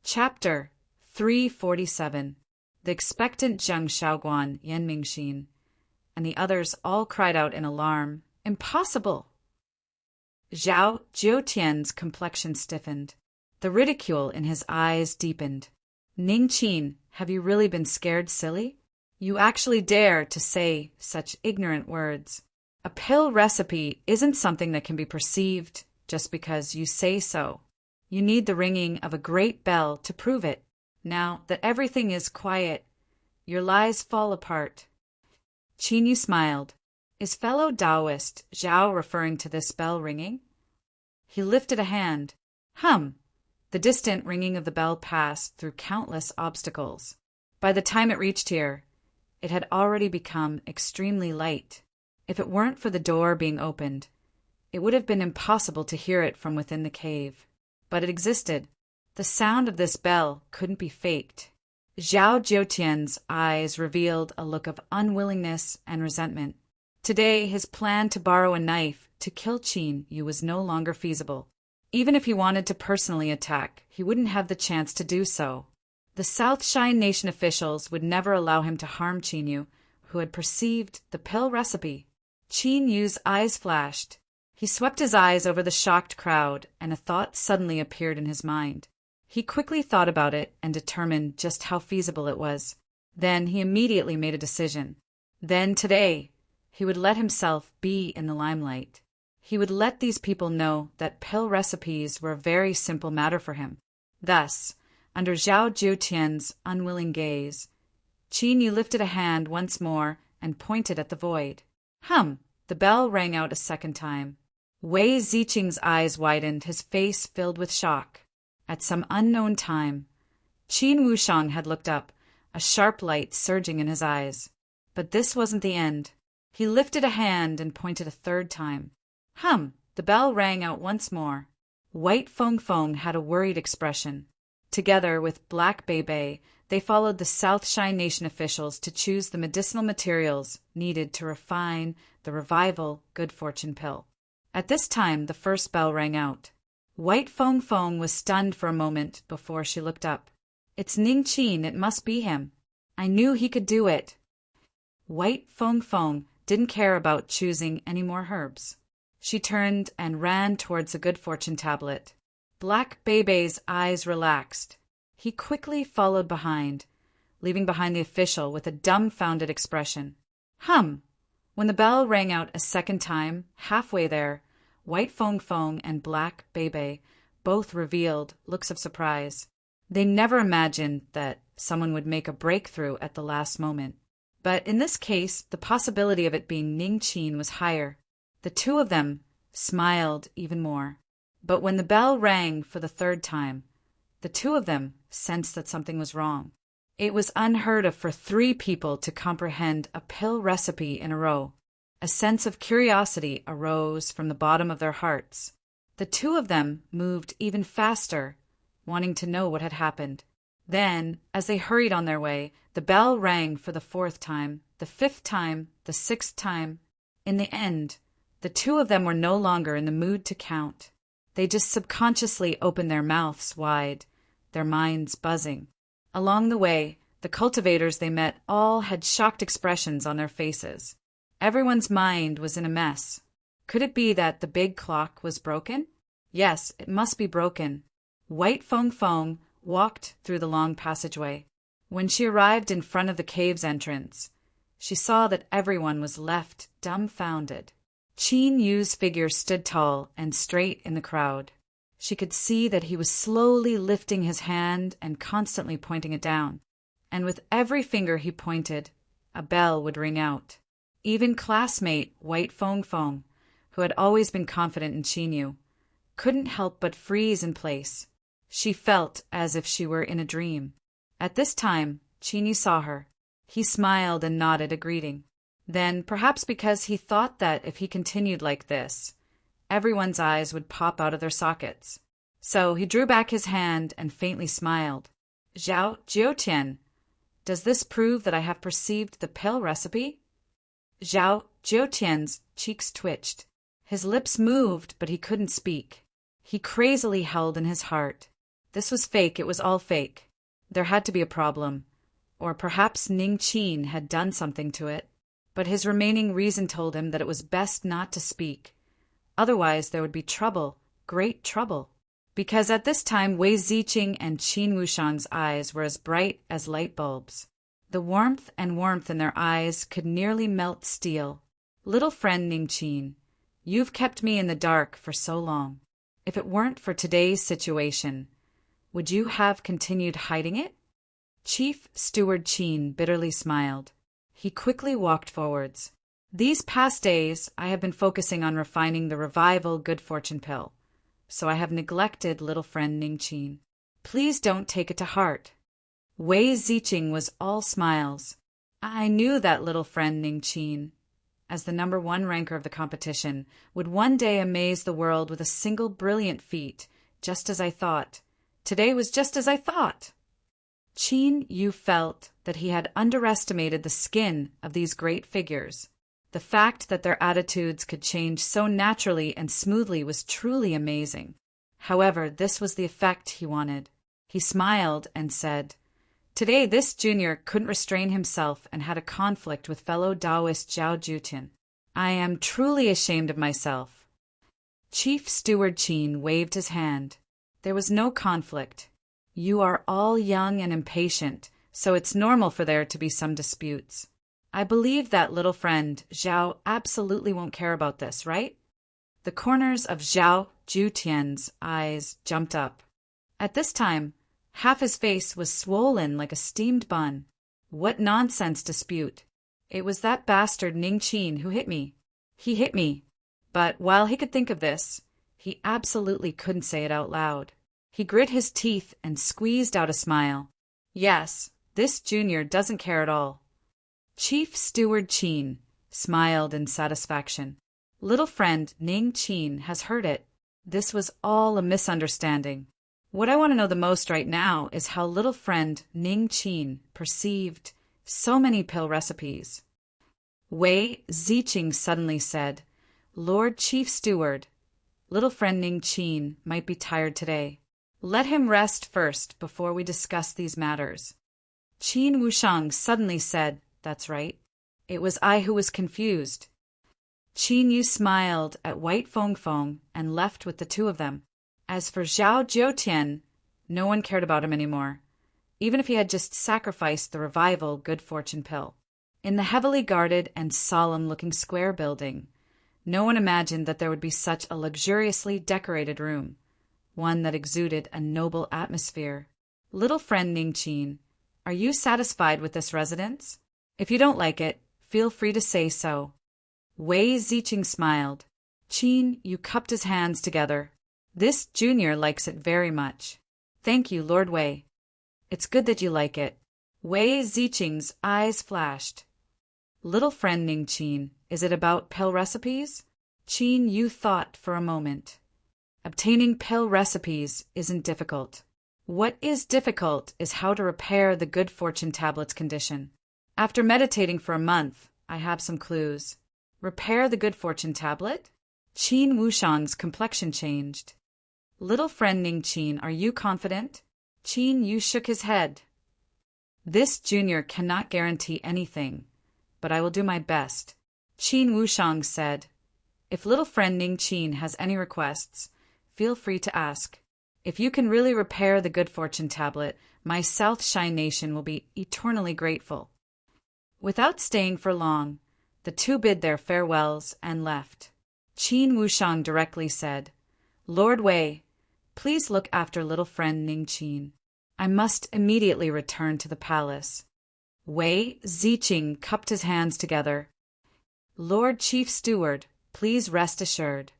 Chapter 347. The expectant Zheng Xiaoguan, Yan Mingxin, and the others all cried out in alarm, "Impossible!" Zhao Jiutian's complexion stiffened. The ridicule in his eyes deepened. "Ningqin, have you really been scared silly? You actually dare to say such ignorant words. A pill recipe isn't something that can be perceived just because you say so. You need the ringing of a great bell to prove it. Now that everything is quiet, your lies fall apart." Qin Yu smiled. Is fellow Taoist Zhao referring to this bell ringing? He lifted a hand. The distant ringing of the bell passed through countless obstacles. By the time it reached here, it had already become extremely light. If it weren't for the door being opened, it would have been impossible to hear it from within the cave. But it existed. The sound of this bell couldn't be faked. Zhao Jiutian's eyes revealed a look of unwillingness and resentment. Today, his plan to borrow a knife to kill Qin Yu was no longer feasible. Even if he wanted to personally attack, he wouldn't have the chance to do so. The South Shine Nation officials would never allow him to harm Qin Yu, who had perceived the pill recipe. Qin Yu's eyes flashed. He swept his eyes over the shocked crowd, and a thought suddenly appeared in his mind. He quickly thought about it and determined just how feasible it was. Then he immediately made a decision. Then today, he would let himself be in the limelight. He would let these people know that pill recipes were a very simple matter for him. Thus, under Zhao Jiutian's unwilling gaze, Qin Yu lifted a hand once more and pointed at the void. The bell rang out a second time. Wei Ziqing's eyes widened, his face filled with shock. At some unknown time, Qin Wushang had looked up, a sharp light surging in his eyes. But this wasn't the end. He lifted a hand and pointed a third time. The bell rang out once more. White Feng Feng had a worried expression. Together with Black Bei Bei, they followed the South Shine Nation officials to choose the medicinal materials needed to refine the Revival Good Fortune pill. At this time, the first bell rang out. White Feng Feng was stunned for a moment before she looked up. "It's Ningqin, it must be him. I knew he could do it." White Feng Feng didn't care about choosing any more herbs. She turned and ran towards the Good Fortune tablet. Black Bei Bei's eyes relaxed. He quickly followed behind, leaving behind the official with a dumbfounded expression. When the bell rang out a second time, halfway there, White Feng Feng and Black Bei Bei both revealed looks of surprise. They never imagined that someone would make a breakthrough at the last moment. But in this case, the possibility of it being Ningqin was higher. The two of them smiled even more. But when the bell rang for the third time, the two of them sensed that something was wrong. It was unheard of for three people to comprehend a pill recipe in a row. A sense of curiosity arose from the bottom of their hearts. The two of them moved even faster, wanting to know what had happened. Then, as they hurried on their way, the bell rang for the fourth time, the fifth time, the sixth time. In the end, the two of them were no longer in the mood to count. They just subconsciously opened their mouths wide, their minds buzzing. Along the way, the cultivators they met all had shocked expressions on their faces. Everyone's mind was in a mess. Could it be that the big clock was broken? Yes, it must be broken. White Feng Feng walked through the long passageway. When she arrived in front of the cave's entrance, she saw that everyone was left dumbfounded. Qin Yu's figure stood tall and straight in the crowd. She could see that he was slowly lifting his hand and constantly pointing it down. And with every finger he pointed, a bell would ring out. Even classmate White Feng Feng, who had always been confident in Qin Yu, couldn't help but freeze in place. She felt as if she were in a dream. At this time, Qin Yu saw her. He smiled and nodded a greeting. Then, perhaps because he thought that if he continued like this, everyone's eyes would pop out of their sockets. So he drew back his hand and faintly smiled. "Zhao Jiutian, does this prove that I have perceived the pill recipe?" Zhao Jiutian's cheeks twitched. His lips moved, but he couldn't speak. He crazily held in his heart. This was fake, it was all fake. There had to be a problem. Or perhaps Ning Qin had done something to it. But his remaining reason told him that it was best not to speak. Otherwise there would be trouble, great trouble. Because at this time Wei Ziqing and Qin Wushang's eyes were as bright as light bulbs. The warmth in their eyes could nearly melt steel. Little friend Ning Qin, you've kept me in the dark for so long. If it weren't for today's situation, would you have continued hiding it? Chief Steward Qin bitterly smiled. He quickly walked forwards. These past days, I have been focusing on refining the revival good fortune pill, so I have neglected little friend Ning Qin. Please don't take it to heart. Wei Ziqing was all smiles. I knew that little friend Ning Qin, as the #1 ranker of the competition, would one day amaze the world with a single brilliant feat, just as I thought. Today was just as I thought. Qin Yu felt that he had underestimated the skin of these great figures. The fact that their attitudes could change so naturally and smoothly was truly amazing. However, this was the effect he wanted. He smiled and said, "Today this junior couldn't restrain himself and had a conflict with fellow Taoist Zhao Jutian. I am truly ashamed of myself." Chief Steward Qin waved his hand. There was no conflict. You are all young and impatient, so it's normal for there to be some disputes. I believe that little friend Zhao absolutely won't care about this, right? The corners of Zhao Jutian's eyes jumped up. At this time, half his face was swollen like a steamed bun. What nonsense dispute! It was that bastard Ning Qin who hit me. He hit me. But while he could think of this, he absolutely couldn't say it out loud. He grit his teeth and squeezed out a smile. Yes, this junior doesn't care at all. Chief Steward Qin smiled in satisfaction. Little friend Ning Qin has heard it. This was all a misunderstanding. What I want to know the most right now is how little friend Ning Qin perceived so many pill recipes. Wei Ziqing suddenly said, "Lord Chief Steward, little friend Ning Qin might be tired today. Let him rest first before we discuss these matters." Qin Wushang suddenly said, "That's right. It was I who was confused." Qin Yu smiled at White Fong Fong and left with the two of them. As for Zhao Jiutian, no one cared about him anymore, even if he had just sacrificed the revival good fortune pill. In the heavily guarded and solemn-looking square building, no one imagined that there would be such a luxuriously decorated room, one that exuded a noble atmosphere. Little friend Ning Qin, are you satisfied with this residence? If you don't like it, feel free to say so. Wei Ziqing smiled. Qin Yu cupped his hands together. This junior likes it very much. Thank you, Lord Wei. It's good that you like it. Wei Ziqing's eyes flashed. Little friend Ning Qin, is it about pill recipes? Qin Yu thought for a moment. Obtaining pill recipes isn't difficult. What is difficult is how to repair the good fortune tablet's condition. After meditating for a month, I have some clues. Repair the good fortune tablet? Qin Wushang's complexion changed. Little friend Ning Qin, are you confident? Qin Yu shook his head. This junior cannot guarantee anything, but I will do my best. Qin Wushang said, if little friend Ning Qin has any requests, feel free to ask. If you can really repair the good fortune tablet, my South Shine Nation will be eternally grateful. Without staying for long, the two bid their farewells and left. Qin Wushang directly said, Lord Wei, please look after little friend Ning Qin. I must immediately return to the palace. Wei Ziqing cupped his hands together. Lord Chief Steward, please rest assured.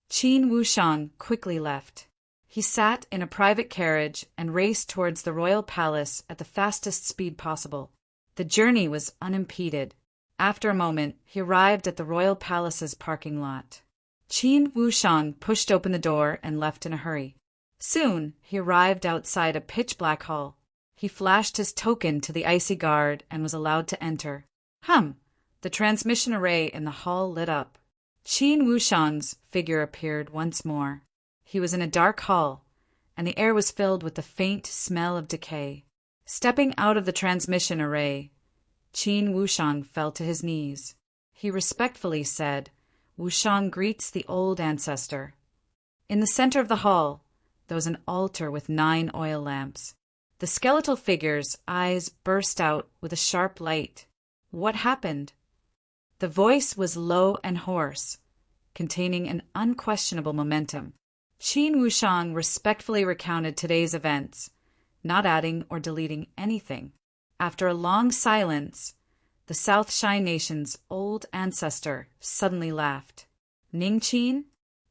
Qin Wushang quickly left. He sat in a private carriage and raced towards the royal palace at the fastest speed possible. The journey was unimpeded. After a moment, he arrived at the royal palace's parking lot. Qin Wushang pushed open the door and left in a hurry. Soon, he arrived outside a pitch-black hall. He flashed his token to the icy guard and was allowed to enter. The transmission array in the hall lit up. Qin Wushang's figure appeared once more. He was in a dark hall, and the air was filled with the faint smell of decay. Stepping out of the transmission array, Qin Wushang fell to his knees. He respectfully said, "Wushang greets the old ancestor." In the center of the hall, there was an altar with 9 oil lamps. The skeletal figure's eyes burst out with a sharp light. What happened? The voice was low and hoarse, containing an unquestionable momentum. Qin Wushang respectfully recounted today's events, not adding or deleting anything. After a long silence, the South Shy Nation's old ancestor suddenly laughed. "Ningqin,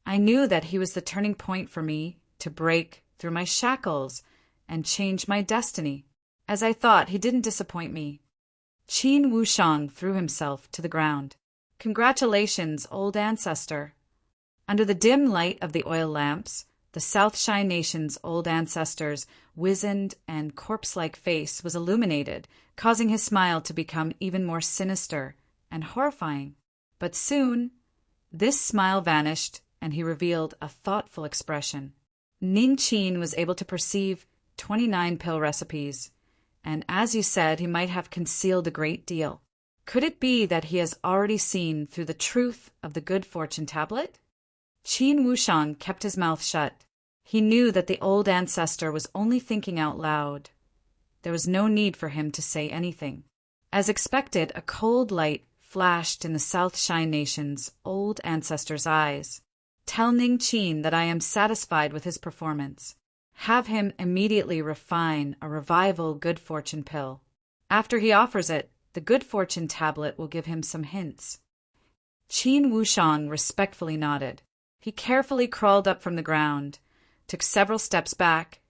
I knew that he was the turning point for me to break through my shackles and change my destiny. As I thought, he didn't disappoint me." Qin Wushang threw himself to the ground. "Congratulations, old ancestor." Under the dim light of the oil lamps, the South Shy Nation's old ancestor's wizened and corpse-like face was illuminated, causing his smile to become even more sinister and horrifying. But soon, this smile vanished, and he revealed a thoughtful expression. Ningqin was able to perceive 29 pill recipes, and as you said, he might have concealed a great deal. Could it be that he has already seen through the truth of the good fortune tablet? Qin Wushang kept his mouth shut. He knew that the old ancestor was only thinking out loud. There was no need for him to say anything. As expected, a cold light flashed in the South Shy Nation's old ancestor's eyes. "Tell Ningqin that I am satisfied with his performance. Have him immediately refine a revival good fortune pill. After he offers it, the good fortune tablet will give him some hints." Qin Wushang respectfully nodded. He carefully crawled up from the ground, took several steps back,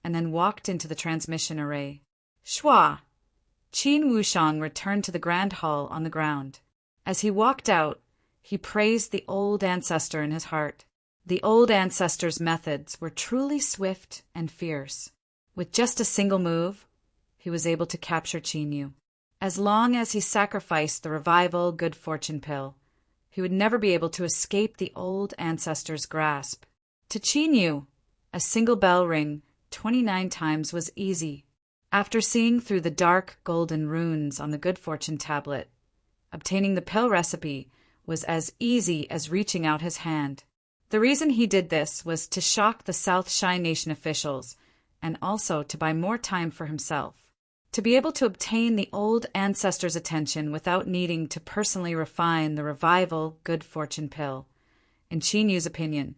and then walked into the transmission array. Shwa! Qin Wushang returned to the grand hall on the ground. As he walked out, he praised the old ancestor in his heart. The old ancestor's methods were truly swift and fierce. With just a single move, he was able to capture Qin Yu. As long as he sacrificed the revival good fortune pill, he would never be able to escape the old ancestor's grasp. To Qin Yu, a single bell ring 29 times was easy. After seeing through the dark golden runes on the good fortune tablet, obtaining the pill recipe was as easy as reaching out his hand. The reason he did this was to shock the South Shy Nation officials and also to buy more time for himself. To be able to obtain the old ancestor's attention without needing to personally refine the revival good fortune pill. In Qin Yu's opinion,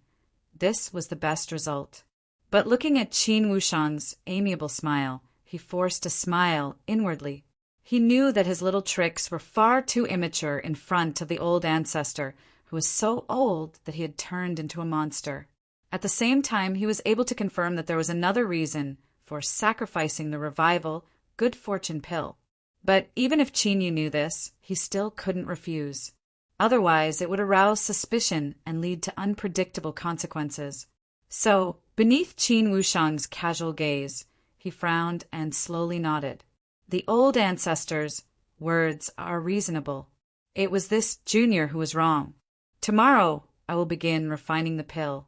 this was the best result. But looking at Qin Wushang's amiable smile, he forced a smile inwardly. He knew that his little tricks were far too immature in front of the old ancestor, who was so old that he had turned into a monster. At the same time, he was able to confirm that there was another reason for sacrificing the revival good fortune pill. But even if Qin Yu knew this, he still couldn't refuse. Otherwise, it would arouse suspicion and lead to unpredictable consequences. So, beneath Qin Wushang's casual gaze, he frowned and slowly nodded. The old ancestor's words are reasonable. It was this junior who was wrong. Tomorrow, I will begin refining the pill.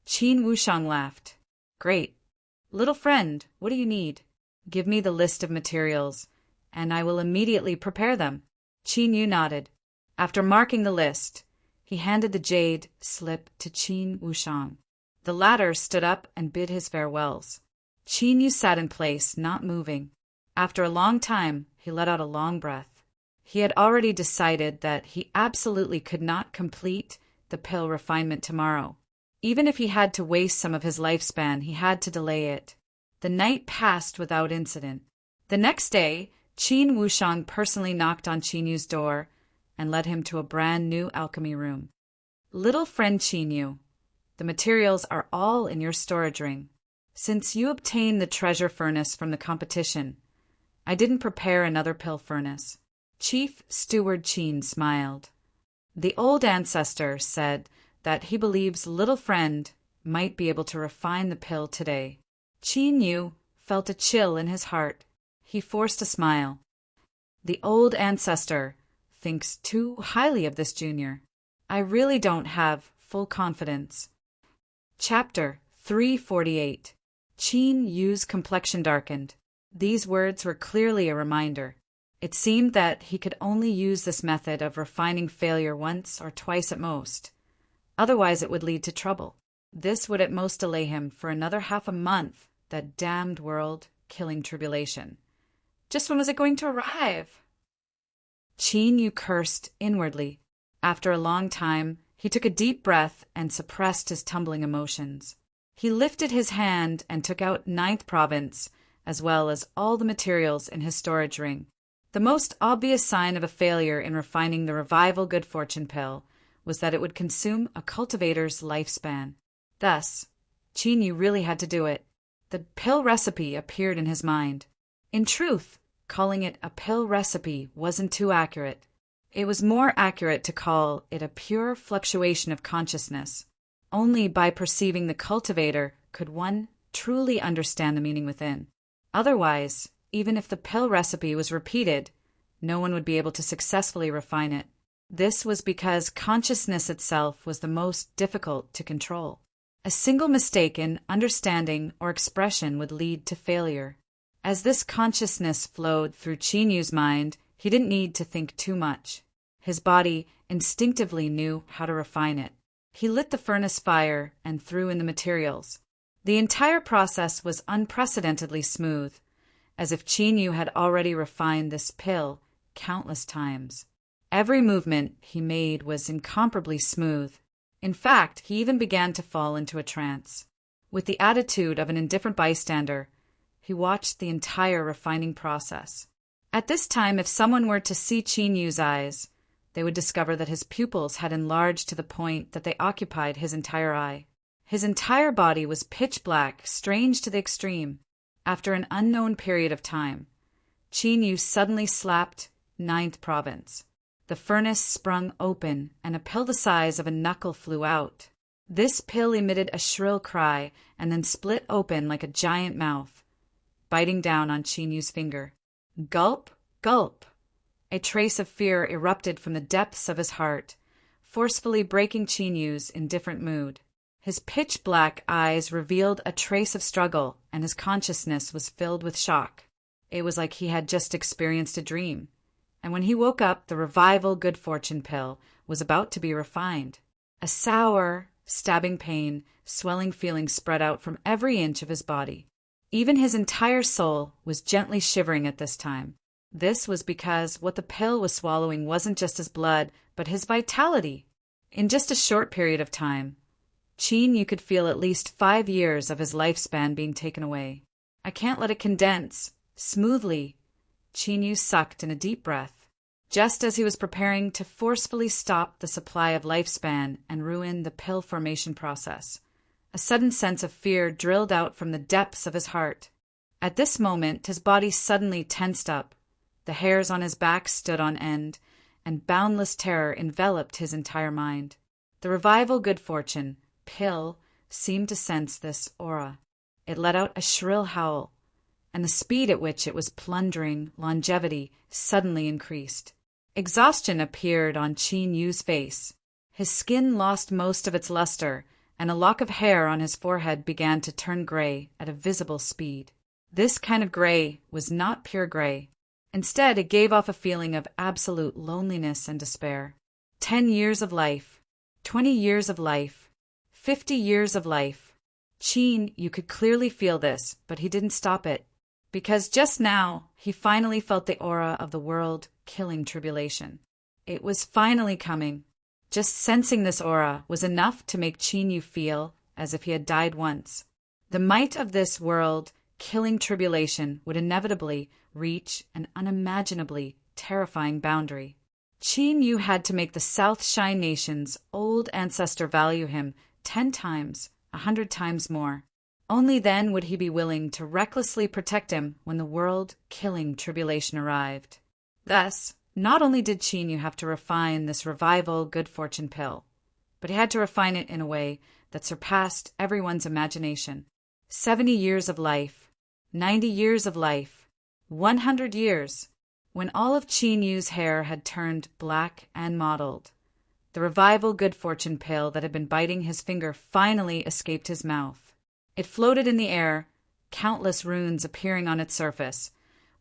Qin Wushang laughed. Great. Little friend, what do you need? Give me the list of materials, and I will immediately prepare them. Qin Yu nodded. After marking the list, he handed the jade slip to Qin Wushang. The latter stood up and bid his farewells. Qin Yu sat in place, not moving. After a long time, he let out a long breath. He had already decided that he absolutely could not complete the pill refinement tomorrow. Even if he had to waste some of his lifespan, he had to delay it. The night passed without incident. The next day, Qin Wushang personally knocked on Qin Yu's door and led him to a brand new alchemy room. Little friend Qin Yu, the materials are all in your storage ring. Since you obtained the treasure furnace from the competition, I didn't prepare another pill furnace. Chief Steward Qin smiled. The old ancestor said that he believes little friend might be able to refine the pill today. Qin Yu felt a chill in his heart. He forced a smile. The old ancestor thinks too highly of this junior. I really don't have full confidence. Chapter 3:48. Qin Yu's complexion darkened. These words were clearly a reminder. It seemed that he could only use this method of refining failure once or twice at most. Otherwise it would lead to trouble. This would at most delay him for another half a month, that damned world-killing tribulation. Just when was it going to arrive? Qin Yu cursed inwardly. After a long time, he took a deep breath and suppressed his tumbling emotions. He lifted his hand and took out 9th province, as well as all the materials in his storage ring. The most obvious sign of a failure in refining the revival good fortune pill was that it would consume a cultivator's lifespan. Thus, Qin Yu really had to do it. The pill recipe appeared in his mind. In truth, calling it a pill recipe wasn't too accurate. It was more accurate to call it a pure fluctuation of consciousness. Only by perceiving the cultivator could one truly understand the meaning within. Otherwise, even if the pill recipe was repeated, no one would be able to successfully refine it. This was because consciousness itself was the most difficult to control. A single mistake in understanding or expression would lead to failure. As this consciousness flowed through Qin Yu's mind, he didn't need to think too much. His body instinctively knew how to refine it. He lit the furnace fire and threw in the materials. The entire process was unprecedentedly smooth, as if Qin Yu had already refined this pill countless times. Every movement he made was incomparably smooth. In fact, he even began to fall into a trance. With the attitude of an indifferent bystander, he watched the entire refining process. At this time, if someone were to see Qin Yu's eyes, they would discover that his pupils had enlarged to the point that they occupied his entire eye. His entire body was pitch black, strange to the extreme. After an unknown period of time, Qin Yu suddenly slapped 9th province. The furnace sprung open, and a pill the size of a knuckle flew out. This pill emitted a shrill cry and then split open like a giant mouth, biting down on Qin Yu's finger. Gulp, gulp. A trace of fear erupted from the depths of his heart, forcefully breaking Qin Yu's indifferent mood. His pitch-black eyes revealed a trace of struggle, and his consciousness was filled with shock. It was like he had just experienced a dream. And when he woke up, the revival good fortune pill was about to be refined. A sour, stabbing pain, swelling feeling spread out from every inch of his body. Even his entire soul was gently shivering at this time. This was because what the pill was swallowing wasn't just his blood, but his vitality. In just a short period of time, Qin Yu could feel at least 5 years of his lifespan being taken away. I can't let it condense. Smoothly, Qin Yu sucked in a deep breath. Just as he was preparing to forcefully stop the supply of lifespan and ruin the pill formation process, a sudden sense of fear drilled out from the depths of his heart. At this moment, his body suddenly tensed up. The hairs on his back stood on end, and boundless terror enveloped his entire mind. The revival good fortune pill seemed to sense this aura. It let out a shrill howl, and the speed at which it was plundering longevity suddenly increased. Exhaustion appeared on Qin Yu's face. His skin lost most of its luster, and a lock of hair on his forehead began to turn gray at a visible speed. This kind of gray was not pure gray. Instead, it gave off a feeling of absolute loneliness and despair. 10 years of life, 20 years of life, 50 years of life. Qin Yu could clearly feel this, but he didn't stop it. Because just now, he finally felt the aura of the world-killing tribulation. It was finally coming. Just sensing this aura was enough to make Qin Yu feel as if he had died once. The might of this world-killing tribulation would inevitably reach an unimaginably terrifying boundary. Qin Yu had to make the South Shine Nation's old ancestor value him 10 times, 100 times more. Only then would he be willing to recklessly protect him when the world-killing tribulation arrived. Thus, not only did Qin Yu have to refine this revival good fortune pill, but he had to refine it in a way that surpassed everyone's imagination. 70 years of life, 90 years of life, 100 years. When all of Qin Yu's hair had turned black and mottled, the revival good fortune pill that had been biting his finger finally escaped his mouth. It floated in the air, countless runes appearing on its surface,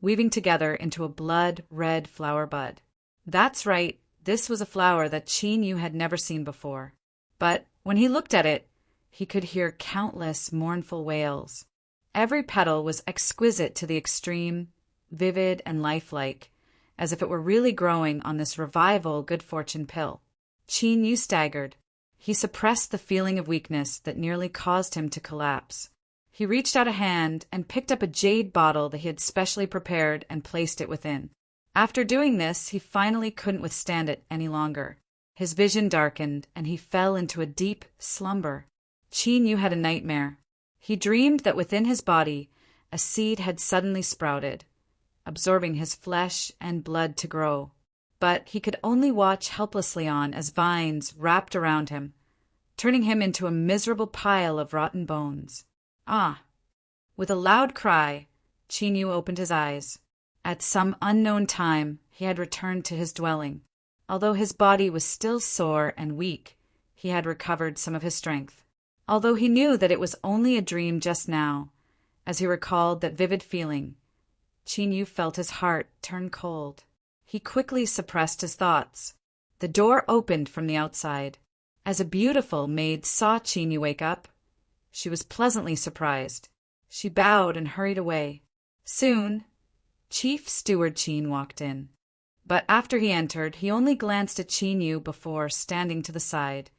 weaving together into a blood-red flower bud. That's right, this was a flower that Qin Yu had never seen before. But when he looked at it, he could hear countless mournful wails. Every petal was exquisite to the extreme, vivid and lifelike, as if it were really growing on this revival good fortune pill. Qin Yu staggered. He suppressed the feeling of weakness that nearly caused him to collapse. He reached out a hand and picked up a jade bottle that he had specially prepared and placed it within. After doing this, he finally couldn't withstand it any longer. His vision darkened, and he fell into a deep slumber. Qin Yu had a nightmare. He dreamed that within his body, a seed had suddenly sprouted, absorbing his flesh and blood to grow. But he could only watch helplessly on as vines wrapped around him, turning him into a miserable pile of rotten bones. Ah! With a loud cry, Qin Yu opened his eyes. At some unknown time, he had returned to his dwelling. Although his body was still sore and weak, he had recovered some of his strength. Although he knew that it was only a dream just now, as he recalled that vivid feeling, Qin Yu felt his heart turn cold. He quickly suppressed his thoughts. The door opened from the outside. As a beautiful maid saw Qin Yu wake up, she was pleasantly surprised. She bowed and hurried away. Soon, Chief Steward Qin walked in. But after he entered, he only glanced at Qin Yu before standing to the side,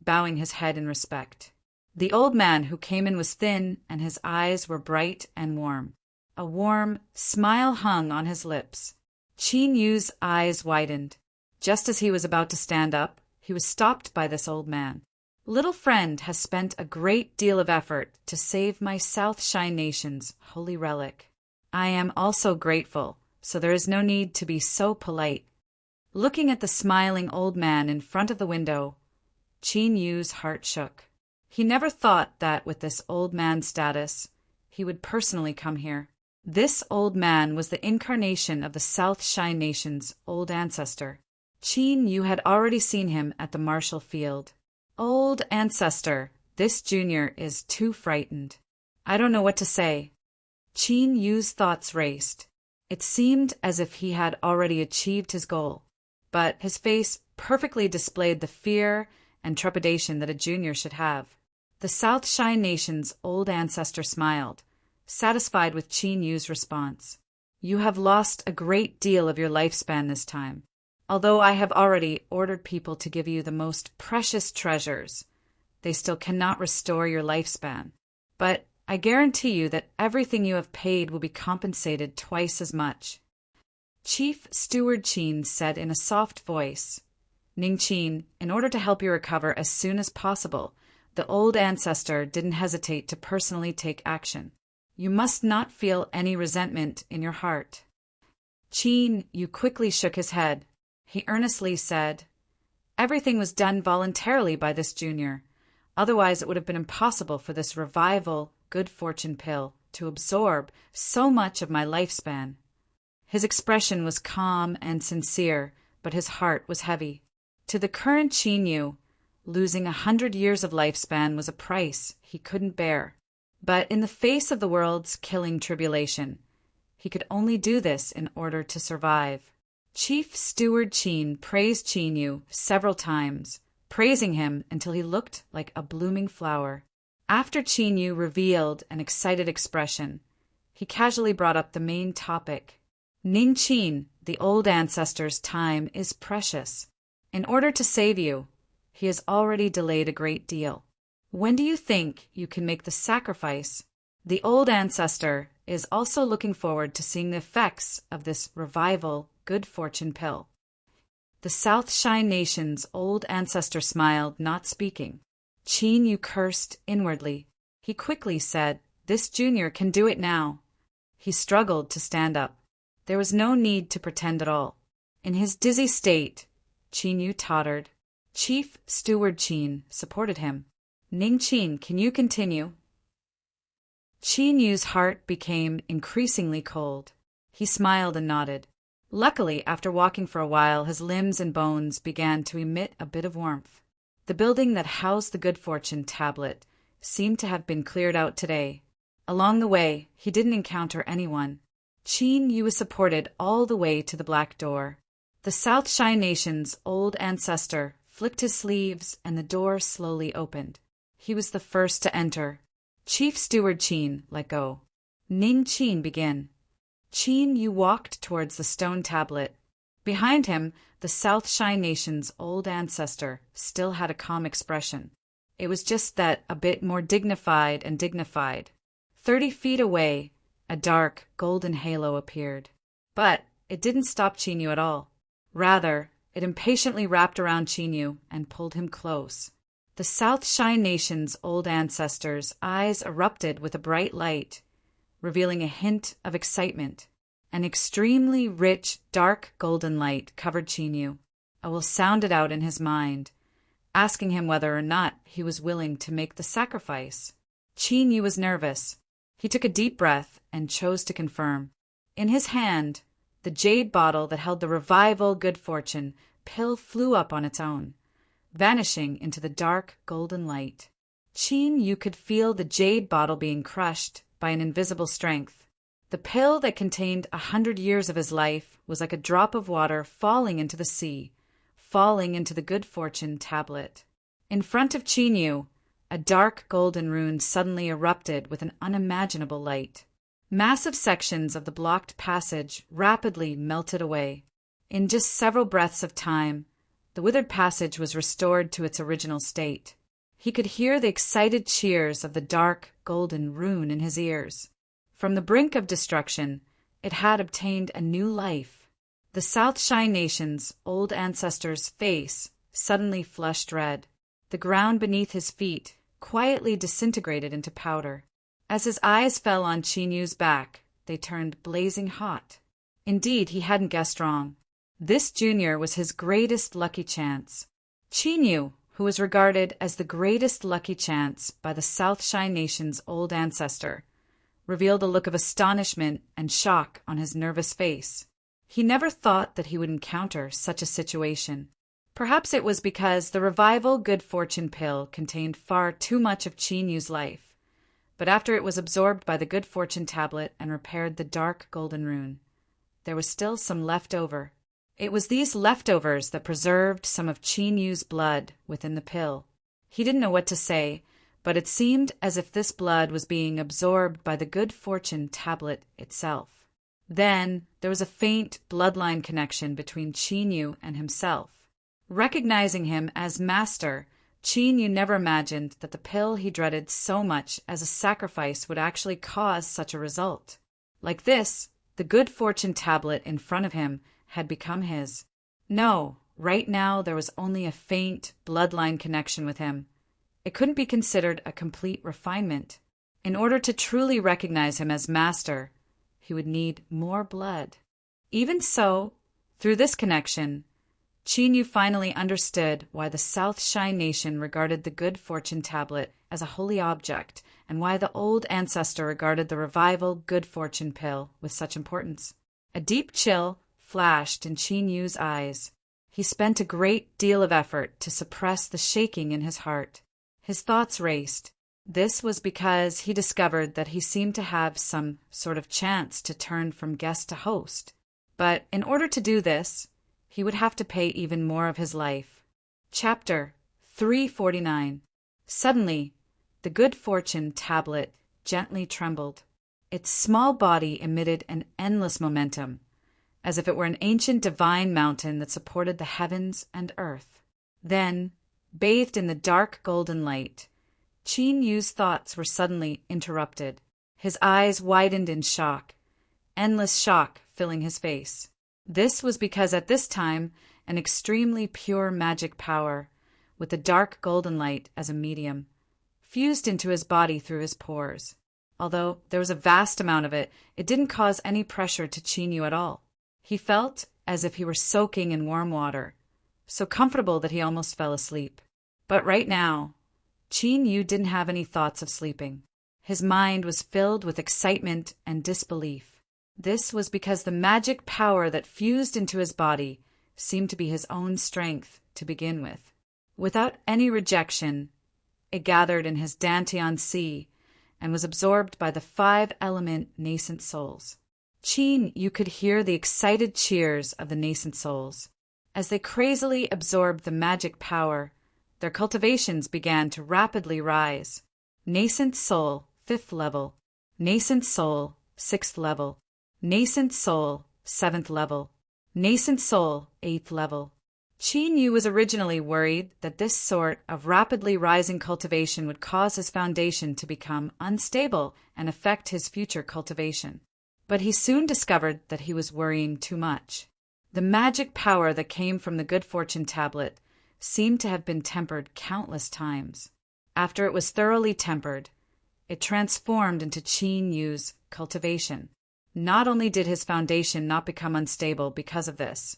bowing his head in respect. The old man who came in was thin, and his eyes were bright and warm. A warm smile hung on his lips. Qin Yu's eyes widened. Just as he was about to stand up, he was stopped by this old man. Little friend has spent a great deal of effort to save my South Shine Nation's holy relic. I am also grateful, so there is no need to be so polite. Looking at the smiling old man in front of the window, Qin Yu's heart shook. He never thought that with this old man's status, he would personally come here. This old man was the incarnation of the South Shine Nation's old ancestor. Qin Yu had already seen him at the martial field. Old ancestor, this junior is too frightened. I don't know what to say. Qin Yu's thoughts raced. It seemed as if he had already achieved his goal, but his face perfectly displayed the fear and trepidation that a junior should have. The South Shine Nation's old ancestor smiled, satisfied with Qin Yu's response. You have lost a great deal of your lifespan this time. Although I have already ordered people to give you the most precious treasures, they still cannot restore your lifespan. But I guarantee you that everything you have paid will be compensated twice as much. Chief Steward Qin said in a soft voice, Ning Qin, in order to help you recover as soon as possible, the old ancestor didn't hesitate to personally take action. You must not feel any resentment in your heart. Qin Yu quickly shook his head. He earnestly said, everything was done voluntarily by this junior. Otherwise, it would have been impossible for this revival good fortune pill to absorb so much of my lifespan. His expression was calm and sincere, but his heart was heavy. To the current Qin Yu, losing 100 years of lifespan was a price he couldn't bear. But in the face of the world's killing tribulation, he could only do this in order to survive. Chief Steward Qin praised Qin Yu several times, praising him until he looked like a blooming flower. After Qin Yu revealed an excited expression, he casually brought up the main topic. Ning Qin, the old ancestor's time is precious. In order to save you, he has already delayed a great deal. When do you think you can make the sacrifice? The old ancestor is also looking forward to seeing the effects of this revival good fortune pill. The South Shine Nation's old ancestor smiled, not speaking. Qin Yu cursed inwardly. He quickly said, this junior can do it now. He struggled to stand up. There was no need to pretend at all. In his dizzy state, Qin Yu tottered. Chief Steward Qin supported him. Ning Qin, can you continue? Qin Yu's heart became increasingly cold. He smiled and nodded. Luckily, after walking for a while, his limbs and bones began to emit a bit of warmth. The building that housed the good fortune tablet seemed to have been cleared out today. Along the way, he didn't encounter anyone. Qin Yu was supported all the way to the black door. The South Shy Nation's old ancestor flicked his sleeves and the door slowly opened. He was the first to enter. Chief Steward Qin let go. Ning Qin begin. Qin Yu walked towards the stone tablet. Behind him, the South Shy Nation's old ancestor still had a calm expression. It was just that a bit more dignified and dignified. 30 feet away, a dark, golden halo appeared. But it didn't stop Qin Yu at all. Rather, it impatiently wrapped around Qin Yu and pulled him close. The South Shy Nation's old ancestor's eyes erupted with a bright light, revealing a hint of excitement. An extremely rich, dark golden light covered Qin Yu. I will sound it out in his mind, asking him whether or not he was willing to make the sacrifice. Qin Yu was nervous. He took a deep breath and chose to confirm. In his hand, the jade bottle that held the Revival Good Fortune pill flew up on its own, vanishing into the dark golden light. Qin Yu could feel the jade bottle being crushed by an invisible strength. The pill that contained 100 years of his life was like a drop of water falling into the sea, falling into the Good Fortune tablet. In front of Qin Yu, a dark golden rune suddenly erupted with an unimaginable light. Massive sections of the blocked passage rapidly melted away. In just several breaths of time, the withered passage was restored to its original state. He could hear the excited cheers of the dark golden rune in his ears. From the brink of destruction, it had obtained a new life. The South Shy Nation's old ancestor's face suddenly flushed red. The ground beneath his feet quietly disintegrated into powder. As his eyes fell on Qin Yu's back, they turned blazing hot. Indeed, he hadn't guessed wrong. This junior was his greatest lucky chance. Qin Yu, who was regarded as the greatest lucky chance by the South Shy Nation's old ancestor, revealed a look of astonishment and shock on his nervous face. He never thought that he would encounter such a situation. Perhaps it was because the Revival Good Fortune pill contained far too much of Qin Yu's life. But after it was absorbed by the Good Fortune tablet and repaired the dark golden rune, there was still some left over. It was these leftovers that preserved some of Qin Yu's blood within the pill. He didn't know what to say, but it seemed as if this blood was being absorbed by the Good Fortune tablet itself. Then there was a faint bloodline connection between Qin Yu and himself. Recognizing him as master, Qin Yu never imagined that the pill he dreaded so much as a sacrifice would actually cause such a result. Like this, the Good Fortune tablet in front of him had become his. No, right now there was only a faint bloodline connection with him. It couldn't be considered a complete refinement. In order to truly recognize him as master, he would need more blood. Even so, through this connection, Qin Yu finally understood why the South Shy Nation regarded the Good Fortune tablet as a holy object, and why the old ancestor regarded the Revival Good Fortune pill with such importance. A deep chill flashed in Qin Yu's eyes. He spent a great deal of effort to suppress the shaking in his heart. His thoughts raced. This was because he discovered that he seemed to have some sort of chance to turn from guest to host. But in order to do this, he would have to pay even more of his life. Chapter 349. Suddenly, the Good Fortune tablet gently trembled. Its small body emitted an endless momentum, as if it were an ancient divine mountain that supported the heavens and earth. Then, bathed in the dark golden light, Qin Yu's thoughts were suddenly interrupted. His eyes widened in shock, endless shock filling his face. This was because at this time, an extremely pure magic power, with the dark golden light as a medium, fused into his body through his pores. Although there was a vast amount of it, it didn't cause any pressure to Qin Yu at all. He felt as if he were soaking in warm water, so comfortable that he almost fell asleep. But right now, Qin Yu didn't have any thoughts of sleeping. His mind was filled with excitement and disbelief. This was because the magic power that fused into his body seemed to be his own strength to begin with. Without any rejection, It gathered in his Dantian Sea and was absorbed by the 5-element nascent souls. Qin Yu could hear the excited cheers of the nascent souls. As they crazily absorbed the magic power, their cultivations began to rapidly rise. Nascent soul, 5th level. Nascent soul, 6th level. Nascent soul, 7th level. Nascent soul, 8th level. Qin Yu was originally worried that this sort of rapidly rising cultivation would cause his foundation to become unstable and affect his future cultivation. But he soon discovered that he was worrying too much. The magic power that came from the good fortune tablet seemed to have been tempered countless times. After it was thoroughly tempered, it transformed into Qin Yu's cultivation. Not only did his foundation not become unstable because of this,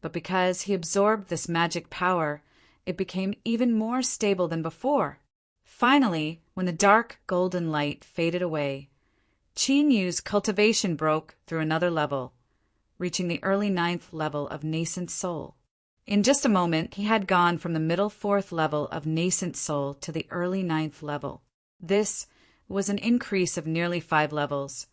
but because he absorbed this magic power, it became even more stable than before. Finally, when the dark golden light faded away, Qin Yu's cultivation broke through another level, reaching the early 9th level of nascent soul. In just a moment, he had gone from the middle 4th level of nascent soul to the early 9th level. This was an increase of nearly 5 levels.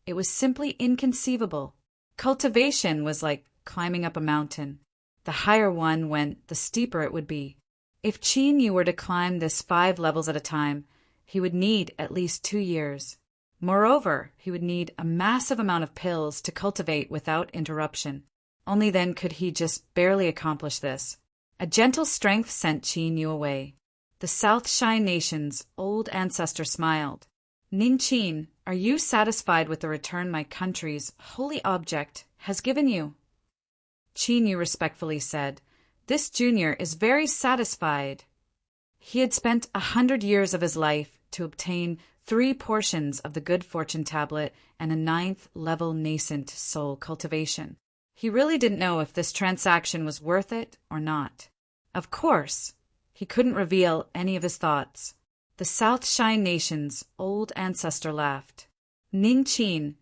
It was simply inconceivable. Cultivation was like climbing up a mountain. The higher one went, the steeper it would be. If Qin Yu were to climb this 5 levels at a time, he would need at least 2 years. Moreover, he would need a massive amount of pills to cultivate without interruption. Only then could he just barely accomplish this. A gentle strength sent Qin Yu away. The South Shine Nation's old ancestor smiled. Ning Qin, are you satisfied with the return my country's holy object has given you? Qin Yu respectfully said, This junior is very satisfied. He had spent 100 years of his life to obtain 3 portions of the good fortune tablet and a 9th level nascent soul cultivation. He really didn't know if this transaction was worth it or not. Of course, he couldn't reveal any of his thoughts. The South Shine Nation's old ancestor laughed. Ning Qin,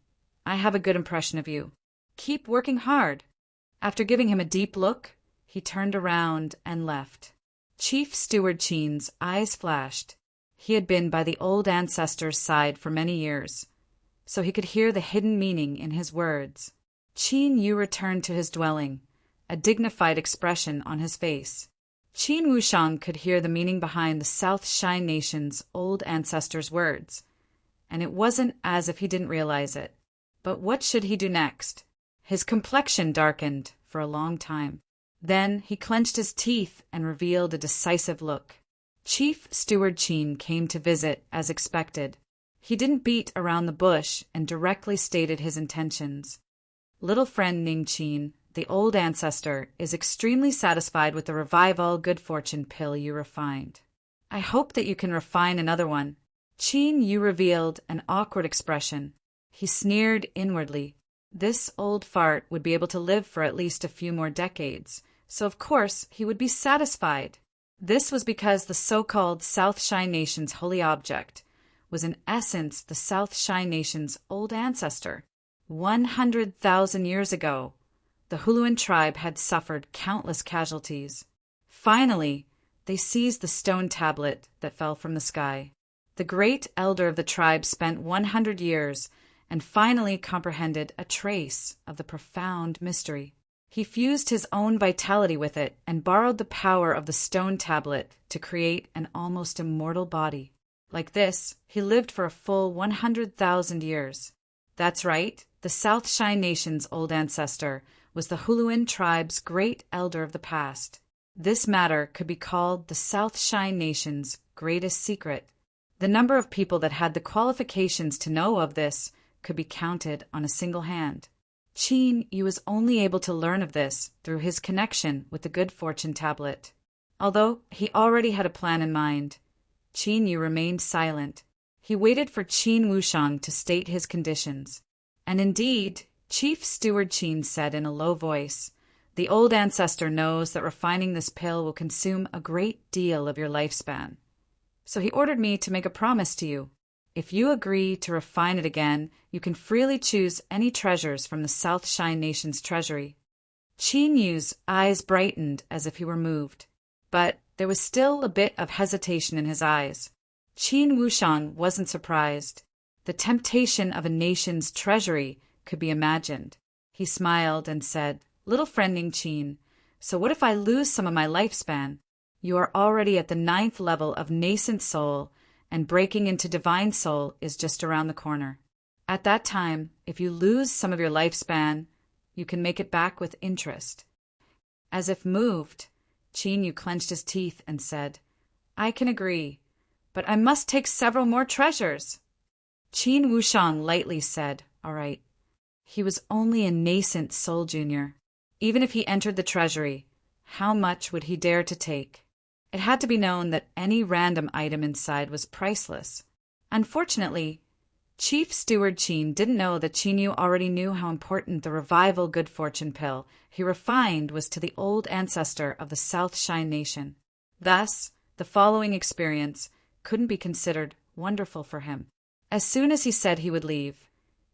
I have a good impression of you. Keep working hard. After giving him a deep look, he turned around and left. Chief Steward Qin's eyes flashed. He had been by the old ancestor's side for many years, so he could hear the hidden meaning in his words. Qin Yu returned to his dwelling, a dignified expression on his face. Qin Wushang could hear the meaning behind the South Shine Nation's old ancestor's words, and it wasn't as if he didn't realize it. But what should he do next? His complexion darkened for a long time. Then he clenched his teeth and revealed a decisive look. Chief Steward Qin came to visit as expected. He didn't beat around the bush and directly stated his intentions. Little friend Ning Qin, the old ancestor, is extremely satisfied with the Revive All Good Fortune pill you refined. I hope that you can refine another one. Qin Yu revealed an awkward expression. He sneered inwardly. This old fart would be able to live for at least a few more decades, so of course he would be satisfied. This was because the so-called South Shine Nation's holy object was in essence the South Shine Nation's old ancestor. 100,000 years ago, the Huluan tribe had suffered countless casualties. Finally, they seized the stone tablet that fell from the sky. The great elder of the tribe spent 100 years and finally comprehended a trace of the profound mystery. He fused his own vitality with it and borrowed the power of the stone tablet to create an almost immortal body. Like this, he lived for a full 100,000 years. That's right, the South Shine Nation's old ancestor was the Huluan tribe's great elder of the past. This matter could be called the South Shine Nation's greatest secret. The number of people that had the qualifications to know of this could be counted on a single hand. Qin Yu was only able to learn of this through his connection with the Good Fortune tablet. Although he already had a plan in mind, Qin Yu remained silent. He waited for Qin Wushang to state his conditions. And indeed, Chief Steward Qin said in a low voice, The old ancestor knows that refining this pill will consume a great deal of your lifespan. So he ordered me to make a promise to you. If you agree to refine it again, you can freely choose any treasures from the South Shine Nation's treasury. Qin Yu's eyes brightened as if he were moved. But There was still a bit of hesitation in his eyes. Qin Wushang wasn't surprised. The temptation of a nation's treasury could be imagined. He smiled and said, "Little friend Ning Qin, so what if I lose some of my lifespan? You are already at the 9th level of nascent soul, and breaking into divine soul is just around the corner. At that time, if you lose some of your lifespan, you can make it back with interest." As if moved, Qin Yu clenched his teeth and said, "I can agree, but I must take several more treasures." Qin Wushang lightly said, "All right." He was only a nascent soul junior. Even if he entered the treasury, how much would he dare to take? It had to be known that any random item inside was priceless. Unfortunately, Chief Steward Qin didn't know that Qin Yu already knew how important the revival good fortune pill he refined was to the old ancestor of the South Shine Nation. Thus, the following experience couldn't be considered wonderful for him. As soon as he said he would leave,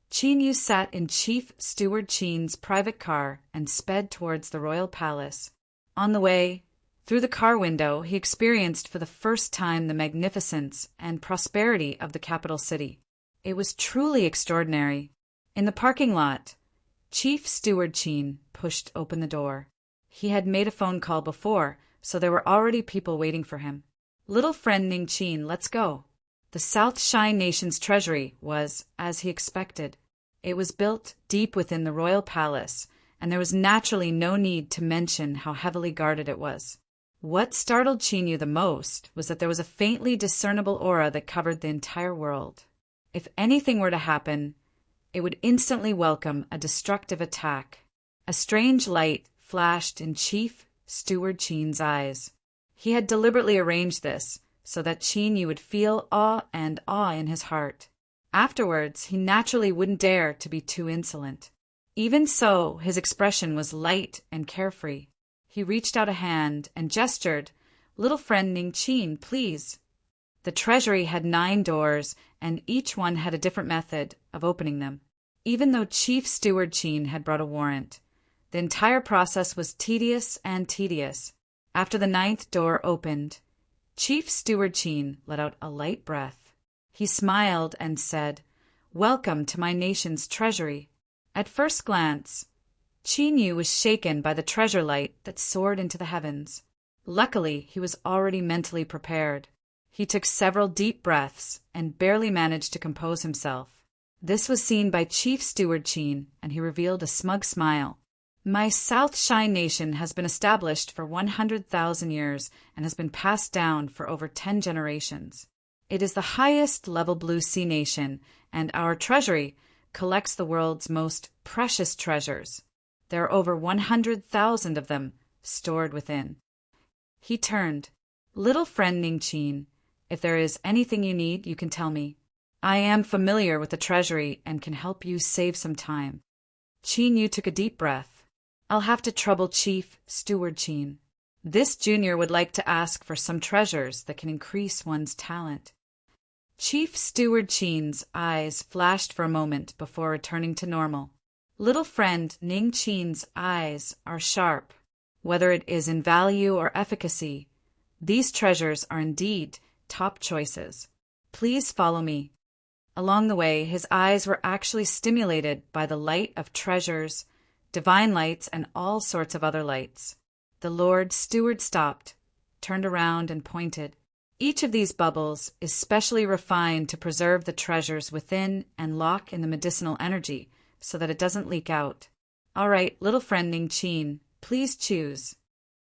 Qin Yu sat in Chief Steward Qin's private car and sped towards the royal palace. On the way, through the car window, he experienced for the first time the magnificence and prosperity of the capital city. It was truly extraordinary. In the parking lot, Chief Steward Qin pushed open the door. He had made a phone call before, so there were already people waiting for him. "Little friend Ning Qin, let's go." The South Shine Nation's treasury was, as he expected. It was built deep within the royal palace, and there was naturally no need to mention how heavily guarded it was. What startled Qin Yu the most was that there was a faintly discernible aura that covered the entire world. If anything were to happen, it would instantly welcome a destructive attack. A strange light flashed in Chief Steward Qin's eyes. He had deliberately arranged this so that Qin Yu would feel awe in his heart. Afterwards, he naturally wouldn't dare to be too insolent. Even so, his expression was light and carefree. He reached out a hand and gestured, "Little friend Ning Qin, please." The treasury had 9 doors, and each one had a different method of opening them. Even though Chief Steward Qin had brought a warrant, the entire process was tedious. After the 9th door opened, Chief Steward Qin let out a light breath. He smiled and said, "Welcome to my nation's treasury." At first glance, Qin Yu was shaken by the treasure light that soared into the heavens. Luckily, he was already mentally prepared. He took several deep breaths and barely managed to compose himself. This was seen by Chief Steward Qin, and he revealed a smug smile. "My South Shine Nation has been established for 100,000 years and has been passed down for over 10 generations. It is the highest level Blue Sea Nation, and our treasury collects the world's most precious treasures. There are over 100,000 of them stored within." He turned. "Little friend Ning Qin, if there is anything you need, you can tell me. I am familiar with the treasury and can help you save some time." Qin Yu took a deep breath. "I'll have to trouble Chief Steward Qin. This junior would like to ask for some treasures that can increase one's talent." Chief Steward Qin's eyes flashed for a moment before returning to normal. Little friend Ning Qin's eyes are sharp. Whether it is in value or efficacy, these treasures are indeed top choices. Please follow me. Along the way, his eyes were actually stimulated by the light of treasures, divine lights, and all sorts of other lights. The Lord Steward stopped, turned around, and pointed. Each of these bubbles is specially refined to preserve the treasures within and lock in the medicinal energy so that it doesn't leak out. "All right, little friend Ning Qin, please choose.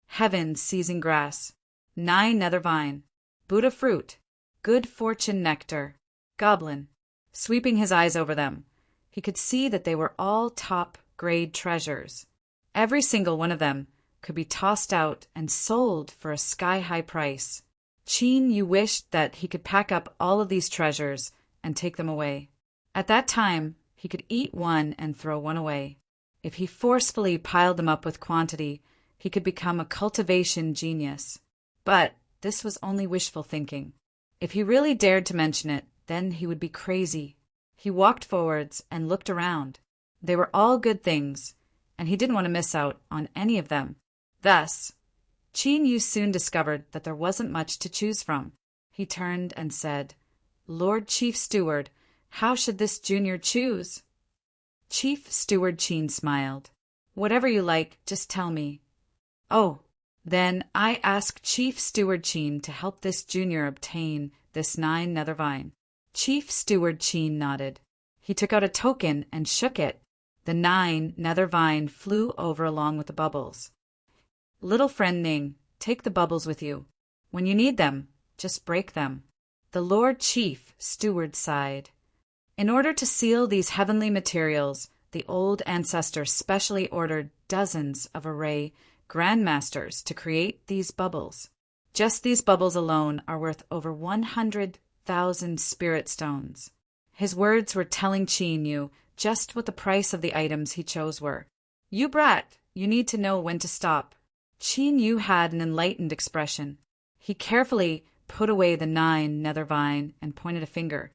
Heaven seizing grass, 9 nether vine, Buddha fruit, good fortune nectar, goblin." Sweeping his eyes over them, he could see that they were all top-grade treasures. Every single one of them could be tossed out and sold for a sky-high price. Qin Yu wished that he could pack up all of these treasures and take them away. At that time, he could eat one and throw one away. If he forcefully piled them up with quantity, he could become a cultivation genius. But this was only wishful thinking. If he really dared to mention it, then he would be crazy. He walked forwards and looked around. They were all good things, and he didn't want to miss out on any of them. Thus, Qin Yu soon discovered that there wasn't much to choose from. He turned and said, "Lord Chief Steward, how should this junior choose?" Chief Steward Qin smiled. "Whatever you like, just tell me." "Oh, then I ask Chief Steward Qin to help this junior obtain this 9 nether vine." Chief Steward Qin nodded. He took out a token and shook it. The 9 nether vine flew over along with the bubbles. "Little friend Ning, take the bubbles with you. When you need them, just break them." The Lord Chief Steward sighed. In order to seal these heavenly materials, the old ancestor specially ordered dozens of array grandmasters to create these bubbles. Just these bubbles alone are worth over 100,000 spirit stones. His words were telling Qin Yu just what the price of the items he chose were. "You brat, you need to know when to stop." Qin Yu had an enlightened expression. He carefully put away the 9 nether vine and pointed a finger.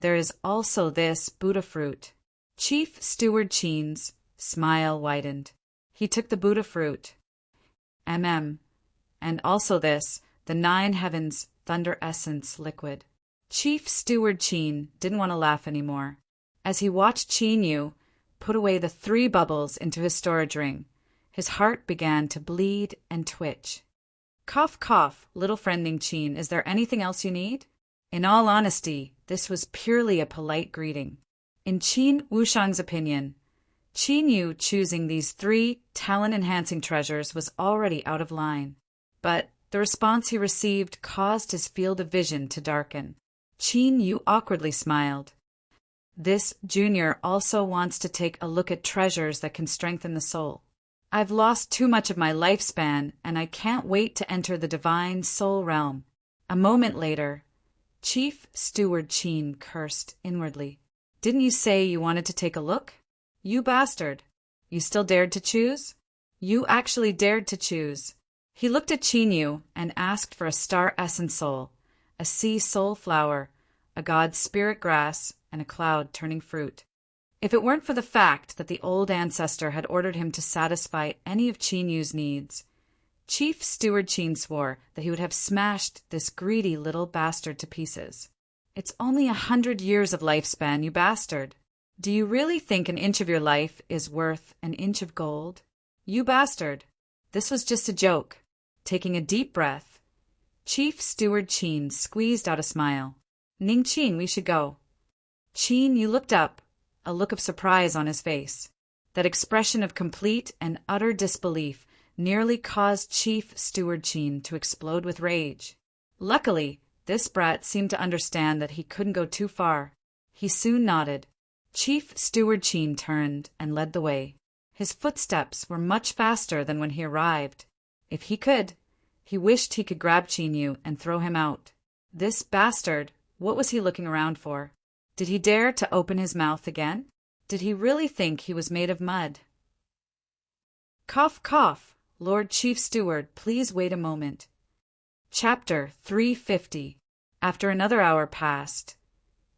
"There is also this Buddha fruit." Chief Steward Qin's smile widened. He took the Buddha fruit. And also this, the 9 heavens thunder essence liquid. Chief Steward Qin didn't want to laugh anymore. As he watched Qin Yu put away the 3 bubbles into his storage ring, his heart began to bleed and twitch. "Cough, cough, little friend Ning Qin, is there anything else you need?" In all honesty, this was purely a polite greeting. In Qin Wushang's opinion, Qin Yu choosing these 3 talent-enhancing treasures was already out of line. But the response he received caused his field of vision to darken. Qin Yu awkwardly smiled. "This junior also wants to take a look at treasures that can strengthen the soul. I've lost too much of my lifespan, and I can't wait to enter the divine soul realm." A moment later, Chief Steward Qin cursed inwardly. "Didn't you say you wanted to take a look? You bastard! You still dared to choose? You actually dared to choose." He looked at Qin Yu and asked for a star essence soul, a sea soul flower, a god's spirit grass, and a cloud turning fruit. If it weren't for the fact that the old ancestor had ordered him to satisfy any of Qin Yu's needs, Chief Steward Qin swore that he would have smashed this greedy little bastard to pieces. "It's only 100 years of lifespan, you bastard. Do you really think an inch of your life is worth an inch of gold? You bastard. This was just a joke." Taking a deep breath, Chief Steward Qin squeezed out a smile. "Ning Qin, we should go." Qin Yu looked up, a look of surprise on his face. That expression of complete and utter disbelief nearly caused Chief Steward Qin to explode with rage. Luckily, this brat seemed to understand that he couldn't go too far. He soon nodded. Chief Steward Qin turned and led the way. His footsteps were much faster than when he arrived. If he could, he wished he could grab Qin Yu and throw him out. This bastard, what was he looking around for? Did he dare to open his mouth again? Did he really think he was made of mud? "Cough, cough, Lord Chief Steward, please wait a moment." Chapter 350. After another hour passed,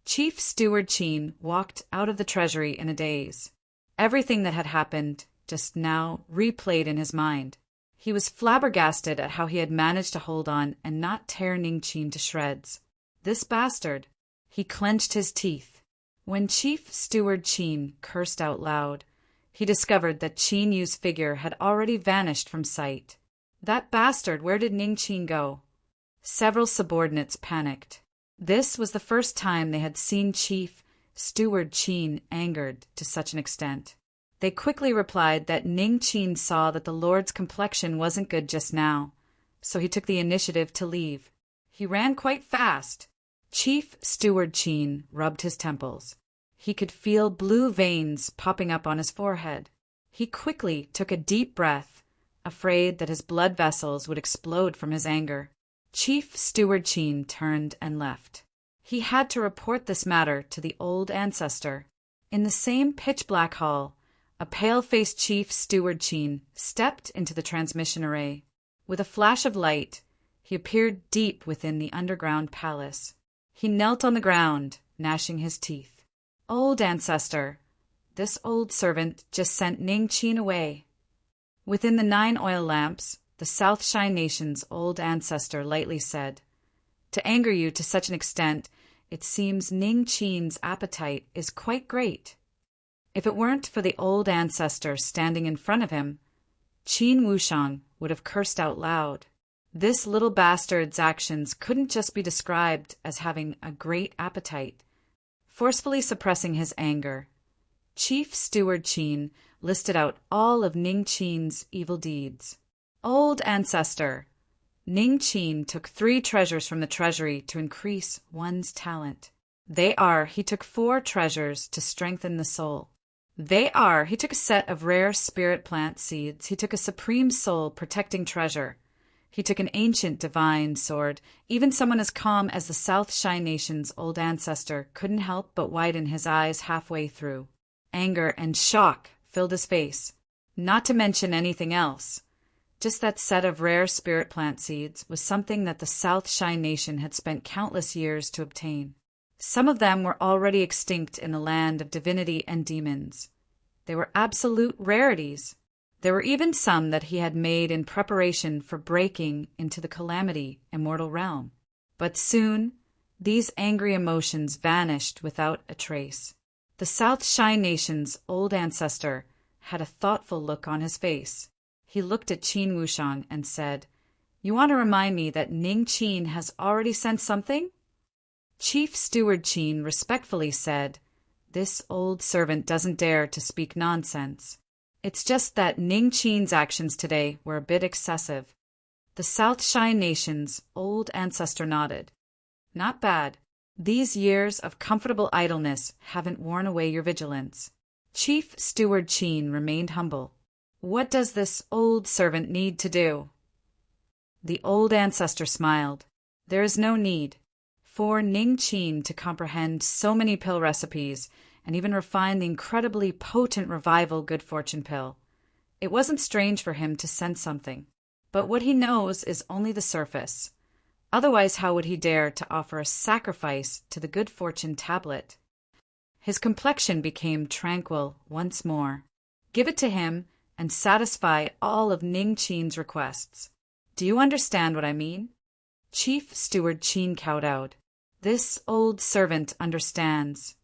Chief Steward Qin walked out of the treasury in a daze. Everything that had happened just now replayed in his mind. He was flabbergasted at how he had managed to hold on and not tear Ning Qin to shreds. This bastard. He clenched his teeth. When Chief Steward Qin cursed out loud, he discovered that Qin Yu's figure had already vanished from sight. That bastard, where did Ning Qin go? Several subordinates panicked. This was the first time they had seen Chief Steward Qin angered to such an extent. They quickly replied that Ning Qin saw that the Lord's complexion wasn't good just now, so he took the initiative to leave. He ran quite fast. Chief Steward Qin rubbed his temples. He could feel blue veins popping up on his forehead. He quickly took a deep breath, afraid that his blood vessels would explode from his anger. Chief Steward Qin turned and left. He had to report this matter to the old ancestor. In the same pitch-black hall, a pale-faced Chief Steward Qin stepped into the transmission array. With a flash of light, he appeared deep within the underground palace. He knelt on the ground, gnashing his teeth. "Old ancestor, this old servant just sent Ning Qin away." Within the 9 oil lamps, the South Shy Nation's old ancestor lightly said. To anger you to such an extent, it seems Ning Qin's appetite is quite great. If it weren't for the old ancestor standing in front of him, Qin Wushang would have cursed out loud. This little bastard's actions couldn't just be described as having a great appetite. Forcefully suppressing his anger, Chief Steward Qin listed out all of Ning Qin's evil deeds. Old ancestor, Ning Qin took 3 treasures from the treasury to increase one's talent. He took 4 treasures to strengthen the soul. He took a set of rare spirit plant seeds. He took a supreme soul protecting treasure. He took an ancient divine sword. Even someone as calm as the South Shy Nation's old ancestor couldn't help but widen his eyes halfway through. Anger and shock filled his face. Not to mention anything else. Just that set of rare spirit plant seeds was something that the South Shy Nation had spent countless years to obtain. Some of them were already extinct in the land of divinity and demons. They were absolute rarities. There were even some that he had made in preparation for breaking into the Calamity immortal realm. But soon, these angry emotions vanished without a trace. The South Shy Nation's old ancestor had a thoughtful look on his face. He looked at Qin Wushang and said, "You want to remind me that Ning Qin has already sent something?" Chief Steward Qin respectfully said, "This old servant doesn't dare to speak nonsense. It's just that Ning Qin's actions today were a bit excessive." The South Shy Nation's old ancestor nodded. "Not bad. These years of comfortable idleness haven't worn away your vigilance." Chief Steward Qin remained humble. "What does this old servant need to do?" The old ancestor smiled. "There is no need. For Ning Qin to comprehend so many pill recipes and even refine the incredibly potent revival good fortune pill, it wasn't strange for him to sense something. But what he knows is only the surface. Otherwise, how would he dare to offer a sacrifice to the good fortune tablet?" His complexion became tranquil once more. "Give it to him and satisfy all of Ning Qin's requests. Do you understand what I mean?" Chief Steward Qin kowtowed. "This old servant understands."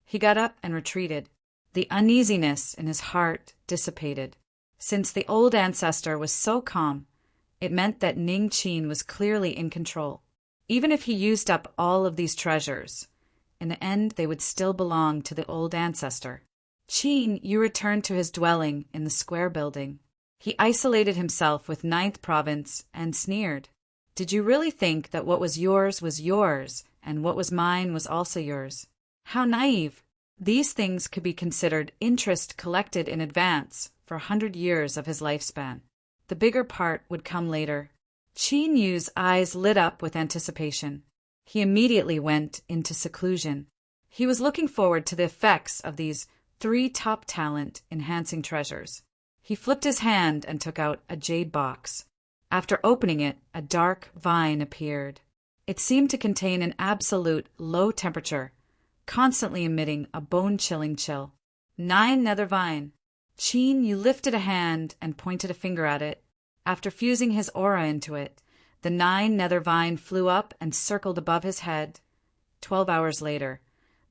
He got up and retreated. The uneasiness in his heart dissipated. Since the old ancestor was so calm, it meant that Ning Qin was clearly in control. Even if he used up all of these treasures, in the end they would still belong to the old ancestor. Qin Yu returned to his dwelling in the square building. He isolated himself with 9th province and sneered. "Did you really think that what was yours and what was mine was also yours? How naive! These things could be considered interest collected in advance for 100 years of his lifespan. The bigger part would come later." Qin Yu's eyes lit up with anticipation. He immediately went into seclusion. He was looking forward to the effects of these 3 top talent-enhancing treasures. He flipped his hand and took out a jade box. After opening it, a dark vine appeared. It seemed to contain an absolute low temperature, constantly emitting a bone-chilling chill. 9 nether vine. Qin Yu lifted a hand and pointed a finger at it. After fusing his aura into it, the 9 nether vine flew up and circled above his head. 12 hours later,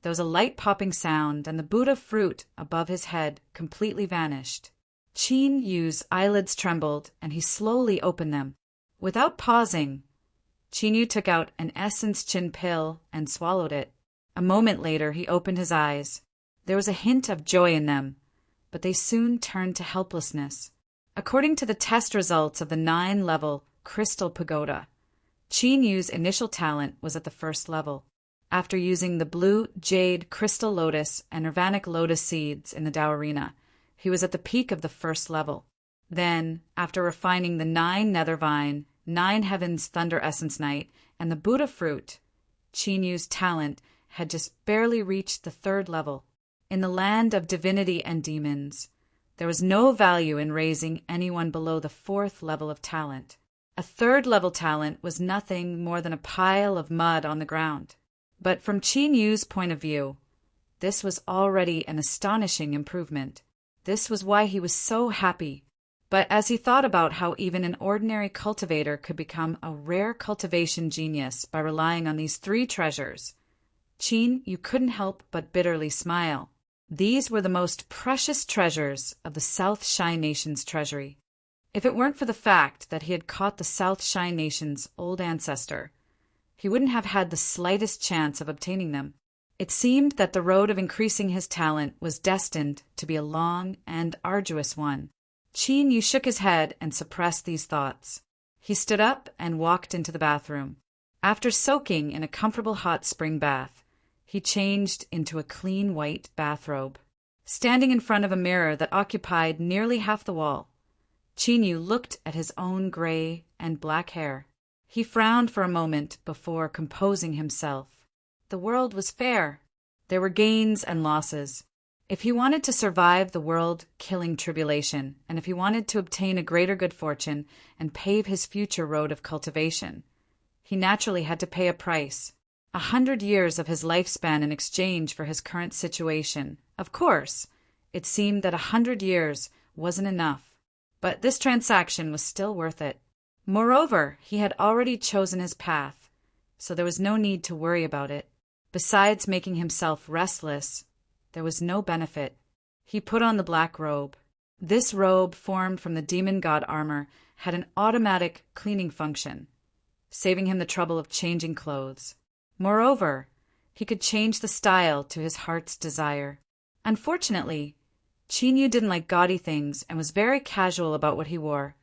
there was a light popping sound, and the Buddha fruit above his head completely vanished. Qin Yu's eyelids trembled, and he slowly opened them. Without pausing, Qin Yu took out an essence chin pill and swallowed it. A moment later, he opened his eyes. There was a hint of joy in them, but they soon turned to helplessness. According to the test results of the 9-level Crystal Pagoda, Qin Yu's initial talent was at the 1st level. After using the blue jade crystal lotus and nirvanic lotus seeds in the Tao arena, he was at the peak of the 1st level. Then, after refining the 9 nether vine, 9 heavens thunder essence night, and the Buddha fruit, Qin Yu's talent had just barely reached the 3rd level. In the land of divinity and demons, there was no value in raising anyone below the 4th level of talent. A 3rd level talent was nothing more than a pile of mud on the ground. But from Qin Yu's point of view, this was already an astonishing improvement. This was why he was so happy. But as he thought about how even an ordinary cultivator could become a rare cultivation genius by relying on these three treasures, Qin Yu couldn't help but bitterly smile. These were the most precious treasures of the South Shy Nation's treasury. If it weren't for the fact that he had caught the South Shy Nation's old ancestor, he wouldn't have had the slightest chance of obtaining them. It seemed that the road of increasing his talent was destined to be a long and arduous one. Qin Yu shook his head and suppressed these thoughts. He stood up and walked into the bathroom. After soaking in a comfortable hot spring bath, he changed into a clean white bathrobe. Standing in front of a mirror that occupied nearly half the wall, Qin Yu looked at his own gray and black hair. He frowned for a moment before composing himself. The world was fair. There were gains and losses. If he wanted to survive the world-killing tribulation, and if he wanted to obtain a greater good fortune and pave his future road of cultivation, he naturally had to pay a price. 100 years of his lifespan in exchange for his current situation. Of course, it seemed that 100 years wasn't enough, but this transaction was still worth it. Moreover, he had already chosen his path, so there was no need to worry about it. Besides making himself restless, there was no benefit. He put on the black robe. This robe, formed from the demon god armor, had an automatic cleaning function, saving him the trouble of changing clothes. Moreover, he could change the style to his heart's desire. Unfortunately, Qin Yu didn't like gaudy things and was very casual about what he wore,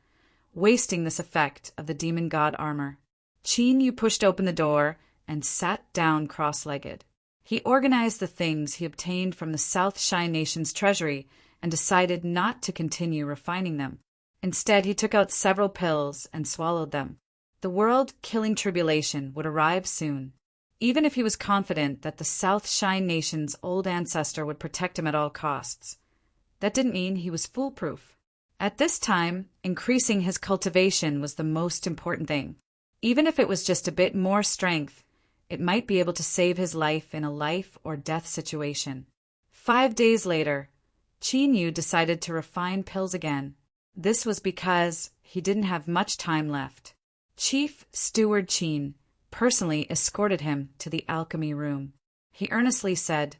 wasting this effect of the demon god armor. Qin Yu pushed open the door and sat down cross-legged. He organized the things he obtained from the South Shy Nation's treasury and decided not to continue refining them. Instead, he took out several pills and swallowed them. The world-killing tribulation would arrive soon. Even if he was confident that the South Shy Nation's old ancestor would protect him at all costs, that didn't mean he was foolproof. At this time, increasing his cultivation was the most important thing. Even if it was just a bit more strength, it might be able to save his life in a life-or-death situation. 5 days later, Qin Yu decided to refine pills again. This was because he didn't have much time left. Chief Steward Qin personally escorted him to the alchemy room. He earnestly said,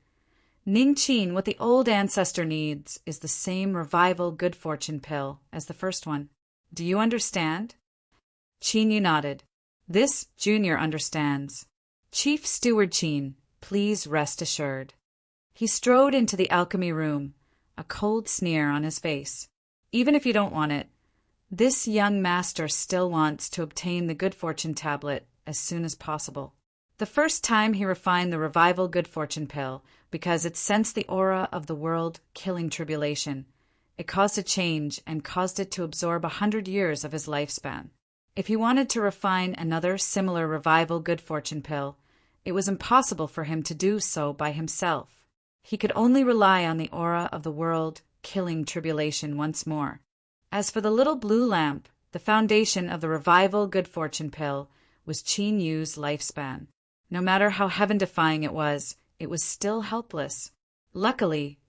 "Ning Qin, what the old ancestor needs is the same revival good fortune pill as the first one. Do you understand?" Qin Yu nodded. "This junior understands. Chief Steward Qin, please rest assured." He strode into the alchemy room, a cold sneer on his face. "Even if you don't want it, this young master still wants to obtain the good fortune tablet as soon as possible." The first time he refined the revival good fortune pill because it sensed the aura of the world-killing tribulation. It caused a change and caused it to absorb 100 years of his lifespan. If he wanted to refine another similar revival good fortune pill, it was impossible for him to do so by himself. He could only rely on the aura of the world-killing tribulation once more. As for the little blue lamp, the foundation of the revival good fortune pill was Qin Yu's lifespan. No matter how heaven-defying it was still helpless. Luckily,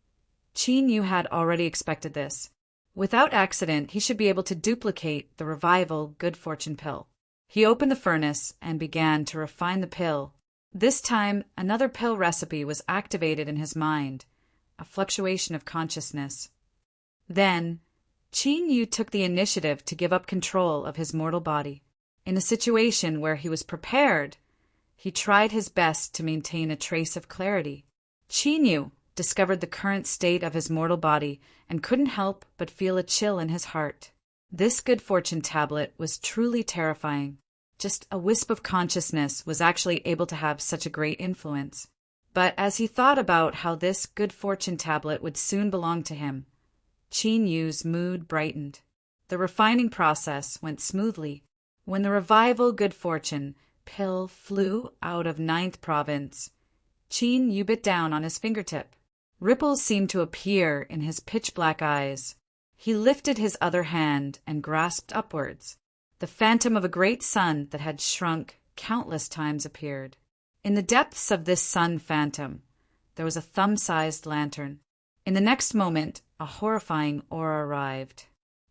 Qin Yu had already expected this. Without accident, he should be able to duplicate the revival good fortune pill. He opened the furnace and began to refine the pill. This time, another pill recipe was activated in his mind, a fluctuation of consciousness. Then, Qin Yu took the initiative to give up control of his mortal body. In a situation where he was prepared, he tried his best to maintain a trace of clarity. Qin Yu discovered the current state of his mortal body and couldn't help but feel a chill in his heart. This good fortune tablet was truly terrifying. Just a wisp of consciousness was actually able to have such a great influence. But as he thought about how this good fortune tablet would soon belong to him, Qin Yu's mood brightened. The refining process went smoothly. When the revival good fortune pill flew out of 9th province, Qin Yu bit down on his fingertip. Ripples seemed to appear in his pitch-black eyes. He lifted his other hand and grasped upwards. The phantom of a great sun that had shrunk countless times appeared. In the depths of this sun phantom, there was a thumb-sized lantern. In the next moment, a horrifying aura arrived.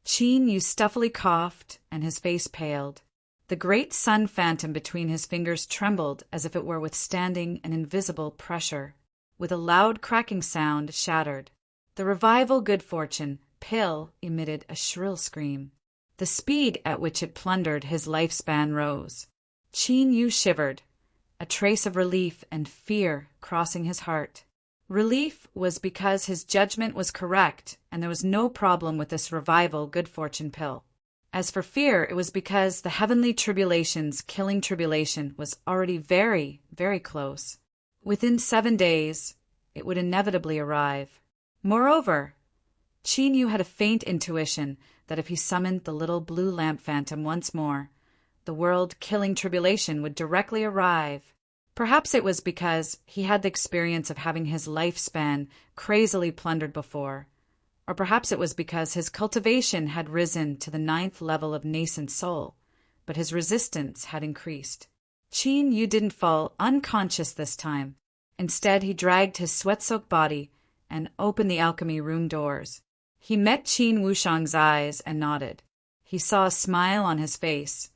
Qin Yu stuffily coughed, and his face paled. The great sun phantom between his fingers trembled as if it were withstanding an invisible pressure. With a loud cracking sound, shattered. The revival good fortune pill emitted a shrill scream. The speed at which it plundered his lifespan rose. Qin Yu shivered, a trace of relief and fear crossing his heart. Relief was because his judgment was correct and there was no problem with this revival good fortune pill. As for fear, it was because the heavenly tribulation's killing tribulation was already very, very close. Within 7 days, it would inevitably arrive. Moreover, Qin Yu had a faint intuition that if he summoned the little blue lamp phantom once more, the world-killing tribulation would directly arrive. Perhaps it was because he had the experience of having his lifespan crazily plundered before, or perhaps it was because his cultivation had risen to the 9th level of nascent soul, but his resistance had increased. Qin Yu didn't fall unconscious this time. Instead, he dragged his sweat-soaked body and opened the alchemy room doors. He met Qin Wushang's eyes and nodded. He saw a smile on his face,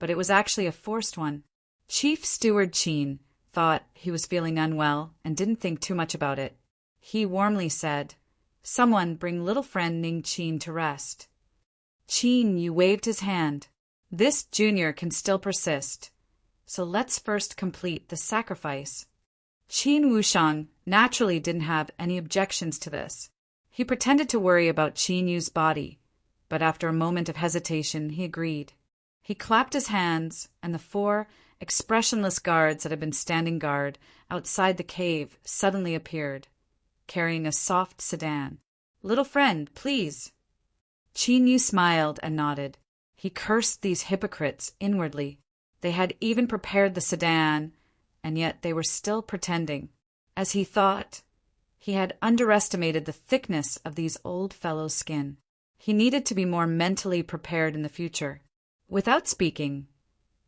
but it was actually a forced one. Chief Steward Qin thought he was feeling unwell and didn't think too much about it. He warmly said, "Someone bring little friend Ning Qin to rest." Qin Yu waved his hand. "This junior can still persist, so let's first complete the sacrifice." Qin Wushang naturally didn't have any objections to this. He pretended to worry about Qin Yu's body, but after a moment of hesitation, he agreed. He clapped his hands, and the 4 expressionless guards that had been standing guard outside the cave suddenly appeared, carrying a soft sedan. "Little friend, please." Qin Yu smiled and nodded. He cursed these hypocrites inwardly. They had even prepared the sedan, and yet they were still pretending. As he thought, he had underestimated the thickness of these old fellows' skin. He needed to be more mentally prepared in the future. Without speaking,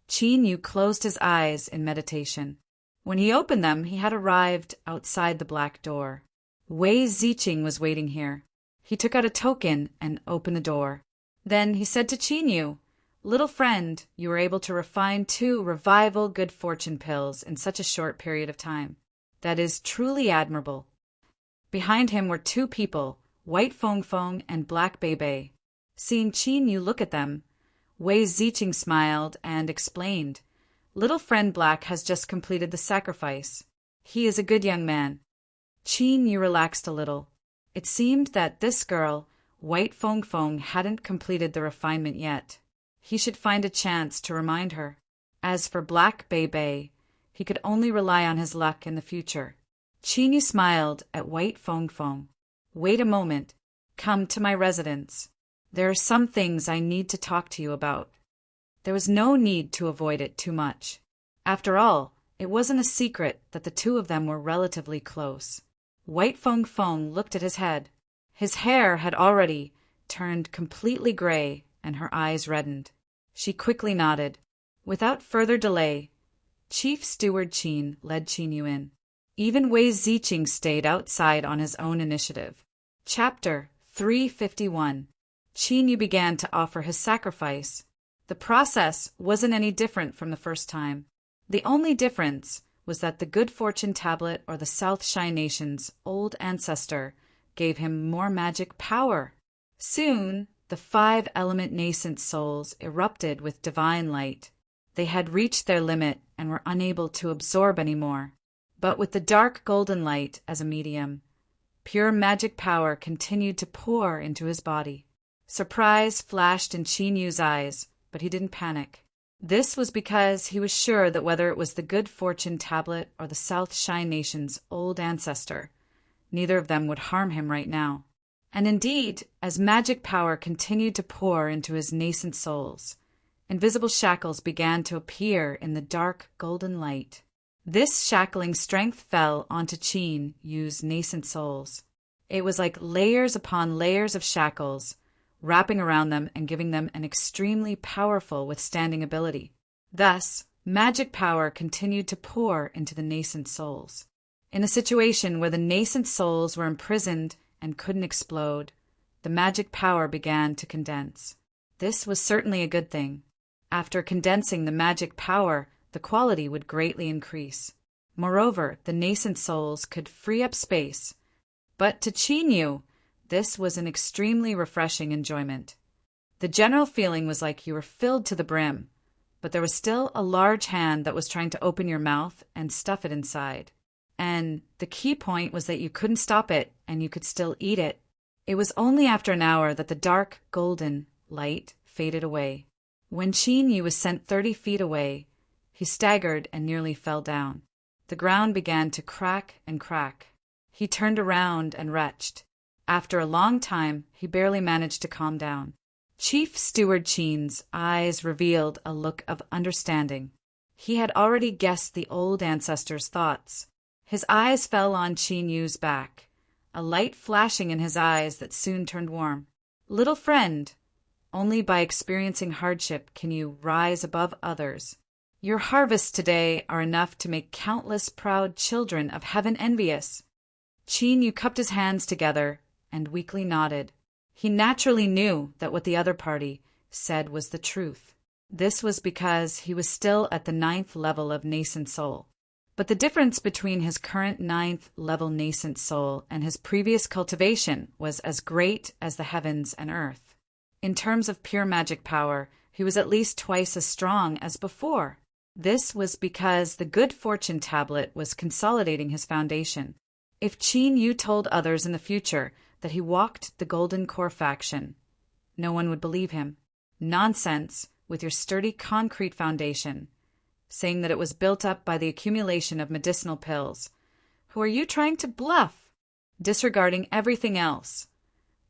Qin Yu closed his eyes in meditation. When he opened them, he had arrived outside the black door. Wei Ziqing was waiting here. He took out a token and opened the door. Then he said to Qin Yu, "Little friend, you were able to refine 2 revival good fortune pills in such a short period of time. That is truly admirable." Behind him were 2 people, White Fong Fong and Black Bei Bei. Seeing Qin Yu look at them, Wei Ziqing smiled and explained, "Little friend Black has just completed the sacrifice. He is a good young man." Qin Yu relaxed a little. It seemed that this girl, White Fong Fong, hadn't completed the refinement yet. He should find a chance to remind her. As for Black Bei Bei, he could only rely on his luck in the future. Qin Yu smiled at White Fong Fong. "Wait a moment. Come to my residence. There are some things I need to talk to you about." There was no need to avoid it too much. After all, it wasn't a secret that the 2 of them were relatively close. White Fong Fong looked at his head. His hair had already turned completely gray, and her eyes reddened. She quickly nodded. Without further delay, Chief Steward Qin led Qin Yu in. Even Wei Ziqing stayed outside on his own initiative. Chapter 351. Qin Yu began to offer his sacrifice. The process wasn't any different from the first time. The only difference was that the Good Fortune Tablet or the South Shy Nation's old ancestor gave him more magic power. Soon, the 5-element nascent souls erupted with divine light. They had reached their limit and were unable to absorb any more. But with the dark golden light as a medium, pure magic power continued to pour into his body. Surprise flashed in Qin Yu's eyes, but he didn't panic. This was because he was sure that whether it was the Good Fortune Tablet or the South Shy Nation's old ancestor, neither of them would harm him right now. And indeed, as magic power continued to pour into his nascent souls, invisible shackles began to appear in the dark golden light. This shackling strength fell onto Qin Yu's nascent souls. It was like layers upon layers of shackles, wrapping around them and giving them an extremely powerful withstanding ability. Thus, magic power continued to pour into the nascent souls. In a situation where the nascent souls were imprisoned and couldn't explode, the magic power began to condense. This was certainly a good thing. After condensing the magic power, the quality would greatly increase. Moreover, the nascent souls could free up space. But to Chinyu, this was an extremely refreshing enjoyment. The general feeling was like you were filled to the brim, but there was still a large hand that was trying to open your mouth and stuff it inside. And the key point was that you couldn't stop it and you could still eat it. It was only after an hour that the dark, golden light faded away. When Chinyu was sent 30 feet away, he staggered and nearly fell down. The ground began to crack and crack. He turned around and retched. After a long time, he barely managed to calm down. Chief Steward Chin's eyes revealed a look of understanding. He had already guessed the old ancestor's thoughts. His eyes fell on Chinyu's back, a light flashing in his eyes that soon turned warm. Little friend, only by experiencing hardship can you rise above others. Your harvests today are enough to make countless proud children of heaven envious. Chinyu cupped his hands together and weakly nodded. He naturally knew that what the other party said was the truth. This was because he was still at the 9th level of nascent soul. But the difference between his current 9th level nascent soul and his previous cultivation was as great as the heavens and earth. In terms of pure magic power, he was at least twice as strong as before. This was because the good fortune tablet was consolidating his foundation. If Chinyu told others in the future that he walked the Golden Core faction, no one would believe him. Nonsense, with your sturdy concrete foundation, saying that it was built up by the accumulation of medicinal pills. Who are you trying to bluff? Disregarding everything else.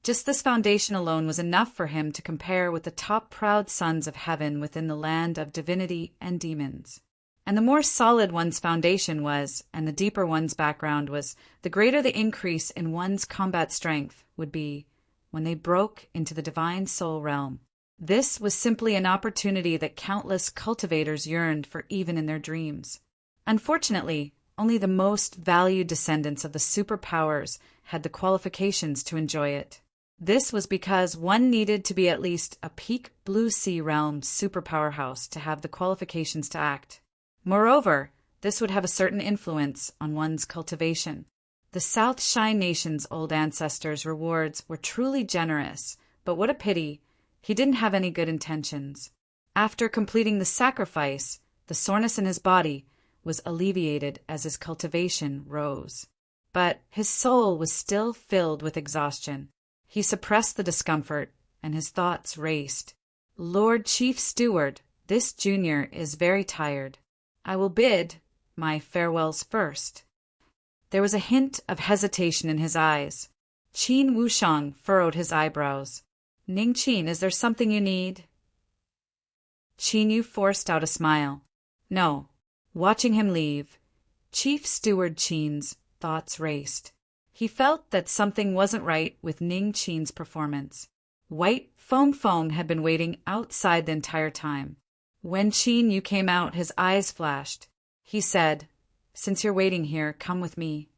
Just this foundation alone was enough for him to compare with the top proud sons of heaven within the land of divinity and demons. And the more solid one's foundation was, and the deeper one's background was, the greater the increase in one's combat strength would be when they broke into the divine soul realm. This was simply an opportunity that countless cultivators yearned for even in their dreams. Unfortunately, only the most valued descendants of the superpowers had the qualifications to enjoy it. This was because one needed to be at least a peak blue sea realm superpower house to have the qualifications to act. Moreover, this would have a certain influence on one's cultivation. The South Shine Nation's old ancestors' rewards were truly generous, but what a pity, he didn't have any good intentions. After completing the sacrifice, the soreness in his body was alleviated as his cultivation rose. But his soul was still filled with exhaustion. He suppressed the discomfort, and his thoughts raced. Lord Chief Steward, this junior is very tired. I will bid my farewells first. There was a hint of hesitation in his eyes. Qin Wushang furrowed his eyebrows. Ning Qin, is there something you need? Chinyu forced out a smile. No. Watching him leave, Chief Steward Qin's thoughts raced. He felt that something wasn't right with Ning Qin's performance. White Fong had been waiting outside the entire time. When Chinyu came out, his eyes flashed. He said, "Since you're waiting here, come with me."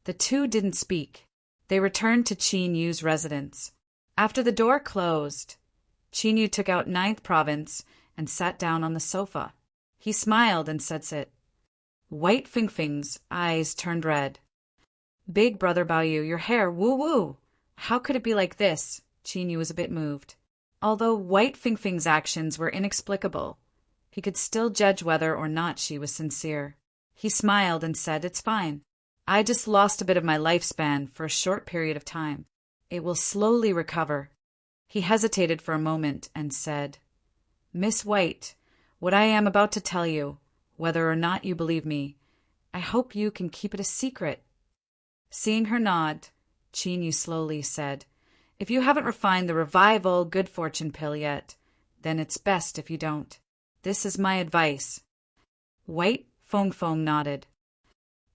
The two didn't speak. They returned to Chinyu's residence. After the door closed, Chinyu took out 9th province and sat down on the sofa. He smiled and said sit. White Fingfing's eyes turned red. "Big brother Baoyu, your hair, woo-woo! How could it be like this?" Chinyu was a bit moved. Although White Fingfing's actions were inexplicable, he could still judge whether or not she was sincere. He smiled and said, "It's fine. I just lost a bit of my lifespan for a short period of time. It will slowly recover." He hesitated for a moment and said, "Miss White, what I am about to tell you, whether or not you believe me, I hope you can keep it a secret." Seeing her nod, Chinyu slowly said, "If you haven't refined the revival good fortune pill yet, then it's best if you don't. This is my advice." White Fong nodded.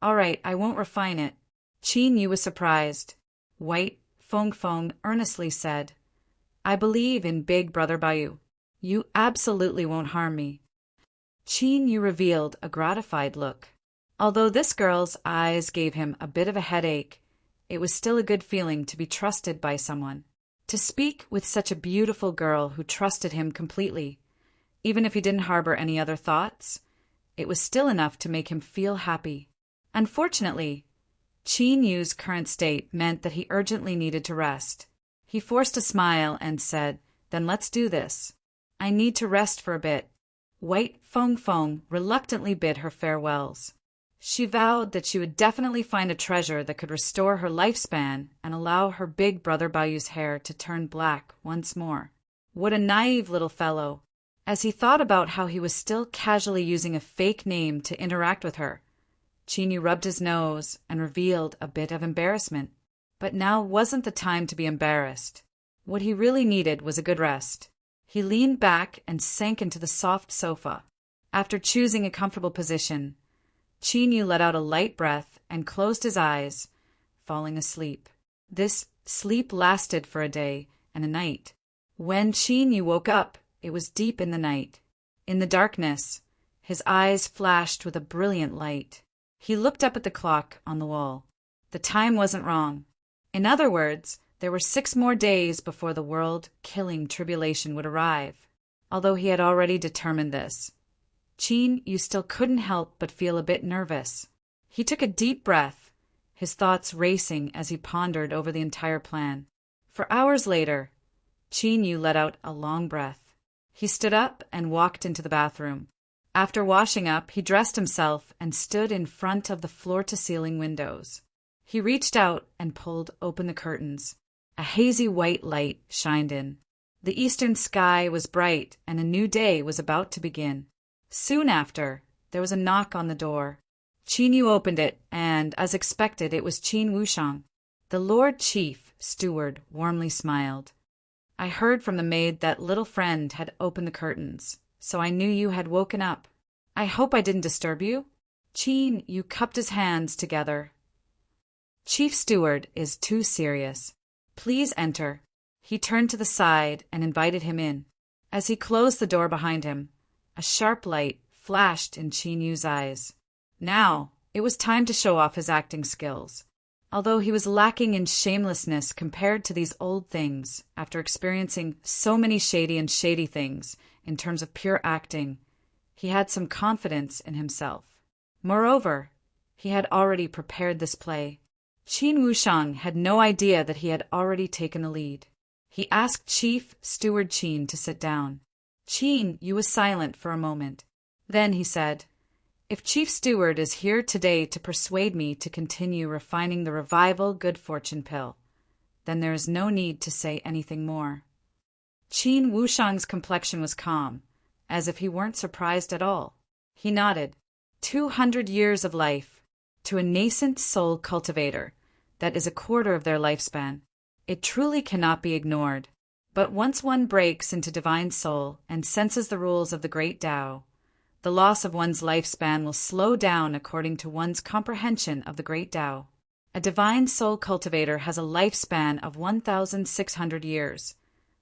"All right, I won't refine it." Chinyu was surprised. White Fong earnestly said, "I believe in Big Brother Baoyu. You absolutely won't harm me." Chinyu revealed a gratified look. Although this girl's eyes gave him a bit of a headache, it was still a good feeling to be trusted by someone. To speak with such a beautiful girl who trusted him completely, even if he didn't harbor any other thoughts, it was still enough to make him feel happy. Unfortunately, Qin Yu's current state meant that he urgently needed to rest. He forced a smile and said, "Then let's do this. I need to rest for a bit." White Feng Feng reluctantly bid her farewells. She vowed that she would definitely find a treasure that could restore her lifespan and allow her big brother Bayu's hair to turn black once more. What a naive little fellow! As he thought about how he was still casually using a fake name to interact with her, Qin Yu rubbed his nose and revealed a bit of embarrassment. But now wasn't the time to be embarrassed. What he really needed was a good rest. He leaned back and sank into the soft sofa. After choosing a comfortable position, Qin Yu let out a light breath and closed his eyes, falling asleep. This sleep lasted for a day and a night. When Qin Yu woke up, it was deep in the night. In the darkness, his eyes flashed with a brilliant light. He looked up at the clock on the wall. The time wasn't wrong. In other words, there were 6 more days before the world-killing tribulation would arrive. Although he had already determined this, Qin Yu still couldn't help but feel a bit nervous. He took a deep breath, his thoughts racing as he pondered over the entire plan. For hours later, Qin Yu let out a long breath. He stood up and walked into the bathroom. After washing up, he dressed himself and stood in front of the floor-to-ceiling windows. He reached out and pulled open the curtains. A hazy white light shined in. The eastern sky was bright and a new day was about to begin. Soon after, there was a knock on the door. Qin Yu opened it, and, as expected, it was Qin Wushang. The Lord Chief Steward warmly smiled. "I heard from the maid that little friend had opened the curtains, so I knew you had woken up. I hope I didn't disturb you?" Qin Yu cupped his hands together. "Chief Steward is too serious. Please enter." He turned to the side and invited him in. As he closed the door behind him, a sharp light flashed in Qin Yu's eyes. Now, it was time to show off his acting skills. Although he was lacking in shamelessness compared to these old things, after experiencing so many shady things in terms of pure acting, he had some confidence in himself. Moreover, he had already prepared this play. Qin Wushang had no idea that he had already taken the lead. He asked Chief Steward Qin to sit down. Qin Yu was silent for a moment. Then he said, "If Chief Steward is here today to persuade me to continue refining the Revival Good Fortune pill, then there is no need to say anything more." Qin Wushang's complexion was calm, as if he weren't surprised at all. He nodded. 200 years of life to a nascent soul cultivator, that is a quarter of their lifespan. It truly cannot be ignored. But once one breaks into divine soul and senses the rules of the great Tao, the loss of one's lifespan will slow down according to one's comprehension of the great Tao. A divine soul cultivator has a lifespan of 1,600 years,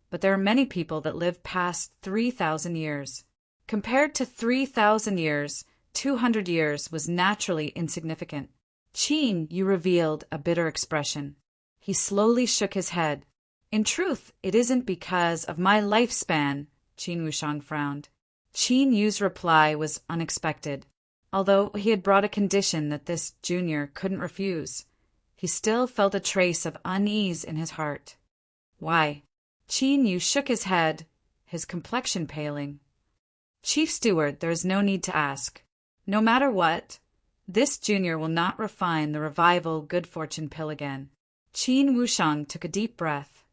but there are many people that live past 3,000 years. Compared to 3,000 years, 200 years was naturally insignificant. Qin Yu revealed a bitter expression. He slowly shook his head. "In truth, it isn't because of my lifespan," Qin Wushang frowned. Qin Yu's reply was unexpected. Although he had brought a condition that this junior couldn't refuse, he still felt a trace of unease in his heart. "Why?" Qin Yu shook his head, his complexion paling. "Chief Steward, there is no need to ask. No matter what, this junior will not refine the Revival Good Fortune pill again." Qin Wushang took a deep breath.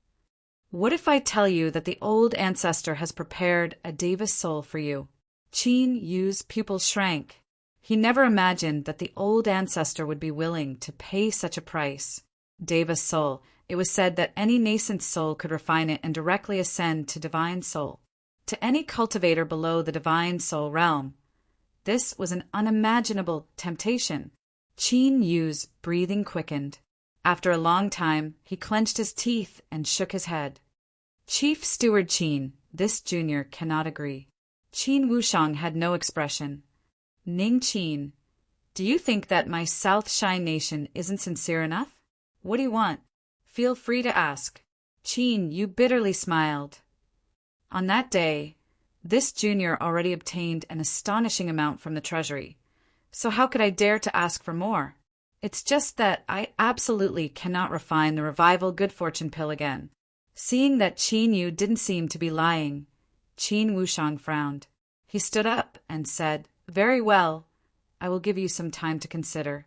"What if I tell you that the old ancestor has prepared a Davis soul for you?" Qin Yu's pupils shrank. He never imagined that the old ancestor would be willing to pay such a price. Davis soul. It was said that any nascent soul could refine it and directly ascend to divine soul. To any cultivator below the divine soul realm, this was an unimaginable temptation. Qin Yu's breathing quickened. After a long time, he clenched his teeth and shook his head. "Chief Steward Qin, this junior cannot agree." Qin Wushang had no expression. "Ning Qin, do you think that my South Shine Nation isn't sincere enough? What do you want? Feel free to ask." Qin Yu bitterly smiled. On that day, this junior already obtained an astonishing amount from the treasury, so how could I dare to ask for more? It's just that I absolutely cannot refine the revival good fortune pill again. Seeing that Qin Yu didn't seem to be lying, Qin Wushang frowned. He stood up and said, "Very well, I will give you some time to consider."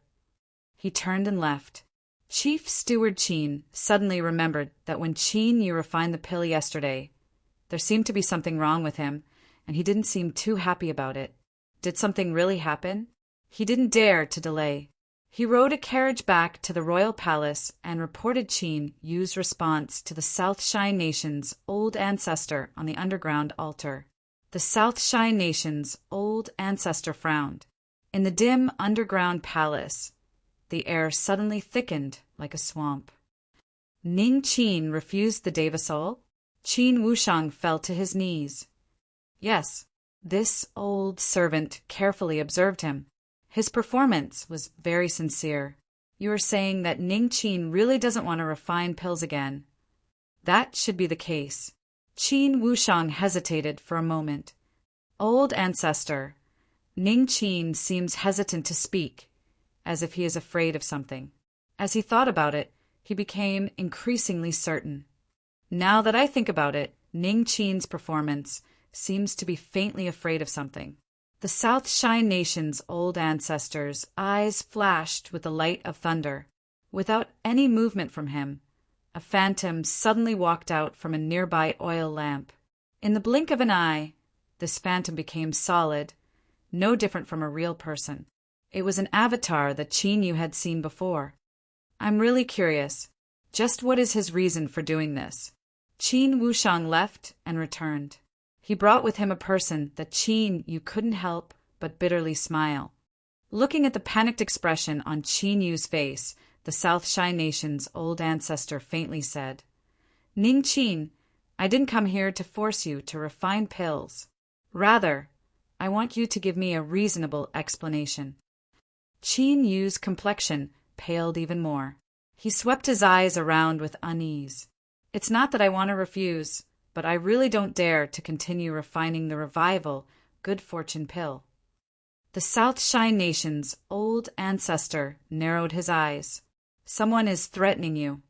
He turned and left. Chief Steward Qin suddenly remembered that when Qin Yu refined the pill yesterday, there seemed to be something wrong with him, and he didn't seem too happy about it. Did something really happen? He didn't dare to delay. He rode a carriage back to the royal palace and reported Qin Yu's response to the South Shine Nation's old ancestor on the underground altar. The South Shine Nation's old ancestor frowned. In the dim underground palace, the air suddenly thickened like a swamp. Ning Qin refused the Devasol? Qin Wushang fell to his knees. Yes, this old servant carefully observed him. His performance was very sincere. You are saying that Ning Qin really doesn't want to refine pills again. That should be the case. Qin Wushang hesitated for a moment. Old ancestor, Ning Qin seems hesitant to speak, as if he is afraid of something. As he thought about it, he became increasingly certain. Now that I think about it, Ning Qin's performance seems to be faintly afraid of something. The South Shine Nation's old ancestors' eyes flashed with the light of thunder. Without any movement from him, a phantom suddenly walked out from a nearby oil lamp. In the blink of an eye, this phantom became solid, no different from a real person. It was an avatar that Qin Yu had seen before. I'm really curious. Just what is his reason for doing this? Qin Wushang left and returned. He brought with him a person that Qin Yu couldn't help but bitterly smile. Looking at the panicked expression on Qin Yu's face, the South Shine Nation's old ancestor faintly said, "Ning Qin, I didn't come here to force you to refine pills. Rather, I want you to give me a reasonable explanation." Qin Yu's complexion paled even more. He swept his eyes around with unease. "It's not that I want to refuse, but I really don't dare to continue refining the revival good fortune pill." The South Shine Nation's old ancestor narrowed his eyes. "Someone is threatening you."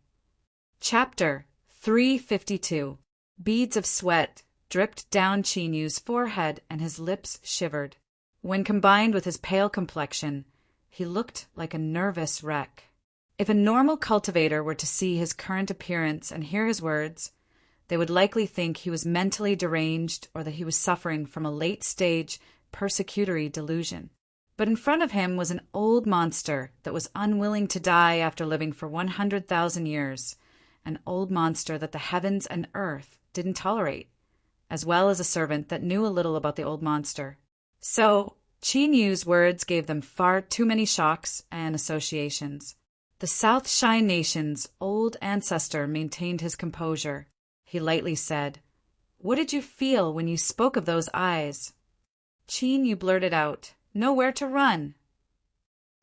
Chapter 352. Beads of sweat dripped down Qin Yu's forehead and his lips shivered. When combined with his pale complexion, he looked like a nervous wreck. If a normal cultivator were to see his current appearance and hear his words, they would likely think he was mentally deranged or that he was suffering from a late-stage persecutory delusion. But in front of him was an old monster that was unwilling to die after living for 100,000 years, an old monster that the heavens and earth didn't tolerate, as well as a servant that knew a little about the old monster. So, Qin Yu's words gave them far too many shocks and associations. The South Shine Nation's old ancestor maintained his composure. He lightly said, "What did you feel when you spoke of those eyes?" Qin Yu blurted out, "Nowhere to run."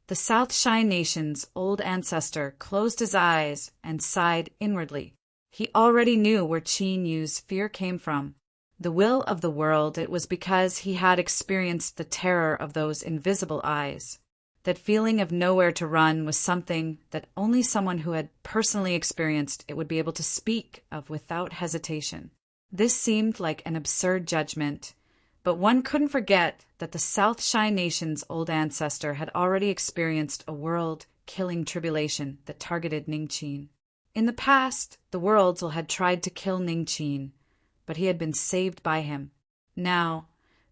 The South Shine Nation's old ancestor closed his eyes and sighed inwardly. He already knew where Qin Yu's fear came from. The will of the world, it was because he had experienced the terror of those invisible eyes. That feeling of nowhere to run was something that only someone who had personally experienced it would be able to speak of without hesitation. This seemed like an absurd judgment, but one couldn't forget that the South Shine Nation's old ancestor had already experienced a world-killing tribulation that targeted Ning Qin. In the past, the Worldsel had tried to kill Ning Qin, but he had been saved by him. Now,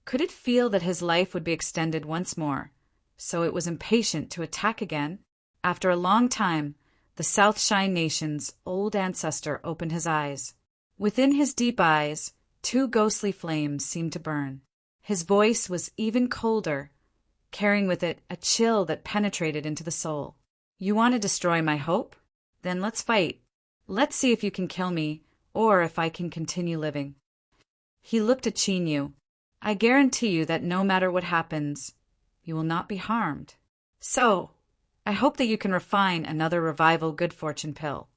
could it feel that his life would be extended once more? So it was impatient to attack again. After a long time, the South Shine Nation's old ancestor opened his eyes. Within his deep eyes, two ghostly flames seemed to burn. His voice was even colder, carrying with it a chill that penetrated into the soul. "You want to destroy my hope? Then let's fight. Let's see if you can kill me, or if I can continue living." He looked at Qin Yu. "I guarantee you that no matter what happens, you will not be harmed. So, I hope that you can refine another revival good fortune pill."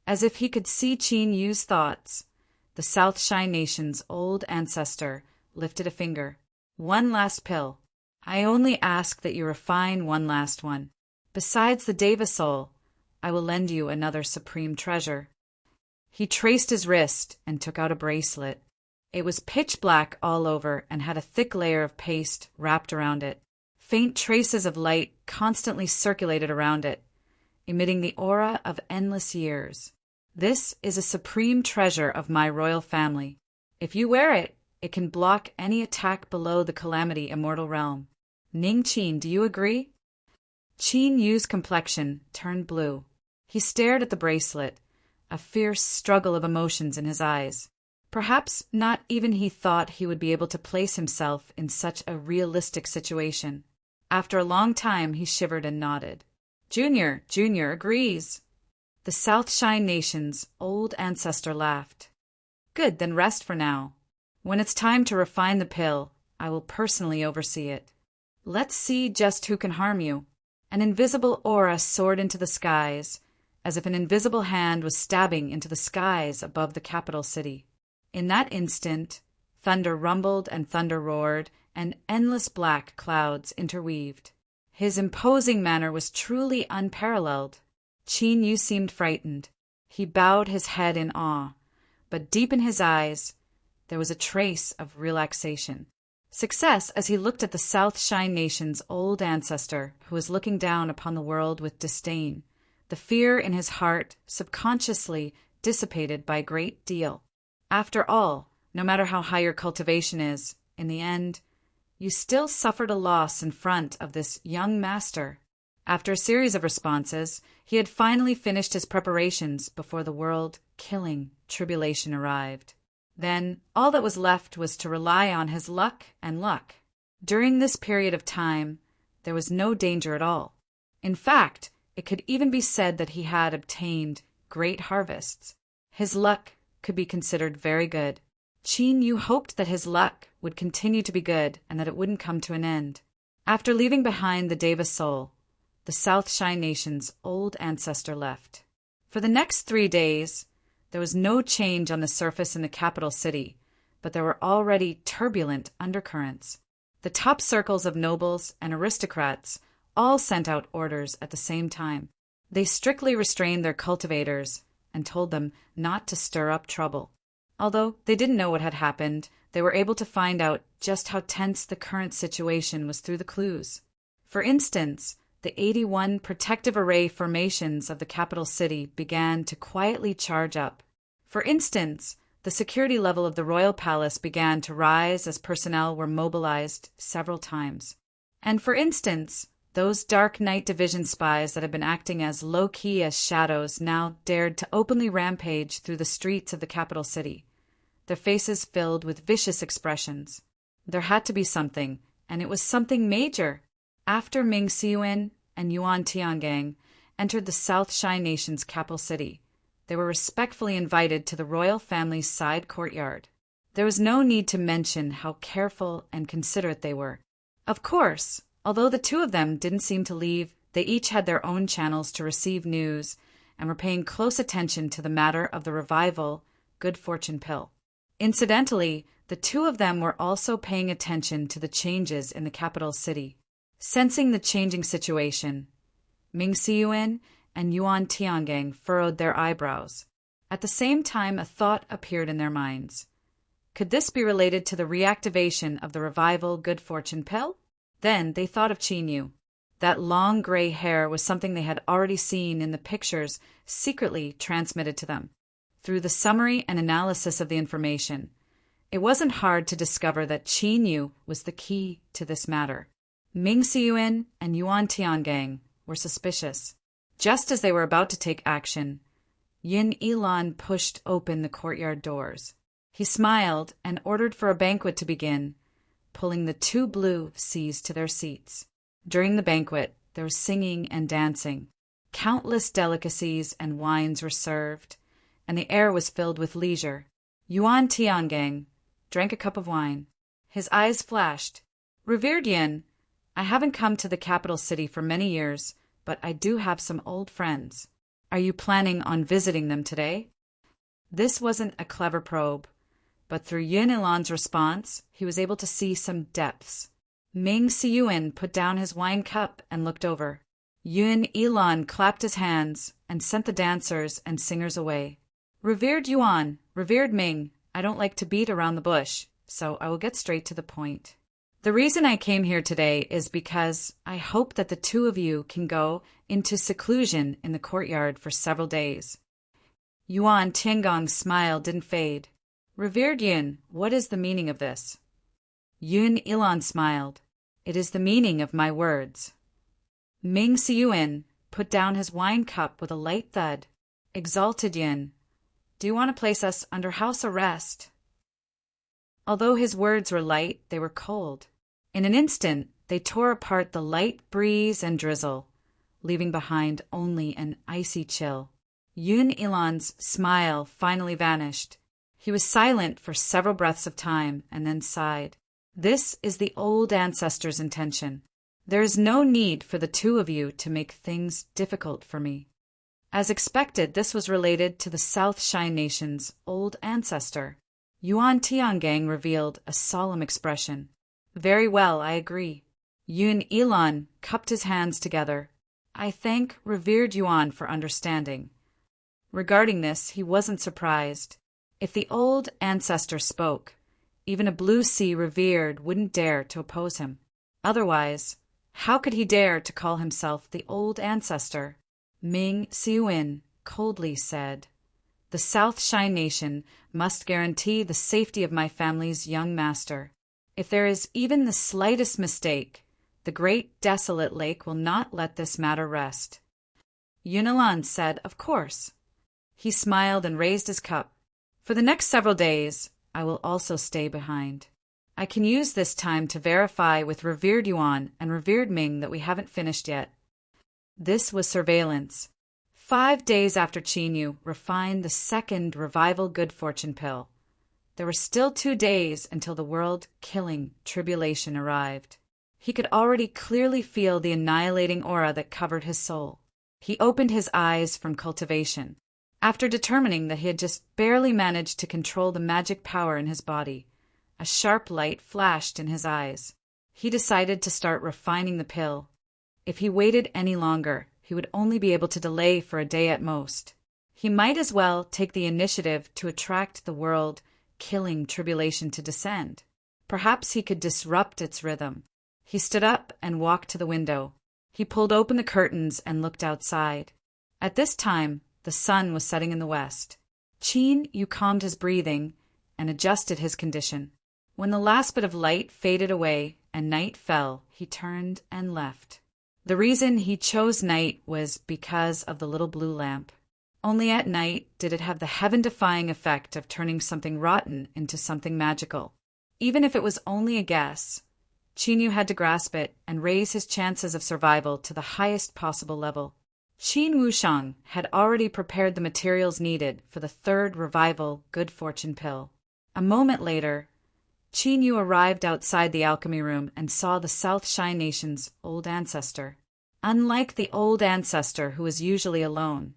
As if he could see Qin Yu's thoughts, the South Shy Nation's old ancestor lifted a finger. One last pill. I only ask that you refine one last one. Besides the Deva soul, I will lend you another supreme treasure. He traced his wrist and took out a bracelet. It was pitch black all over and had a thick layer of paste wrapped around it. Faint traces of light constantly circulated around it, emitting the aura of endless years. This is a supreme treasure of my royal family. If you wear it, it can block any attack below the Calamity Immortal Realm. Ning Qin, do you agree? Qin Yu's complexion turned blue. He stared at the bracelet, a fierce struggle of emotions in his eyes. Perhaps not even he thought he would be able to place himself in such a realistic situation. After a long time, he shivered and nodded. Junior agrees. The South Shine Nation's old ancestor laughed. Good, then rest for now. When it's time to refine the pill, I will personally oversee it. Let's see just who can harm you. An invisible aura soared into the skies, as if an invisible hand was stabbing into the skies above the capital city. In that instant, thunder rumbled and thunder roared, and endless black clouds interweaved. His imposing manner was truly unparalleled. Qin Yu seemed frightened. He bowed his head in awe, but deep in his eyes there was a trace of relaxation. Success as he looked at the South Shine Nation's old ancestor who was looking down upon the world with disdain. The fear in his heart subconsciously dissipated by a great deal. After all, no matter how high your cultivation is, in the end, you still suffered a loss in front of this young master. After a series of responses, he had finally finished his preparations before the world-killing tribulation arrived. Then, all that was left was to rely on his luck and luck. During this period of time, there was no danger at all. In fact, it could even be said that he had obtained great harvests. His luck could be considered very good. Qin Yu hoped that his luck would continue to be good and that it wouldn't come to an end. After leaving behind the Deva soul, the South Shine Nation's old ancestor left. For the next 3 days, there was no change on the surface in the capital city, but there were already turbulent undercurrents. The top circles of nobles and aristocrats all sent out orders at the same time. They strictly restrained their cultivators and told them not to stir up trouble. Although they didn't know what had happened, they were able to find out just how tense the current situation was through the clues. For instance, the 81 protective array formations of the capital city began to quietly charge up. For instance, the security level of the royal palace began to rise as personnel were mobilized several times. And for instance, those dark night division spies that had been acting as low-key as shadows now dared to openly rampage through the streets of the capital city, their faces filled with vicious expressions. There had to be something, and it was something major. After Ming Xiyuan and Yuan Tiangang entered the South Shy Nation's capital city, they were respectfully invited to the royal family's side courtyard. There was no need to mention how careful and considerate they were. Of course, although the two of them didn't seem to leave, they each had their own channels to receive news and were paying close attention to the matter of the revival good fortune pill. Incidentally, the two of them were also paying attention to the changes in the capital city. Sensing the changing situation, Ming Xiyuan and Yuan Tiangang furrowed their eyebrows. At the same time, a thought appeared in their minds. Could this be related to the reactivation of the revival good fortune pill? Then they thought of Qin Yu. That long gray hair was something they had already seen in the pictures secretly transmitted to them. Through the summary and analysis of the information, it wasn't hard to discover that Qin Yu was the key to this matter. Ming Xiyuan and Yuan Tiangang were suspicious. Just as they were about to take action, Yin Yilan pushed open the courtyard doors. He smiled and ordered for a banquet to begin, pulling the two blue Cs to their seats. During the banquet, there was singing and dancing. Countless delicacies and wines were served, and the air was filled with leisure. Yuan Tiangang drank a cup of wine. His eyes flashed. Revered Yin, I haven't come to the capital city for many years, but I do have some old friends. Are you planning on visiting them today? This wasn't a clever probe, but through Yun Ilan's response, he was able to see some depths. Ming Siyuan put down his wine cup and looked over. Yun Ilan clapped his hands and sent the dancers and singers away. Revered Yuan, revered Ming, I don't like to beat around the bush, so I will get straight to the point. The reason I came here today is because I hope that the two of you can go into seclusion in the courtyard for several days. Yuan Tiangong's smile didn't fade. Revered Yun, what is the meaning of this? Yun Ilan smiled. It is the meaning of my words. Ming Siyuan put down his wine cup with a light thud. Exalted Yun, do you want to place us under house arrest? Although his words were light, they were cold. In an instant, they tore apart the light breeze and drizzle, leaving behind only an icy chill. Yun Ilan's smile finally vanished. He was silent for several breaths of time and then sighed. This is the old ancestor's intention. There is no need for the two of you to make things difficult for me. As expected, this was related to the South Shine Nation's old ancestor. Yuan Tiangang revealed a solemn expression. Very well, I agree. Yun Ilan cupped his hands together. I thank revered Yuan for understanding. Regarding this, he wasn't surprised. If the old ancestor spoke, even a blue sea revered wouldn't dare to oppose him. Otherwise, how could he dare to call himself the old ancestor? Ming Siyuan coldly said, The South Shine Nation must guarantee the safety of my family's young master. If there is even the slightest mistake, the great desolate lake will not let this matter rest. Yun Ilan said, Of course. He smiled and raised his cup. For the next several days, I will also stay behind. I can use this time to verify with revered Yuan and revered Ming that we haven't finished yet. This was surveillance. 5 days after Qinyu refined the second revival good fortune pill, there were still 2 days until the world-killing tribulation arrived. He could already clearly feel the annihilating aura that covered his soul. He opened his eyes from cultivation. After determining that he had just barely managed to control the magic power in his body, a sharp light flashed in his eyes. He decided to start refining the pill. If he waited any longer, he would only be able to delay for a day at most. He might as well take the initiative to attract the world-killing tribulation to descend. Perhaps he could disrupt its rhythm. He stood up and walked to the window. He pulled open the curtains and looked outside. At this time, the sun was setting in the west. Qin calmed his breathing and adjusted his condition. When the last bit of light faded away and night fell, he turned and left. The reason he chose night was because of the little blue lamp. Only at night did it have the heaven-defying effect of turning something rotten into something magical. Even if it was only a guess, Qin had to grasp it and raise his chances of survival to the highest possible level. Qin Wushang had already prepared the materials needed for the third revival good fortune pill. A moment later, Qin arrived outside the alchemy room and saw the South Shine Nation's old ancestor. Unlike the old ancestor who was usually alone,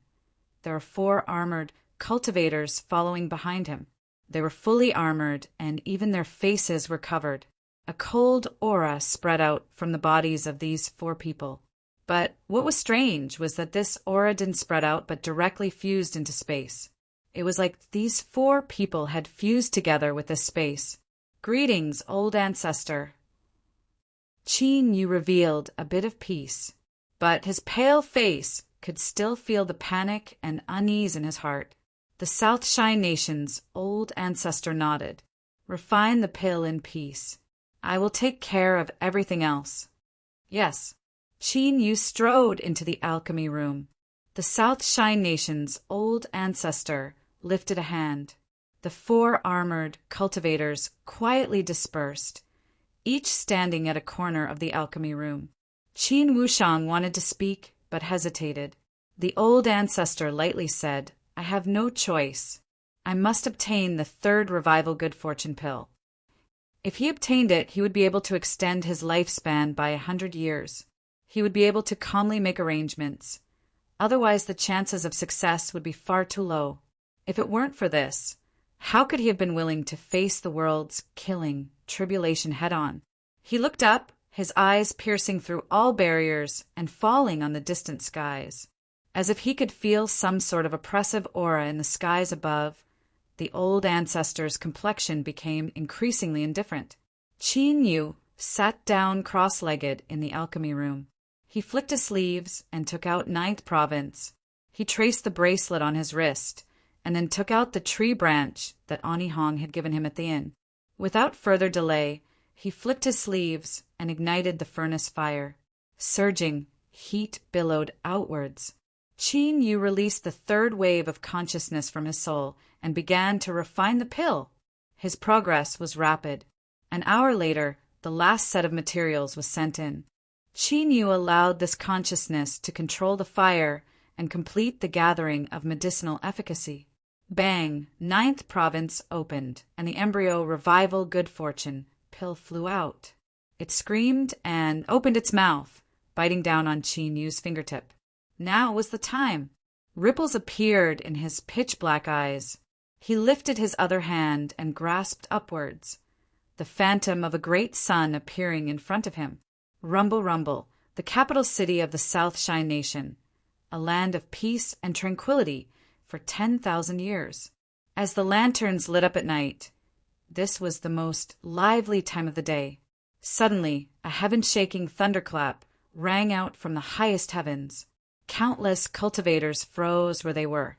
there were 4 armored cultivators following behind him. They were fully armored, and even their faces were covered. A cold aura spread out from the bodies of these 4 people. But what was strange was that this aura didn't spread out but directly fused into space. It was like these 4 people had fused together with this space. Greetings, old ancestor. Qin revealed a bit of peace, but his pale face could still feel the panic and unease in his heart. The South Shine Nation's old ancestor nodded. Refine the pill in peace. I will take care of everything else. Yes. Qin strode into the alchemy room. The South Shine Nation's old ancestor lifted a hand. The 4 armored cultivators quietly dispersed, each standing at a corner of the alchemy room. Qin Wushang wanted to speak, but hesitated. The old ancestor lightly said, I have no choice. I must obtain the third revival good fortune pill. If he obtained it, he would be able to extend his lifespan by 100 years. He would be able to calmly make arrangements. Otherwise, the chances of success would be far too low. If it weren't for this, how could he have been willing to face the world's killing tribulation head-on? He looked up, his eyes piercing through all barriers and falling on the distant skies. As if he could feel some sort of oppressive aura in the skies above, the old ancestor's complexion became increasingly indifferent. Qin Yu sat down cross-legged in the alchemy room. He flicked his sleeves and took out 9th province. He traced the bracelet on his wrist, and then took out the tree branch that Ani Hong had given him at the inn. Without further delay, he flicked his sleeves and ignited the furnace fire. Surging, heat billowed outwards. Qin Yu released the 3rd wave of consciousness from his soul and began to refine the pill. His progress was rapid. An hour later, the last set of materials was sent in. Qin Yu allowed this consciousness to control the fire and complete the gathering of medicinal efficacy. Bang! 9th province opened, and the embryo revival good fortune pill flew out. It screamed and opened its mouth, biting down on Qin Yu's fingertip. Now was the time. Ripples appeared in his pitch-black eyes. He lifted his other hand and grasped upwards, the phantom of a great sun appearing in front of him. Rumble, rumble, the capital city of the South Shine Nation, a land of peace and tranquility for 10,000 years. As the lanterns lit up at night, this was the most lively time of the day. Suddenly, a heaven-shaking thunderclap rang out from the highest heavens. Countless cultivators froze where they were,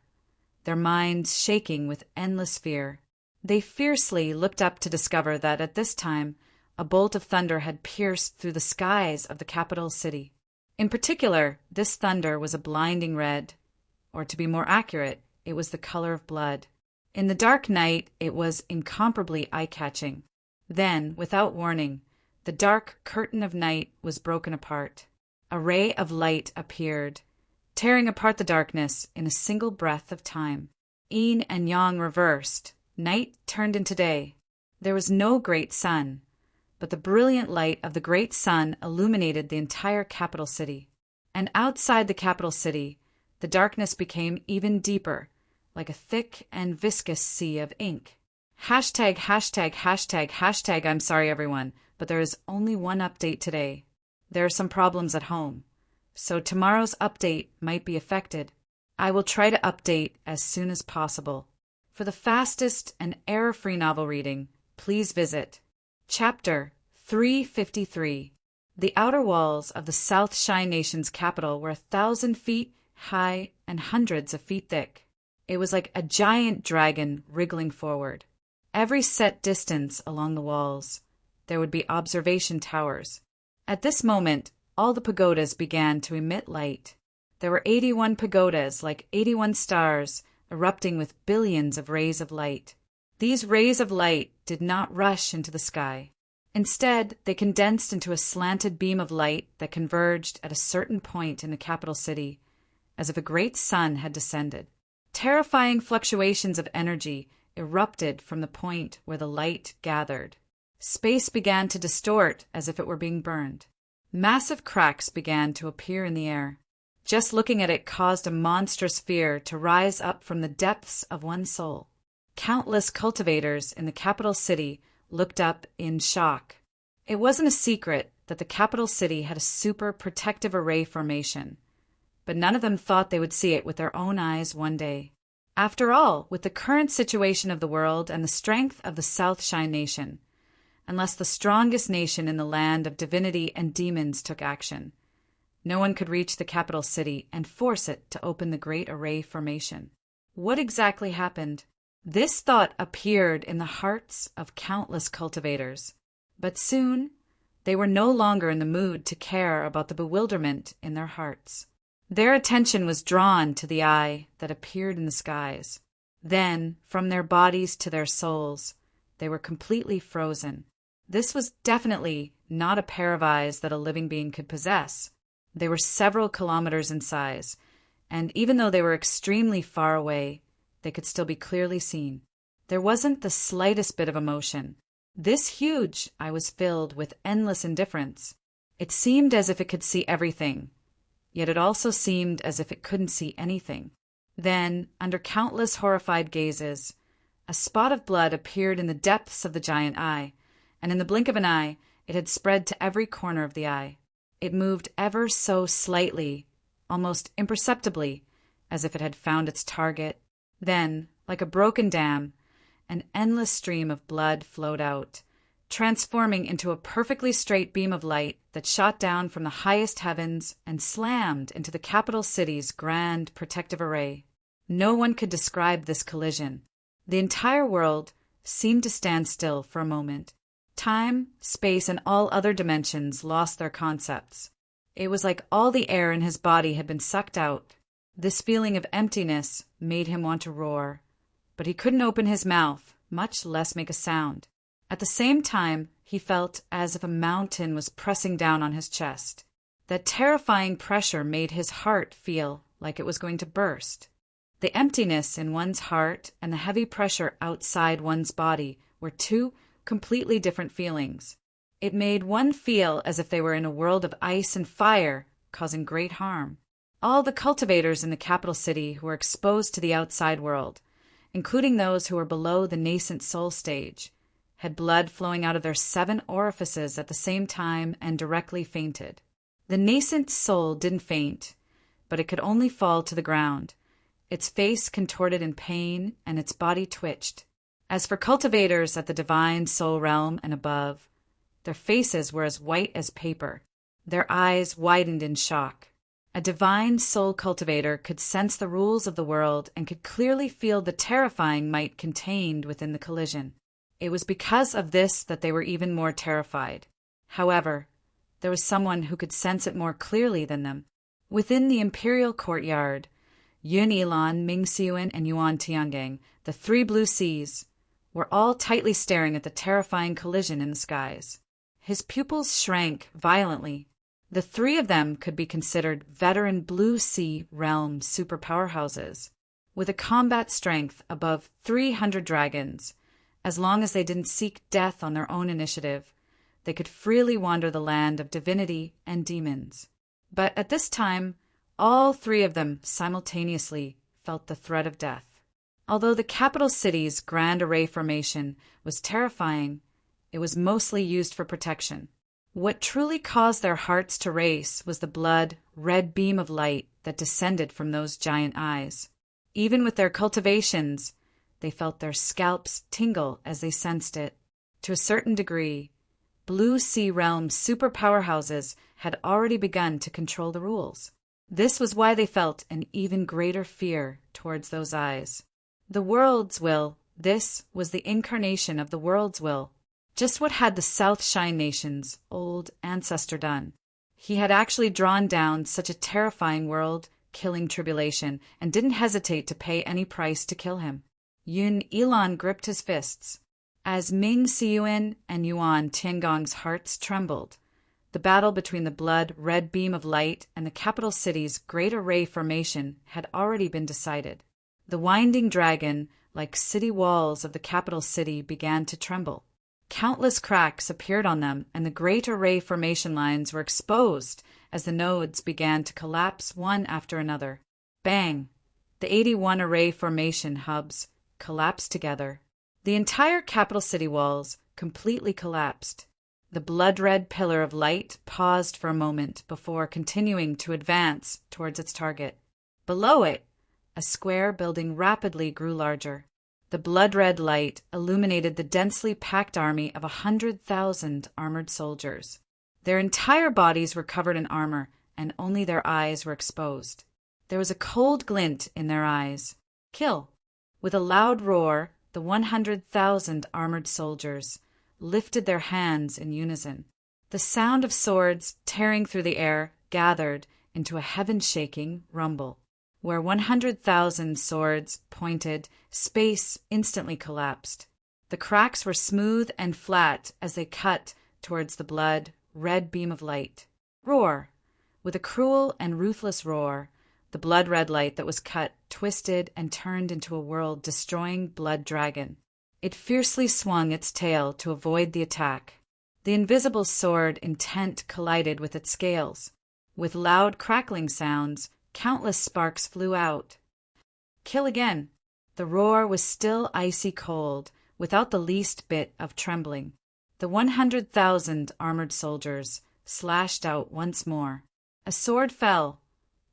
their minds shaking with endless fear. They fiercely looked up to discover that at this time, a bolt of thunder had pierced through the skies of the capital city. In particular, this thunder was a blinding red, or to be more accurate, it was the color of blood. In the dark night, it was incomparably eye-catching. Then, without warning, the dark curtain of night was broken apart. A ray of light appeared, tearing apart the darkness in a single breath of time. Yin and yang reversed. Night turned into day. There was no great sun, but the brilliant light of the great sun illuminated the entire capital city. And outside the capital city, the darkness became even deeper, like a thick and viscous sea of ink. Hashtag, hashtag, hashtag, hashtag, I'm sorry everyone, but there is only one update today. There are some problems at home, so tomorrow's update might be affected. I will try to update as soon as possible. For the fastest and error-free novel reading, please visit Chapter 353. The outer walls of the South Shine Nation's capital were 1,000 feet high and hundreds of feet thick. It was like a giant dragon wriggling forward. Every set distance along the walls, there would be observation towers. At this moment, all the pagodas began to emit light. There were 81 pagodas, like 81 stars, erupting with billions of rays of light. These rays of light did not rush into the sky. Instead, they condensed into a slanted beam of light that converged at a certain point in the capital city, as if a great sun had descended. Terrifying fluctuations of energy erupted from the point where the light gathered. Space began to distort as if it were being burned. Massive cracks began to appear in the air. Just looking at it caused a monstrous fear to rise up from the depths of one's soul. Countless cultivators in the capital city looked up in shock. It wasn't a secret that the capital city had a super protective array formation, but none of them thought they would see it with their own eyes one day. After all, with the current situation of the world and the strength of the South Shine Nation, unless the strongest nation in the land of divinity and demons took action, no one could reach the capital city and force it to open the Great Array Formation. What exactly happened? This thought appeared in the hearts of countless cultivators, but soon they were no longer in the mood to care about the bewilderment in their hearts. Their attention was drawn to the eye that appeared in the skies. Then, from their bodies to their souls, they were completely frozen. This was definitely not a pair of eyes that a living being could possess. They were several kilometers in size, and even though they were extremely far away, they could still be clearly seen. There wasn't the slightest bit of emotion. This huge eye was filled with endless indifference. It seemed as if it could see everything, yet it also seemed as if it couldn't see anything. Then, under countless horrified gazes, a spot of blood appeared in the depths of the giant eye, and in the blink of an eye, it had spread to every corner of the eye. It moved ever so slightly, almost imperceptibly, as if it had found its target. Then, like a broken dam, an endless stream of blood flowed out, transforming into a perfectly straight beam of light that shot down from the highest heavens and slammed into the capital city's grand protective array. No one could describe this collision. The entire world seemed to stand still for a moment. Time, space, and all other dimensions lost their concepts. It was like all the air in his body had been sucked out. This feeling of emptiness made him want to roar, but he couldn't open his mouth, much less make a sound. At the same time, he felt as if a mountain was pressing down on his chest. That terrifying pressure made his heart feel like it was going to burst. The emptiness in one's heart and the heavy pressure outside one's body were two completely different feelings. It made one feel as if they were in a world of ice and fire, causing great harm. All the cultivators in the capital city who were exposed to the outside world, including those who were below the nascent soul stage, had blood flowing out of their 7 orifices at the same time and directly fainted. The nascent soul didn't faint, but it could only fall to the ground. Its face contorted in pain and its body twitched. As for cultivators at the divine soul realm and above, their faces were as white as paper. Their eyes widened in shock. A divine soul cultivator could sense the rules of the world and could clearly feel the terrifying might contained within the collision. It was because of this that they were even more terrified. However, there was someone who could sense it more clearly than them. Within the imperial courtyard, Yun Ilan, Ming Siuan, and Yuan Tiangang, the 3 blue seas, were all tightly staring at the terrifying collision in the skies. His pupils shrank violently. The 3 of them could be considered veteran blue sea realm super powerhouses, with a combat strength above 300 dragons. As long as they didn't seek death on their own initiative, they could freely wander the land of divinity and demons. But at this time, all 3 of them simultaneously felt the threat of death. Although the capital city's grand array formation was terrifying, it was mostly used for protection. What truly caused their hearts to race was the blood red beam of light that descended from those giant eyes. Even with their cultivations, they felt their scalps tingle as they sensed it. To a certain degree, Blue Sea Realm super powerhouses had already begun to control the rules. This was why they felt an even greater fear towards those eyes. The world's will, this was the incarnation of the world's will. Just what had the South Shine Nation's old ancestor done? He had actually drawn down such a terrifying world-killing tribulation and didn't hesitate to pay any price to kill him. Yun Ilan gripped his fists. As Ming Siuan and Yuan Tiangong's hearts trembled, the battle between the blood-red beam of light and the capital city's great array formation had already been decided. The winding dragon, like city walls of the capital city, began to tremble. Countless cracks appeared on them, and the great array formation lines were exposed as the nodes began to collapse one after another. Bang! The 81 array formation hubs collapsed together. The entire capital city walls completely collapsed. The blood-red pillar of light paused for a moment before continuing to advance towards its target. Below it, a square building rapidly grew larger. The blood-red light illuminated the densely packed army of 100,000 armored soldiers. Their entire bodies were covered in armor, and only their eyes were exposed. There was a cold glint in their eyes. Kill! With a loud roar, the 100,000 armored soldiers lifted their hands in unison. The sound of swords tearing through the air gathered into a heaven-shaking rumble. Where 100,000 swords pointed, space instantly collapsed. The cracks were smooth and flat as they cut towards the blood-red beam of light. Roar! With a cruel and ruthless roar, the blood-red light that was cut twisted and turned into a world-destroying blood dragon. It fiercely swung its tail to avoid the attack. The invisible sword intent collided with its scales. With loud crackling sounds, countless sparks flew out. Kill again. The roar was still icy cold, without the least bit of trembling. The 100,000 armored soldiers slashed out once more. A sword fell.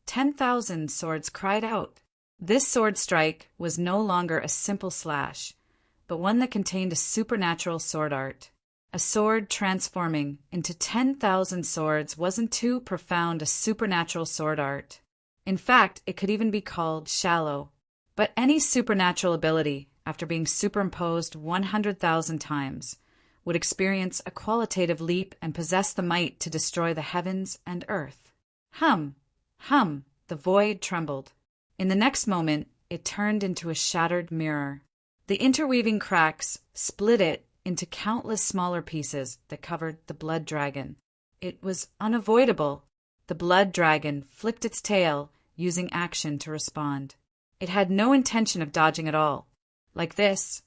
10,000 swords cried out. This sword strike was no longer a simple slash, but one that contained a supernatural sword art. A sword transforming into 10,000 swords wasn't too profound a supernatural sword art. In fact, it could even be called shallow. But any supernatural ability, after being superimposed 100,000 times, would experience a qualitative leap and possess the might to destroy the heavens and earth. Hum, hum, the void trembled. In the next moment, it turned into a shattered mirror. The interweaving cracks split it into countless smaller pieces that covered the blood dragon. It was unavoidable. The blood dragon flicked its tail, using action to respond. It had no intention of dodging at all. Like this,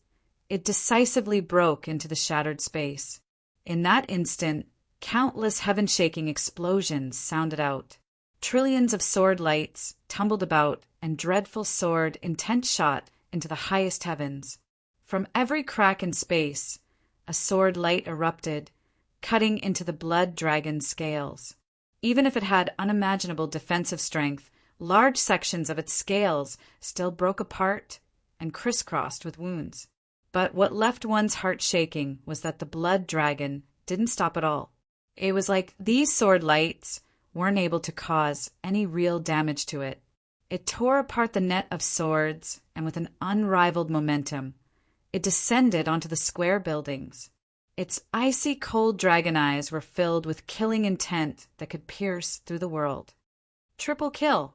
it decisively broke into the shattered space. In that instant, countless heaven-shaking explosions sounded out. Trillions of sword lights tumbled about, and dreadful sword intent shot into the highest heavens. From every crack in space, a sword light erupted, cutting into the blood dragon's scales. Even if it had unimaginable defensive strength, large sections of its scales still broke apart and crisscrossed with wounds. But what left one's heart shaking was that the blood dragon didn't stop at all. It was like these sword lights weren't able to cause any real damage to it. It tore apart the net of swords, and with an unrivaled momentum, it descended onto the square buildings. Its icy cold dragon eyes were filled with killing intent that could pierce through the world. Triple kill.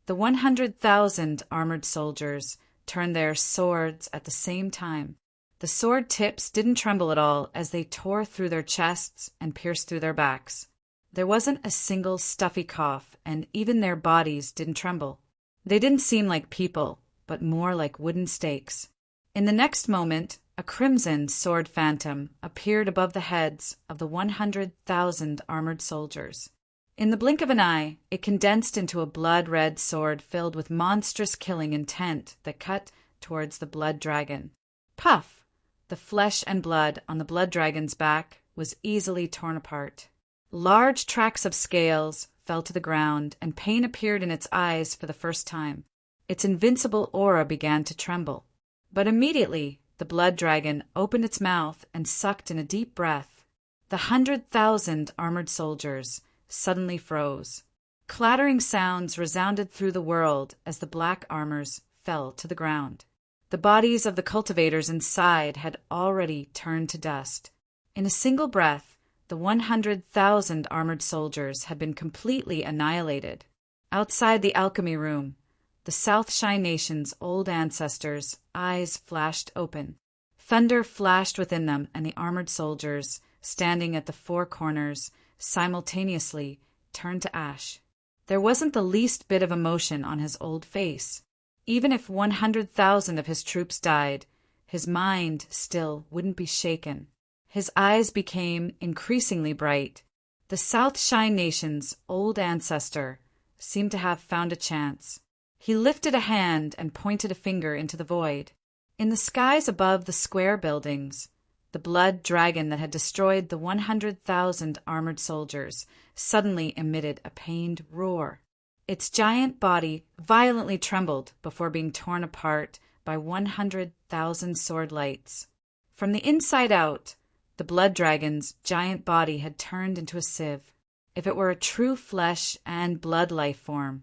The 100,000 armored soldiers turned their swords at the same time. The sword tips didn't tremble at all as they tore through their chests and pierced through their backs. There wasn't a single stuffy cough, and even their bodies didn't tremble. They didn't seem like people, but more like wooden stakes. In the next moment, a crimson sword phantom appeared above the heads of the 100,000 armored soldiers. In the blink of an eye, it condensed into a blood-red sword filled with monstrous killing intent that cut towards the blood dragon. Puff! The flesh and blood on the blood dragon's back was easily torn apart. Large tracts of scales fell to the ground, and pain appeared in its eyes for the first time. Its invincible aura began to tremble. But immediately, the blood dragon opened its mouth and sucked in a deep breath. The 100,000 armored soldiers suddenly froze. Clattering sounds resounded through the world as the black armors fell to the ground. The bodies of the cultivators inside had already turned to dust. In a single breath, the 100,000 armored soldiers had been completely annihilated. Outside the alchemy room, the South Shine Nation's old ancestors' eyes flashed open. Thunder flashed within them, and the armored soldiers, standing at the four corners, simultaneously turned to ash. There wasn't the least bit of emotion on his old face. Even if 100,000 of his troops died, his mind still wouldn't be shaken. His eyes became increasingly bright. The South Shine Nation's old ancestor seemed to have found a chance. He lifted a hand and pointed a finger into the void. In the skies above the square buildings, the blood dragon that had destroyed the 100,000 armored soldiers suddenly emitted a pained roar. Its giant body violently trembled before being torn apart by 100,000 sword lights. From the inside out, the blood dragon's giant body had turned into a sieve. If it were a true flesh and blood life form,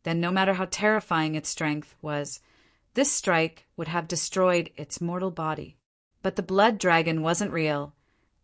then no matter how terrifying its strength was, this strike would have destroyed its mortal body. But the blood dragon wasn't real.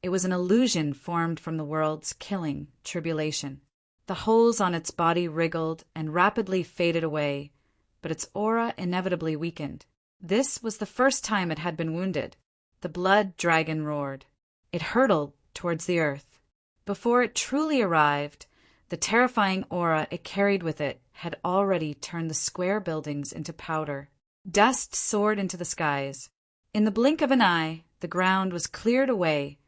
It was an illusion formed from the world's killing tribulation. The holes on its body wriggled and rapidly faded away, but its aura inevitably weakened. This was the first time it had been wounded. The blood dragon roared. It hurtled towards the earth. Before it truly arrived, the terrifying aura it carried with it had already turned the square buildings into powder. Dust soared into the skies. In the blink of an eye, the ground was cleared away,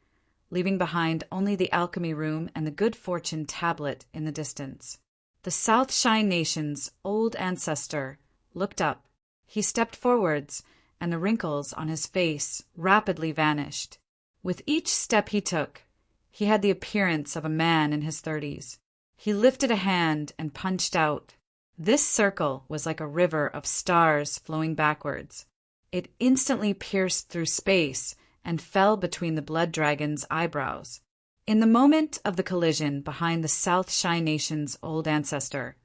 leaving behind only the alchemy room and the good fortune tablet in the distance. The South Shine Nation's old ancestor looked up. He stepped forwards, and the wrinkles on his face rapidly vanished. With each step he took, he had the appearance of a man in his 30s. He lifted a hand and punched out. This circle was like a river of stars flowing backwards. It instantly pierced through space and fell between the blood dragon's eyebrows. In the moment of the collision behind the South Shine Nation's old ancestor,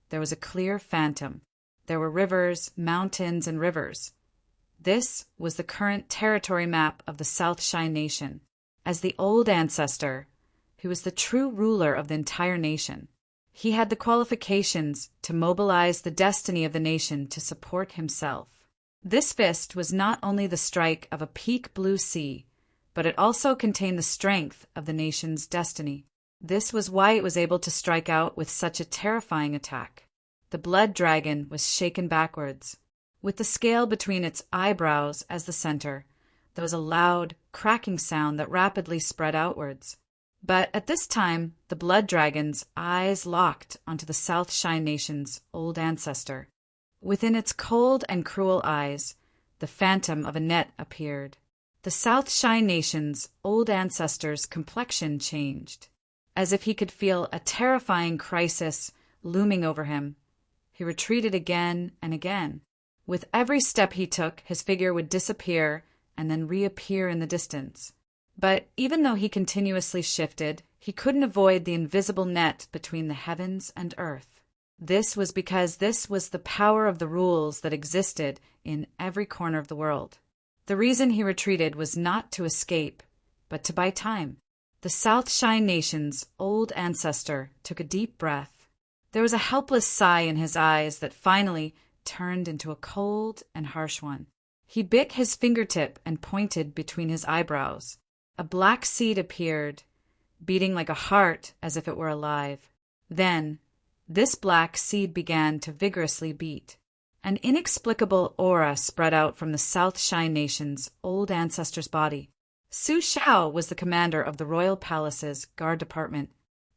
there was a clear phantom. There were rivers, mountains, and rivers. This was the current territory map of the South Shine Nation. As the old ancestor, who was the true ruler of the entire nation, he had the qualifications to mobilize the destiny of the nation to support himself. This fist was not only the strike of a peak blue sea, but it also contained the strength of the nation's destiny. This was why it was able to strike out with such a terrifying attack. The blood dragon was shaken backwards. With the scale between its eyebrows as the center, there was a loud, cracking sound that rapidly spread outwards. But at this time, the blood dragon's eyes locked onto the South Shine Nation's old ancestor. Within its cold and cruel eyes, the phantom of a net appeared. The South Shine Nation's old ancestor's complexion changed. As if he could feel a terrifying crisis looming over him, he retreated again and again. With every step he took, his figure would disappear and then reappear in the distance. But even though he continuously shifted, he couldn't avoid the invisible net between the heavens and earth. This was because this was the power of the rules that existed in every corner of the world. The reason he retreated was not to escape, but to buy time. The South Shine Nation's old ancestor took a deep breath. There was a helpless sigh in his eyes that finally turned into a cold and harsh one. He bit his fingertip and pointed between his eyebrows. A black seed appeared, beating like a heart as if it were alive. Then, this black seed began to vigorously beat. An inexplicable aura spread out from the South Shine Nation's old ancestor's body. Su Shao was the commander of the Royal Palace's guard department.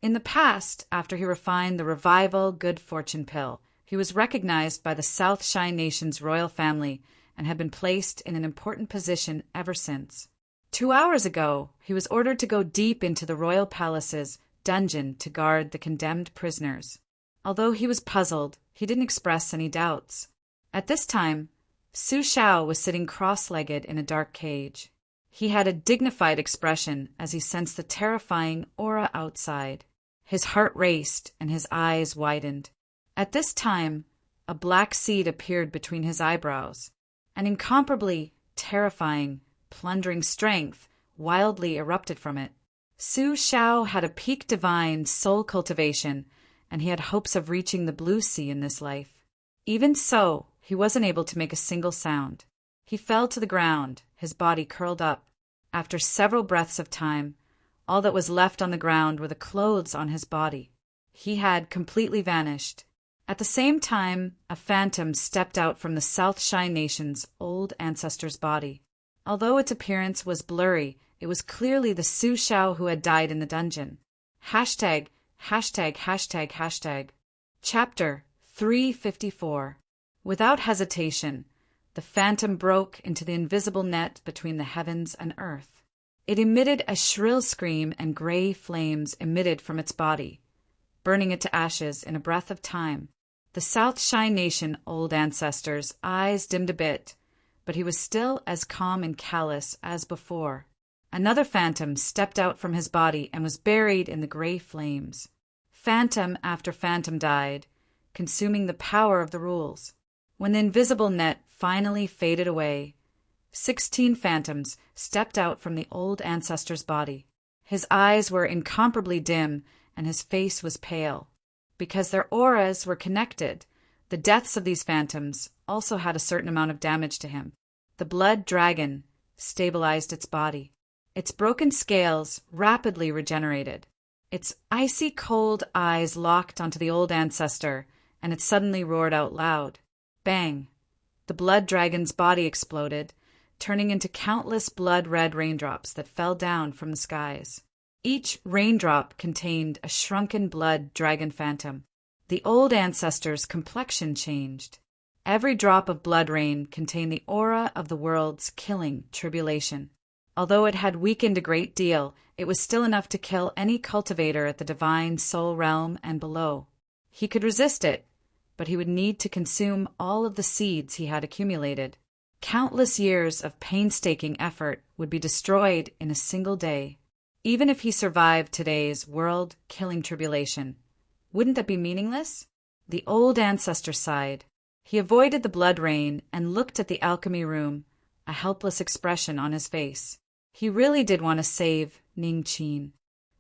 In the past, after he refined the Revival Good Fortune pill, he was recognized by the South Shine Nation's royal family and had been placed in an important position ever since. 2 hours ago, he was ordered to go deep into the royal palace's dungeon to guard the condemned prisoners. Although he was puzzled, he didn't express any doubts. At this time, Su Shao was sitting cross-legged in a dark cage. He had a dignified expression as he sensed the terrifying aura outside. His heart raced and his eyes widened. At this time, a black seed appeared between his eyebrows. An incomparably terrifying, plundering strength wildly erupted from it. Su Shao had a peak divine soul cultivation, and he had hopes of reaching the blue sea in this life. Even so, he wasn't able to make a single sound. He fell to the ground, his body curled up. After several breaths of time, all that was left on the ground were the clothes on his body. He had completely vanished. At the same time, a phantom stepped out from the South Shine Nation's old ancestor's body. Although its appearance was blurry, it was clearly the Su Shao who had died in the dungeon. Hashtag. Chapter 354. Without hesitation, the phantom broke into the invisible net between the heavens and earth. It emitted a shrill scream, and gray flames emitted from its body, burning it to ashes in a breath of time. The South Shine Nation old ancestor's eyes dimmed a bit, but he was still as calm and callous as before. Another phantom stepped out from his body and was buried in the gray flames. Phantom after phantom died, consuming the power of the rules. When the invisible net finally faded away, 16 phantoms stepped out from the old ancestor's body. His eyes were incomparably dim, and his face was pale. Because their auras were connected, the deaths of these phantoms also had a certain amount of damage to him. The blood dragon stabilized its body. Its broken scales rapidly regenerated. Its icy cold eyes locked onto the old ancestor, and it suddenly roared out loud. Bang! The blood dragon's body exploded, turning into countless blood-red raindrops that fell down from the skies. Each raindrop contained a shrunken blood dragon phantom. The old ancestor's complexion changed. Every drop of blood rain contained the aura of the world's killing tribulation. Although it had weakened a great deal, it was still enough to kill any cultivator at the divine soul realm and below. He could resist it, but he would need to consume all of the seeds he had accumulated. Countless years of painstaking effort would be destroyed in a single day. Even if he survived today's world-killing tribulation, wouldn't that be meaningless? The old ancestor sighed. He avoided the blood rain and looked at the alchemy room, a helpless expression on his face. He really did want to save Ningqin.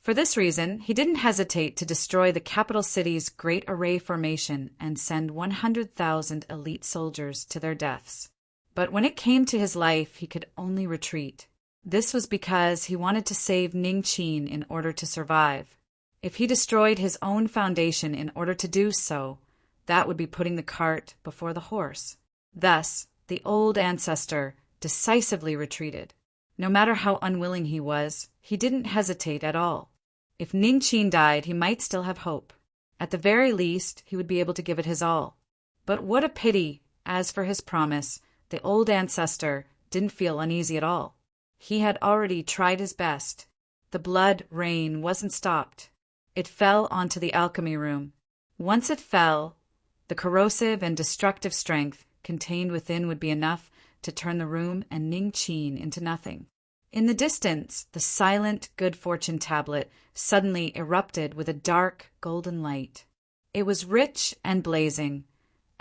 For this reason, he didn't hesitate to destroy the capital city's Great Array Formation and send 100,000 elite soldiers to their deaths. But when it came to his life, he could only retreat. This was because he wanted to save Ningqin in order to survive. If he destroyed his own foundation in order to do so, that would be putting the cart before the horse. Thus, the old ancestor decisively retreated. No matter how unwilling he was, he didn't hesitate at all. If Ningqin died, he might still have hope. At the very least, he would be able to give it his all. But what a pity! As for his promise, the old ancestor didn't feel uneasy at all. He had already tried his best. The blood rain wasn't stopped. It fell onto the alchemy room. Once it fell, the corrosive and destructive strength contained within would be enough to turn the room and Ningqin into nothing. In the distance, the silent good fortune tablet suddenly erupted with a dark golden light. It was rich and blazing,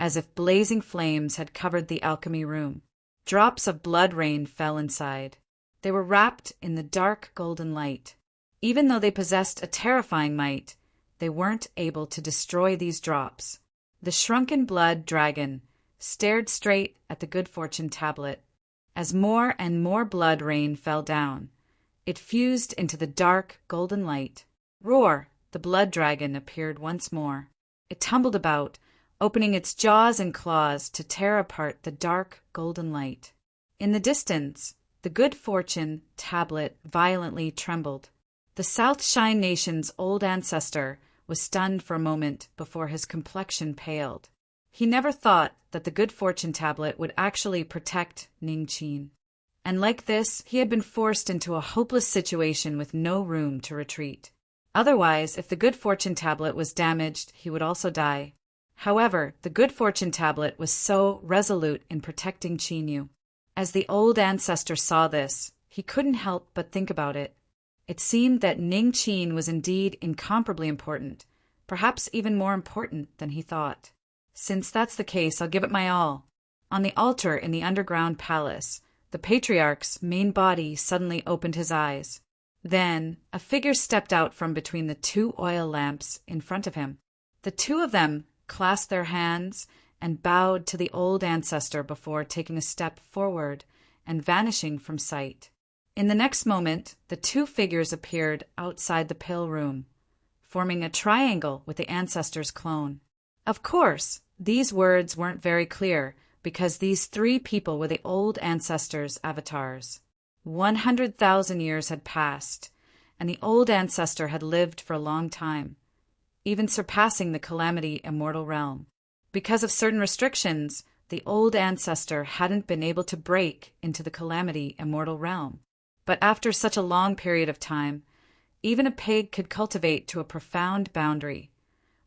as if blazing flames had covered the alchemy room. Drops of blood rain fell inside. They were wrapped in the dark golden light. Even though they possessed a terrifying might, they weren't able to destroy these drops. The shrunken blood dragon stared straight at the good fortune tablet. As more and more blood rain fell down, it fused into the dark golden light. Roar! The blood dragon appeared once more. It tumbled about, opening its jaws and claws to tear apart the dark golden light. In the distance, the good fortune tablet violently trembled. The South Shine Nation's old ancestor was stunned for a moment before his complexion paled. He never thought that the good fortune tablet would actually protect Ningqin. And like this, he had been forced into a hopeless situation with no room to retreat. Otherwise, if the good fortune tablet was damaged, he would also die. However, the good fortune tablet was so resolute in protecting Qinyu. As the old ancestor saw this, he couldn't help but think about it. It seemed that Ningqin was indeed incomparably important, perhaps even more important than he thought. Since that's the case, I'll give it my all. On the altar in the underground palace, the patriarch's main body suddenly opened his eyes. Then, a figure stepped out from between the two oil lamps in front of him. The two of them clasped their hands and bowed to the old ancestor before taking a step forward and vanishing from sight. In the next moment, the two figures appeared outside the pill room, forming a triangle with the ancestor's clone. Of course, these words weren't very clear because these three people were the old ancestor's avatars. 100,000 years had passed, and the old ancestor had lived for a long time, even surpassing the Calamity Immortal Realm. Because of certain restrictions, the old ancestor hadn't been able to break into the Calamity Immortal Realm. But after such a long period of time, even a pig could cultivate to a profound boundary,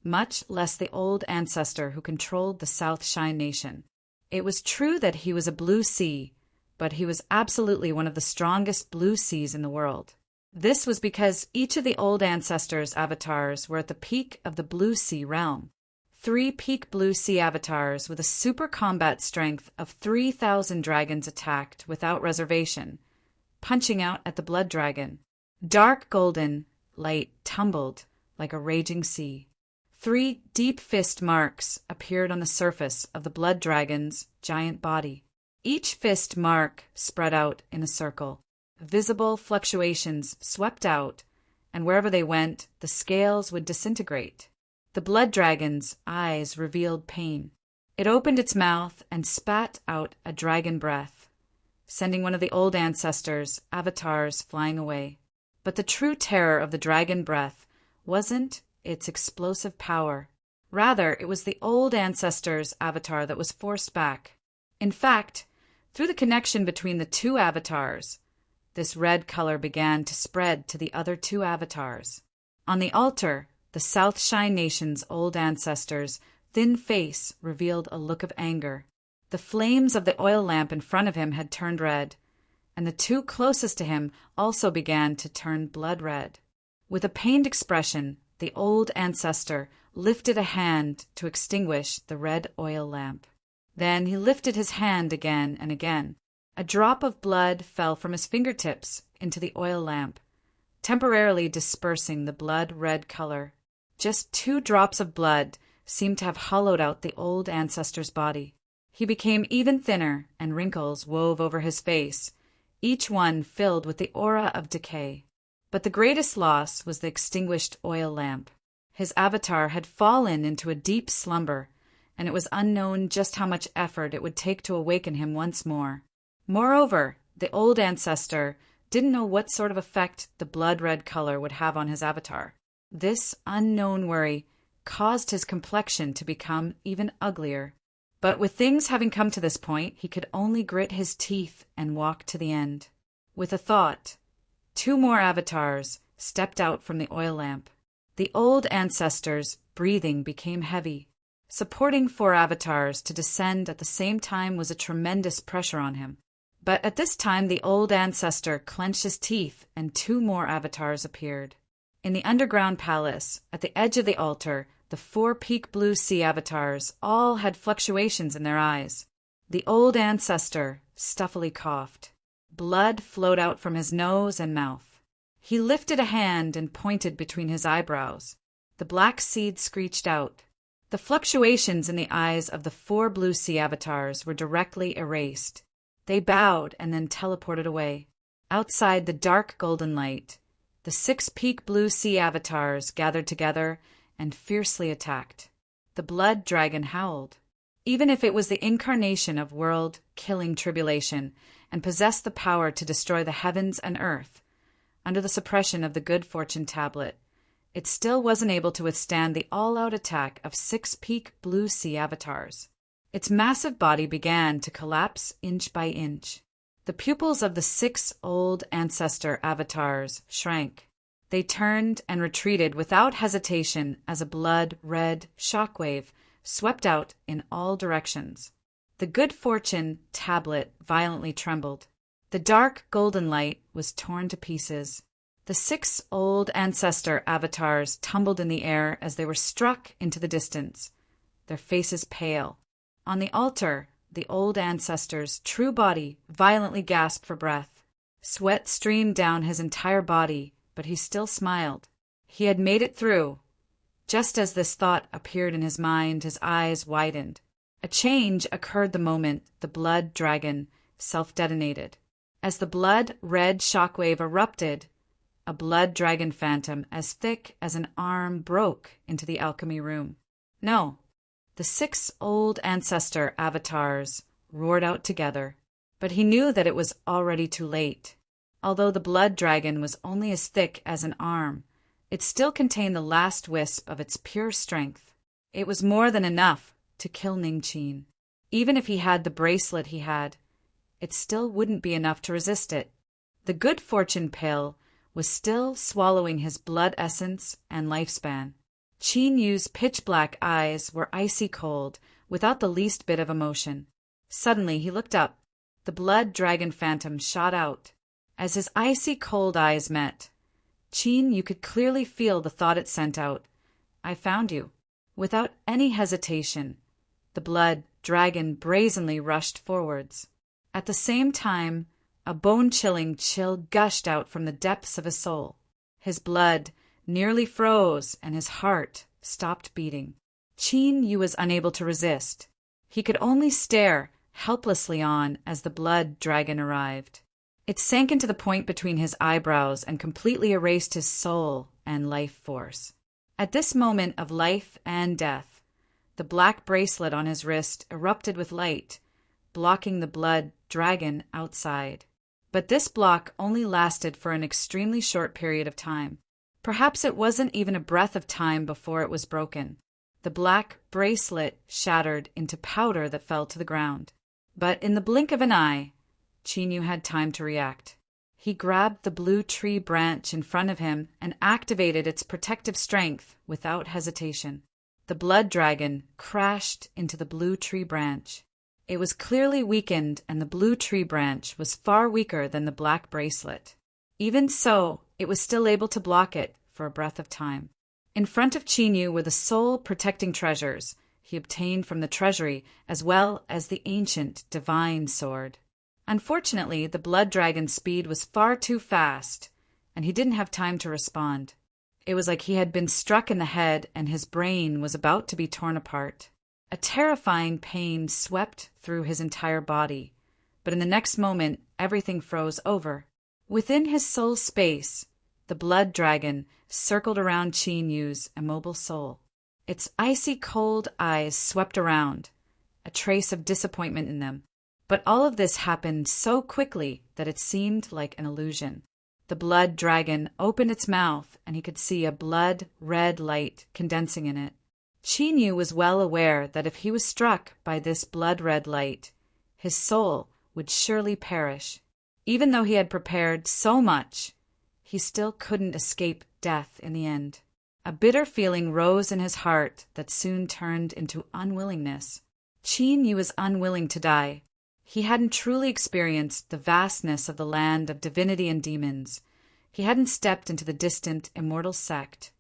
much less the old ancestor who controlled the South Shine Nation. It was true that he was a blue sea, but he was absolutely one of the strongest blue seas in the world. This was because each of the old ancestors' avatars were at the peak of the blue sea realm. 3 peak blue sea avatars with a super combat strength of 3,000 dragons attacked without reservation, punching out at the blood dragon. Dark golden light tumbled like a raging sea. 3 deep fist marks appeared on the surface of the blood dragon's giant body. Each fist mark spread out in a circle. Visible fluctuations swept out, and wherever they went, the scales would disintegrate. The blood dragon's eyes revealed pain. It opened its mouth and spat out a dragon breath. sending one of the old ancestors' avatars flying away. But the true terror of the dragon breath wasn't its explosive power. Rather, it was the old ancestor's avatar that was forced back. In fact, through the connection between the two avatars, this red color began to spread to the other two avatars. On the altar, the South Shine Nation's old ancestor's thin face revealed a look of anger. The flames of the oil lamp in front of him had turned red, and the two closest to him also began to turn blood red. With a pained expression, the old ancestor lifted a hand to extinguish the red oil lamp. Then he lifted his hand again and again. A drop of blood fell from his fingertips into the oil lamp, temporarily dispersing the blood-red color. Just 2 drops of blood seemed to have hollowed out the old ancestor's body. He became even thinner, and wrinkles wove over his face, each one filled with the aura of decay. But the greatest loss was the extinguished oil lamp. His avatar had fallen into a deep slumber, and it was unknown just how much effort it would take to awaken him once more. Moreover, the old ancestor didn't know what sort of effect the blood-red color would have on his avatar. This unknown worry caused his complexion to become even uglier. But with things having come to this point, he could only grit his teeth and walk to the end. With a thought, 2 more avatars stepped out from the oil lamp. The old ancestor's breathing became heavy. Supporting 4 avatars to descend at the same time was a tremendous pressure on him. But at this time the old ancestor clenched his teeth and 2 more avatars appeared. In the underground palace, at the edge of the altar, the 4 peak blue sea avatars all had fluctuations in their eyes. The old ancestor stuffily coughed. Blood flowed out from his nose and mouth. He lifted a hand and pointed between his eyebrows. The black seed screeched out. The fluctuations in the eyes of the 4 blue sea avatars were directly erased. They bowed and then teleported away. Outside the dark golden light, the 6 peak blue sea avatars gathered together and fiercely attacked. The blood dragon howled. Even if it was the incarnation of world-killing tribulation and possessed the power to destroy the heavens and earth, under the suppression of the good fortune tablet, it still wasn't able to withstand the all-out attack of 6 peak blue sea avatars. Its massive body began to collapse inch by inch. The pupils of the 6 old ancestor avatars shrank. They turned and retreated without hesitation as a blood-red shockwave swept out in all directions. The good fortune tablet violently trembled. The dark golden light was torn to pieces. The 6 old ancestor avatars tumbled in the air as they were struck into the distance, their faces pale. On the altar, the old ancestor's true body violently gasped for breath. Sweat streamed down his entire body, but he still smiled. He had made it through. Just as this thought appeared in his mind, his eyes widened. A change occurred the moment the blood dragon self-detonated. As the blood-red shockwave erupted, a blood dragon phantom as thick as an arm broke into the alchemy room. No, the 6 old ancestor avatars roared out together, but he knew that it was already too late. Although the blood dragon was only as thick as an arm, it still contained the last wisp of its pure strength. It was more than enough to kill Ningqin. Even if he had the bracelet he had, it still wouldn't be enough to resist it. The good fortune pill was still swallowing his blood essence and lifespan. Qin Yu's pitch-black eyes were icy cold, without the least bit of emotion. Suddenly he looked up. The blood dragon phantom shot out. As his icy cold eyes met, Qin Yu could clearly feel the thought it sent out. I found you. Without any hesitation, the blood dragon brazenly rushed forwards. At the same time, a bone-chilling chill gushed out from the depths of his soul. His blood nearly froze and his heart stopped beating. Qin Yu was unable to resist. He could only stare helplessly on as the blood dragon arrived. It sank into the point between his eyebrows and completely erased his soul and life force. At this moment of life and death, the black bracelet on his wrist erupted with light, blocking the blood dragon outside. But this block only lasted for an extremely short period of time. Perhaps it wasn't even a breath of time before it was broken. The black bracelet shattered into powder that fell to the ground. But in the blink of an eye, Chinyu had time to react. He grabbed the blue tree branch in front of him and activated its protective strength without hesitation. The blood dragon crashed into the blue tree branch. It was clearly weakened, and the blue tree branch was far weaker than the black bracelet. Even so, it was still able to block it for a breath of time. In front of Chinyu were the soul-protecting treasures he obtained from the treasury, as well as the ancient divine sword. Unfortunately, the blood dragon's speed was far too fast, and he didn't have time to respond. It was like he had been struck in the head and his brain was about to be torn apart. A terrifying pain swept through his entire body, but in the next moment, everything froze over. Within his soul space, the blood dragon circled around Chinyu's immobile soul. Its icy cold eyes swept around, a trace of disappointment in them. But all of this happened so quickly that it seemed like an illusion. The blood dragon opened its mouth, and he could see a blood-red light condensing in it. Chinyu was well aware that if he was struck by this blood-red light, his soul would surely perish. Even though he had prepared so much, he still couldn't escape death in the end. A bitter feeling rose in his heart that soon turned into unwillingness. Chinyu was unwilling to die. He hadn't truly experienced the vastness of the land of divinity and demons. He hadn't stepped into the distant immortal sect.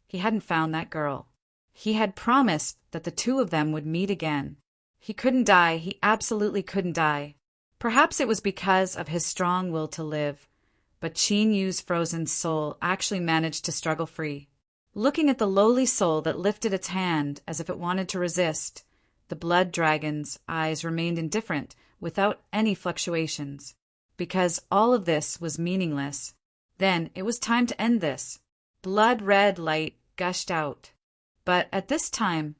He hadn't found that girl. He had promised that the two of them would meet again. He couldn't die. He absolutely couldn't die. Perhaps it was because of his strong will to live, but Chinyu's frozen soul actually managed to struggle free. Looking at the lowly soul that lifted its hand as if it wanted to resist, the blood dragon's eyes remained indifferent, without any fluctuations. Because all of this was meaningless, then it was time to end this. Blood-red light gushed out. But at this time,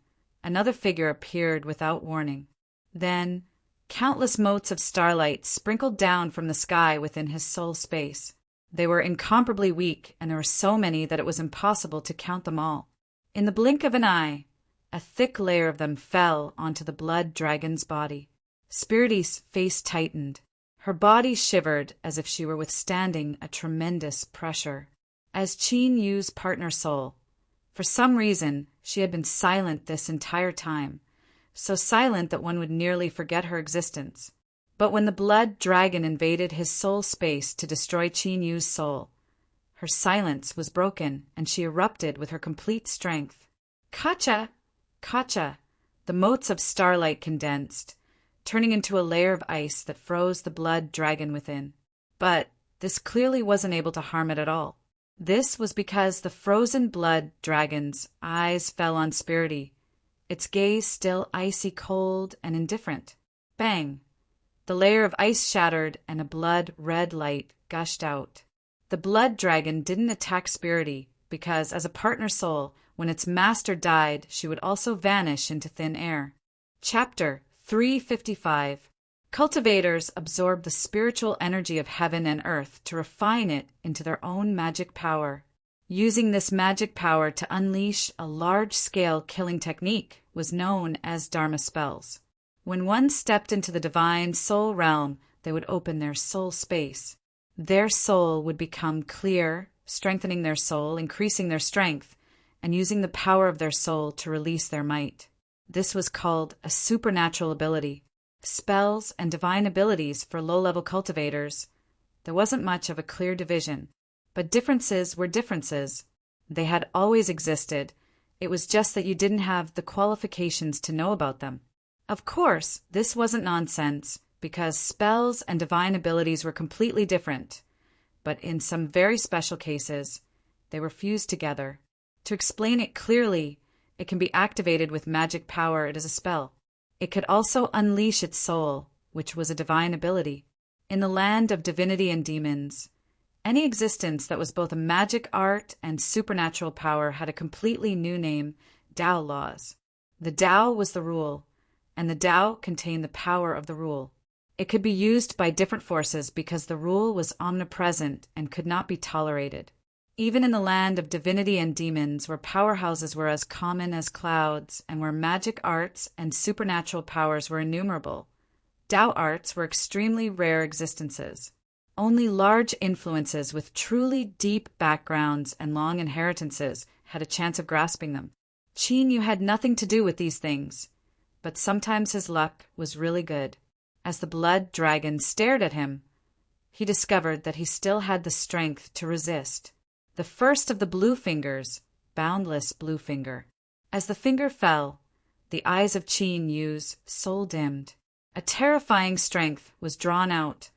another figure appeared without warning. Then, countless motes of starlight sprinkled down from the sky within his soul space. They were incomparably weak, and there were so many that it was impossible to count them all. In the blink of an eye, a thick layer of them fell onto the blood dragon's body. Spirity's face tightened. Her body shivered as if she were withstanding a tremendous pressure. As Chinyu's partner soul, for some reason, she had been silent this entire time, so silent that one would nearly forget her existence. But when the blood dragon invaded his soul space to destroy Chinyu's soul, her silence was broken and she erupted with her complete strength. Kacha! Kacha! The motes of starlight condensed, turning into a layer of ice that froze the blood dragon within. But this clearly wasn't able to harm it at all. This was because the frozen blood dragon's eyes fell on Spirity, its gaze still icy cold and indifferent. Bang! The layer of ice shattered and a blood-red light gushed out. The blood dragon didn't attack Spirity because, as a partner soul, when its master died, she would also vanish into thin air. Chapter 355. Cultivators absorb the spiritual energy of heaven and earth to refine it into their own magic power. Using this magic power to unleash a large-scale killing technique was known as Dharma spells. When one stepped into the divine soul realm, they would open their soul space. Their soul would become clear, strengthening their soul, increasing their strength, and using the power of their soul to release their might. This was called a supernatural ability. Spells and divine abilities for low-level cultivators. There wasn't much of a clear division, but differences were differences. They had always existed. It was just that you didn't have the qualifications to know about them. Of course, this wasn't nonsense, because spells and divine abilities were completely different. But in some very special cases, they were fused together. To explain it clearly, it can be activated with magic power. It is a spell. It could also unleash its soul, which was a divine ability. In the land of divinity and demons, any existence that was both a magic art and supernatural power had a completely new name, Tao laws. The Tao was the rule, and the Tao contained the power of the rule. It could be used by different forces because the rule was omnipresent and could not be tolerated. Even in the land of divinity and demons, where powerhouses were as common as clouds, and where magic arts and supernatural powers were innumerable, Tao arts were extremely rare existences. Only large influences with truly deep backgrounds and long inheritances had a chance of grasping them. Qin Yu had nothing to do with these things, but sometimes his luck was really good. As the blood dragon stared at him, he discovered that he still had the strength to resist. The first of the blue fingers, boundless blue finger. As the finger fell, the eyes of Qin Yu's soul dimmed. A terrifying strength was drawn out,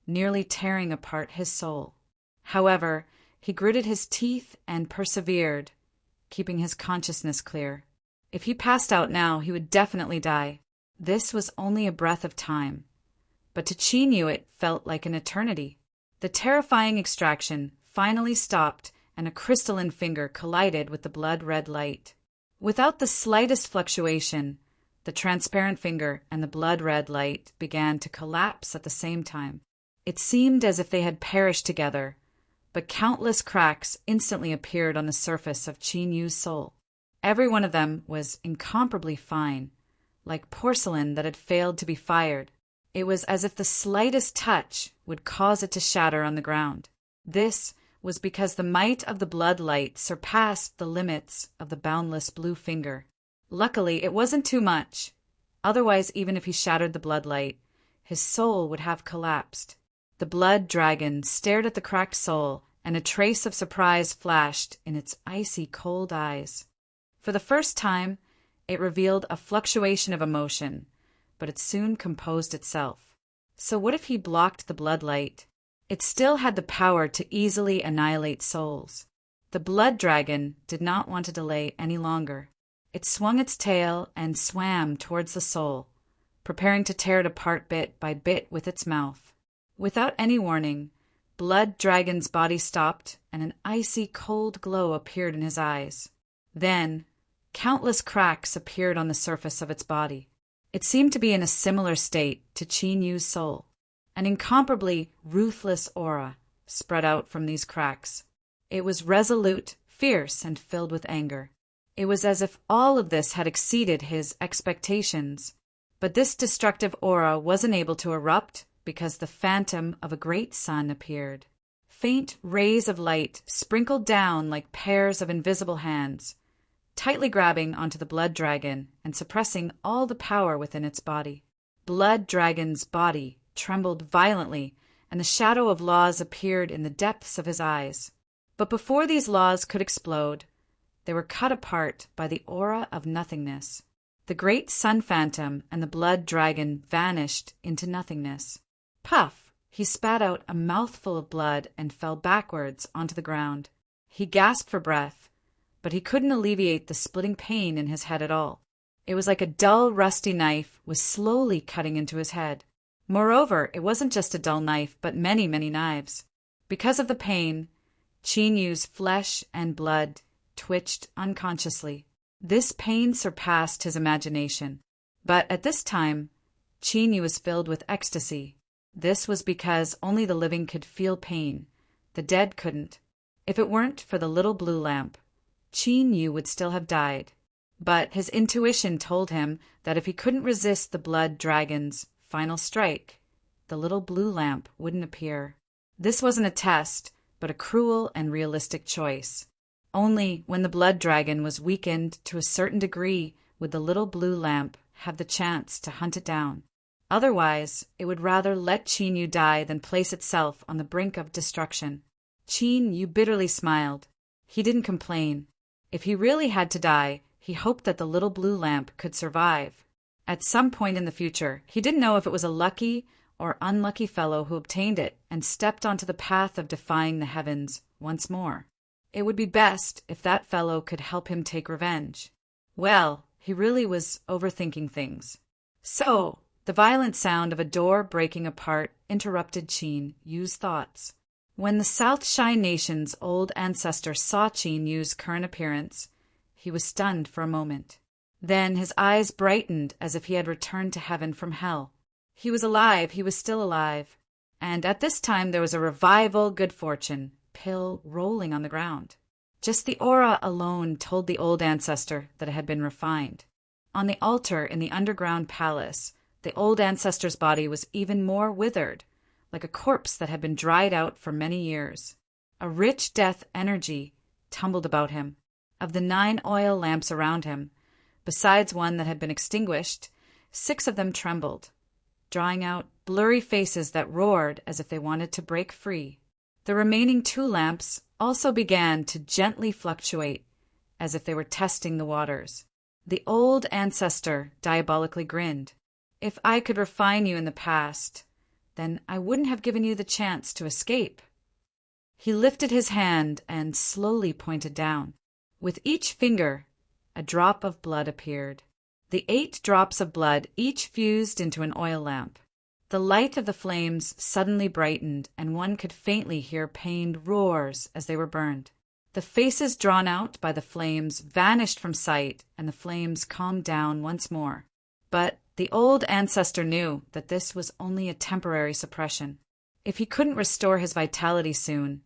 nearly tearing apart his soul. However, he gritted his teeth and persevered, keeping his consciousness clear. If he passed out now, he would definitely die. This was only a breath of time, but to Qin Yu it felt like an eternity. The terrifying extraction finally stopped, and a crystalline finger collided with the blood-red light. Without the slightest fluctuation, the transparent finger and the blood-red light began to collapse at the same time. It seemed as if they had perished together, but countless cracks instantly appeared on the surface of Qin Yu's soul. Every one of them was incomparably fine, like porcelain that had failed to be fired. It was as if the slightest touch would cause it to shatter on the ground. This was because the might of the blood light surpassed the limits of the boundless blue finger. Luckily, it wasn't too much. Otherwise, even if he shattered the blood light, his soul would have collapsed. The blood dragon stared at the cracked soul, and a trace of surprise flashed in its icy cold eyes. For the first time, it revealed a fluctuation of emotion, but it soon composed itself. So what if he blocked the blood light? It still had the power to easily annihilate souls. The blood dragon did not want to delay any longer. It swung its tail and swam towards the soul, preparing to tear it apart bit by bit with its mouth. Without any warning, Blood Dragon's body stopped, and an icy cold glow appeared in his eyes. Then, countless cracks appeared on the surface of its body. It seemed to be in a similar state to Qin Yu's soul. An incomparably ruthless aura spread out from these cracks. It was resolute, fierce, and filled with anger. It was as if all of this had exceeded his expectations. But this destructive aura wasn't able to erupt because the phantom of a great sun appeared. Faint rays of light sprinkled down like pairs of invisible hands, tightly grabbing onto the blood dragon and suppressing all the power within its body. Blood Dragon's body trembled violently, and the shadow of laws appeared in the depths of his eyes. But before these laws could explode, they were cut apart by the aura of nothingness. The great sun phantom and the blood dragon vanished into nothingness. Puff! He spat out a mouthful of blood and fell backwards onto the ground. He gasped for breath, but he couldn't alleviate the splitting pain in his head at all. It was like a dull, rusty knife was slowly cutting into his head. Moreover, it wasn't just a dull knife, but many, many knives. Because of the pain, Qin Yu's flesh and blood twitched unconsciously. This pain surpassed his imagination. But at this time, Qin Yu was filled with ecstasy. This was because only the living could feel pain. The dead couldn't. If it weren't for the little blue lamp, Qin Yu would still have died. But his intuition told him that if he couldn't resist the blood dragon's final strike, the little blue lamp wouldn't appear. This wasn't a test, but a cruel and realistic choice. Only when the blood dragon was weakened to a certain degree would the little blue lamp have the chance to hunt it down. Otherwise, it would rather let Qin Yu die than place itself on the brink of destruction. Qin Yu bitterly smiled. He didn't complain. If he really had to die, he hoped that the little blue lamp could survive. At some point in the future, he didn't know if it was a lucky or unlucky fellow who obtained it and stepped onto the path of defying the heavens once more. It would be best if that fellow could help him take revenge. Well, he really was overthinking things. So, the violent sound of a door breaking apart interrupted Qin Yu's thoughts. When the South Shine Nation's old ancestor saw Qin Yu's current appearance, he was stunned for a moment. Then his eyes brightened as if he had returned to heaven from hell. He was alive, he was still alive. And at this time there was a revival good fortune pill rolling on the ground. Just the aura alone told the old ancestor that it had been refined. On the altar in the underground palace, the old ancestor's body was even more withered, like a corpse that had been dried out for many years. A rich death energy tumbled about him. Of the 9 oil lamps around him, besides one that had been extinguished, 6 of them trembled, drawing out blurry faces that roared as if they wanted to break free. The remaining 2 lamps also began to gently fluctuate, as if they were testing the waters. The old ancestor diabolically grinned. If I could refine you in the past, then I wouldn't have given you the chance to escape. He lifted his hand and slowly pointed down. With each finger, a drop of blood appeared. The 8 drops of blood each fused into an oil lamp. The light of the flames suddenly brightened, and one could faintly hear pained roars as they were burned. The faces drawn out by the flames vanished from sight, and the flames calmed down once more. But the old ancestor knew that this was only a temporary suppression. If he couldn't restore his vitality soon,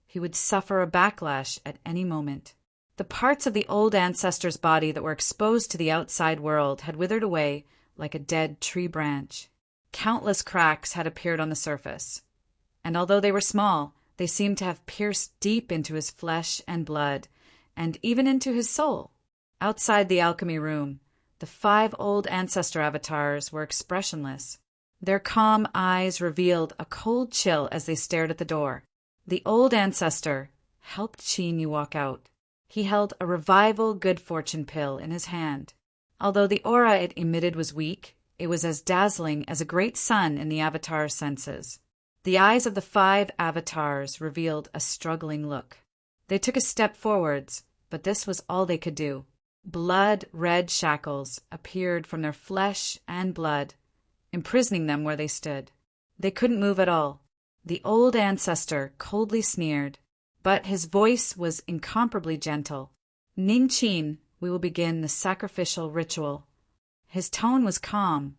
he would suffer a backlash at any moment. The parts of the old ancestor's body that were exposed to the outside world had withered away like a dead tree branch. Countless cracks had appeared on the surface, and although they were small, they seemed to have pierced deep into his flesh and blood, and even into his soul. Outside the alchemy room, the 5 old ancestor avatars were expressionless. Their calm eyes revealed a cold chill as they stared at the door. The old ancestor helped Qin Yu walk out. He held a revival good fortune pill in his hand. Although the aura it emitted was weak, it was as dazzling as a great sun in the avatar's senses. The eyes of the 5 avatars revealed a struggling look. They took a step forwards, but this was all they could do. Blood-red shackles appeared from their flesh and blood, imprisoning them where they stood. They couldn't move at all. The old ancestor coldly sneered, but his voice was incomparably gentle. "Ning Qin, we will begin the sacrificial ritual." His tone was calm,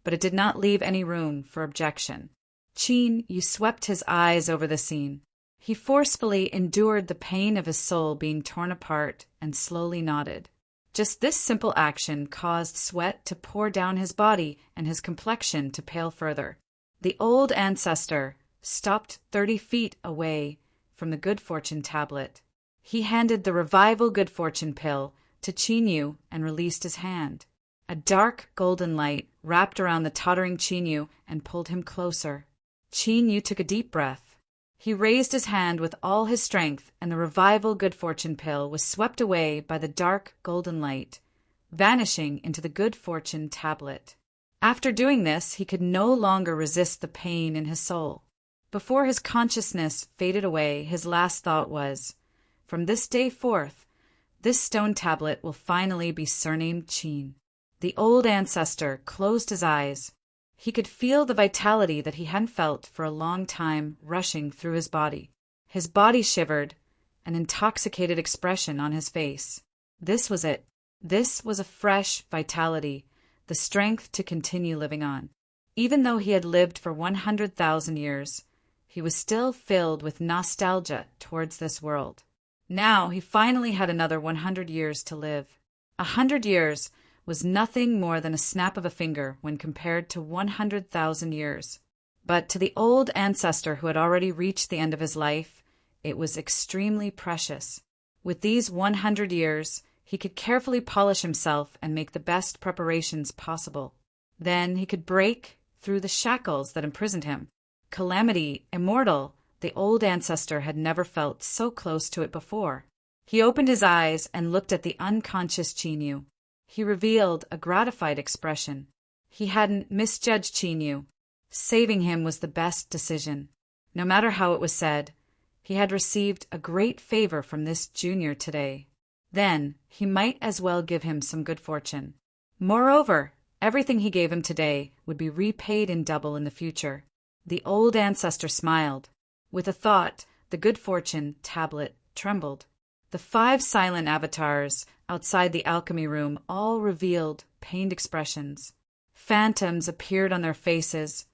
but it did not leave any room for objection. Qin Yu swept his eyes over the scene. He forcefully endured the pain of his soul being torn apart and slowly nodded. Just this simple action caused sweat to pour down his body and his complexion to pale further. The old ancestor stopped 30 feet away from the good fortune tablet. He handed the revival good fortune pill to Qin Yu and released his hand. A dark golden light wrapped around the tottering Qin Yu and pulled him closer. Qin Yu took a deep breath. He raised his hand with all his strength, and the revival good fortune pill was swept away by the dark golden light, vanishing into the good fortune tablet. After doing this, he could no longer resist the pain in his soul. Before his consciousness faded away, his last thought was, "From this day forth, this stone tablet will finally be surnamed Qin." The old ancestor closed his eyes. He could feel the vitality that he hadn't felt for a long time rushing through his body. His body shivered, an intoxicated expression on his face. This was it. This was a fresh vitality, the strength to continue living on. Even though he had lived for 100,000 years, he was still filled with nostalgia towards this world. Now he finally had another 100 years to live. 100 years was nothing more than a snap of a finger when compared to 100,000 years. But to the old ancestor who had already reached the end of his life, it was extremely precious. With these 100 years, he could carefully polish himself and make the best preparations possible. Then he could break through the shackles that imprisoned him. Calamity, immortal, the old ancestor had never felt so close to it before. He opened his eyes and looked at the unconscious Qin Yu. He revealed a gratified expression. He hadn't misjudged Qin Yu. Saving him was the best decision. No matter how it was said, he had received a great favor from this junior today. Then he might as well give him some good fortune. Moreover, everything he gave him today would be repaid in double in the future. The old ancestor smiled. With a thought, the good fortune tablet trembled. The 5 silent avatars outside the alchemy room all revealed pained expressions. Phantoms appeared on their faces,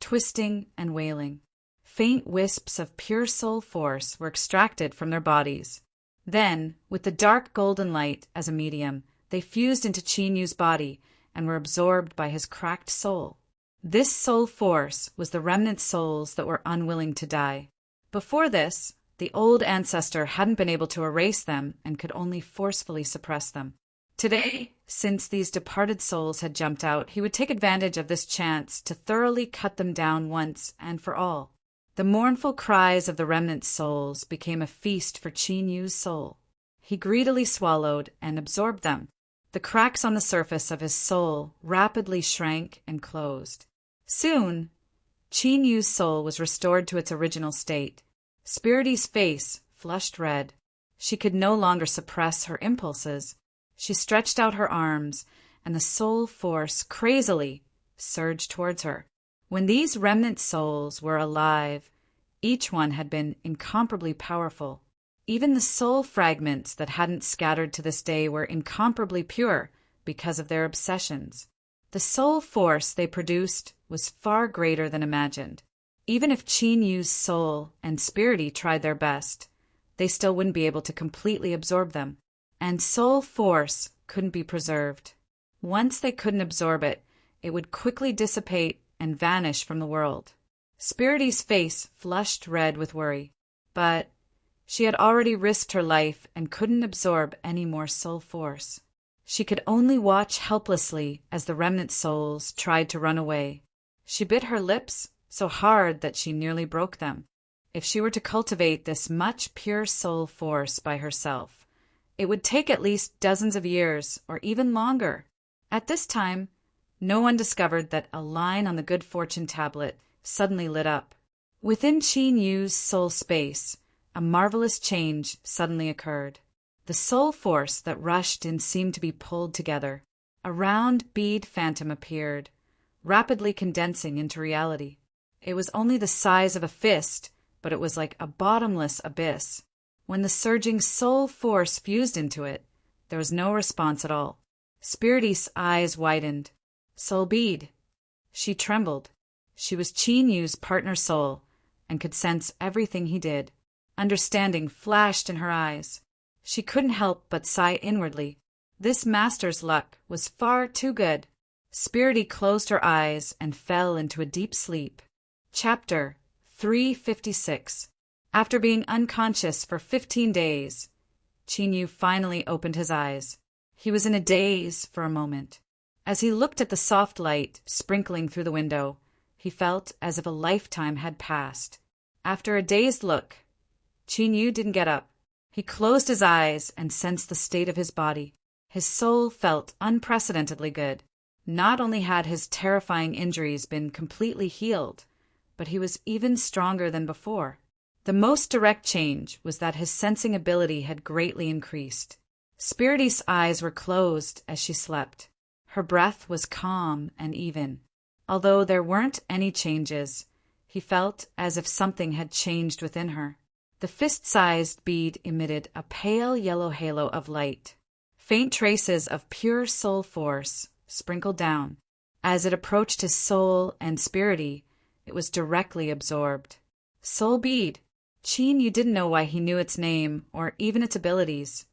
twisting and wailing. Faint wisps of pure soul force were extracted from their bodies. Then, with the dark golden light as a medium, they fused into Qin Yu's body and were absorbed by his cracked soul. This soul force was the remnant souls that were unwilling to die. Before this, the old ancestor hadn't been able to erase them and could only forcefully suppress them. Today, since these departed souls had jumped out, he would take advantage of this chance to thoroughly cut them down once and for all. The mournful cries of the remnant souls became a feast for Qin Yu's soul. He greedily swallowed and absorbed them. The cracks on the surface of his soul rapidly shrank and closed. Soon, Qin Yu's soul was restored to its original state. Spirity's face flushed red. She could no longer suppress her impulses. She stretched out her arms, and the soul force crazily surged towards her. When these remnant souls were alive, each one had been incomparably powerful. Even the soul fragments that hadn't scattered to this day were incomparably pure because of their obsessions. The soul force they produced was far greater than imagined. Even if Qin Yu's soul and Spirity tried their best, they still wouldn't be able to completely absorb them. And soul force couldn't be preserved. Once they couldn't absorb it, it would quickly dissipate and vanish from the world. Spirity's face flushed red with worry, but she had already risked her life and couldn't absorb any more soul force. She could only watch helplessly as the remnant souls tried to run away. She bit her lips so hard that she nearly broke them. If she were to cultivate this much pure soul force by herself, it would take at least dozens of years or even longer. At this time, no one discovered that a line on the good fortune tablet suddenly lit up. Within Qin Yu's soul space, a marvelous change suddenly occurred. The soul force that rushed in seemed to be pulled together. A round bead phantom appeared, rapidly condensing into reality. It was only the size of a fist, but it was like a bottomless abyss. When the surging soul force fused into it, there was no response at all. Spirity's eyes widened. Soul bead. She trembled. She was Qin Yu's partner soul and could sense everything he did. Understanding flashed in her eyes. She couldn't help but sigh inwardly. This master's luck was far too good. Spirity closed her eyes and fell into a deep sleep. Chapter 356. After being unconscious for 15 days, Qin Yu finally opened his eyes. He was in a daze for a moment. As he looked at the soft light sprinkling through the window, he felt as if a lifetime had passed. After a dazed look, Qin Yu didn't get up. He closed his eyes and sensed the state of his body. His soul felt unprecedentedly good. Not only had his terrifying injuries been completely healed, but he was even stronger than before. The most direct change was that his sensing ability had greatly increased. Spirity's eyes were closed as she slept. Her breath was calm and even. Although there weren't any changes, he felt as if something had changed within her. The fist-sized bead emitted a pale yellow halo of light. Faint traces of pure soul force sprinkled down. As it approached his soul and Spirity, it was directly absorbed. Soul bead. Qin Yu didn't know why he knew its name or even its abilities,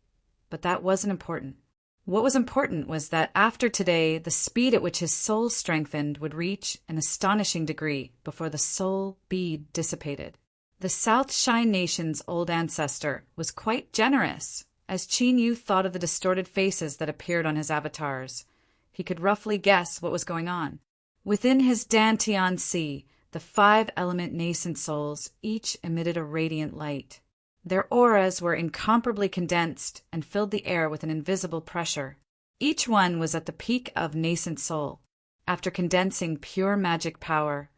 but that wasn't important. What was important was that after today, the speed at which his soul strengthened would reach an astonishing degree before the soul bead dissipated. The South Shine Nation's old ancestor was quite generous. As Qin Yu thought of the distorted faces that appeared on his avatars, he could roughly guess what was going on. Within his Dantian Sea, the 5-element nascent souls each emitted a radiant light. Their auras were incomparably condensed and filled the air with an invisible pressure. Each one was at the peak of nascent soul. After condensing pure magic power,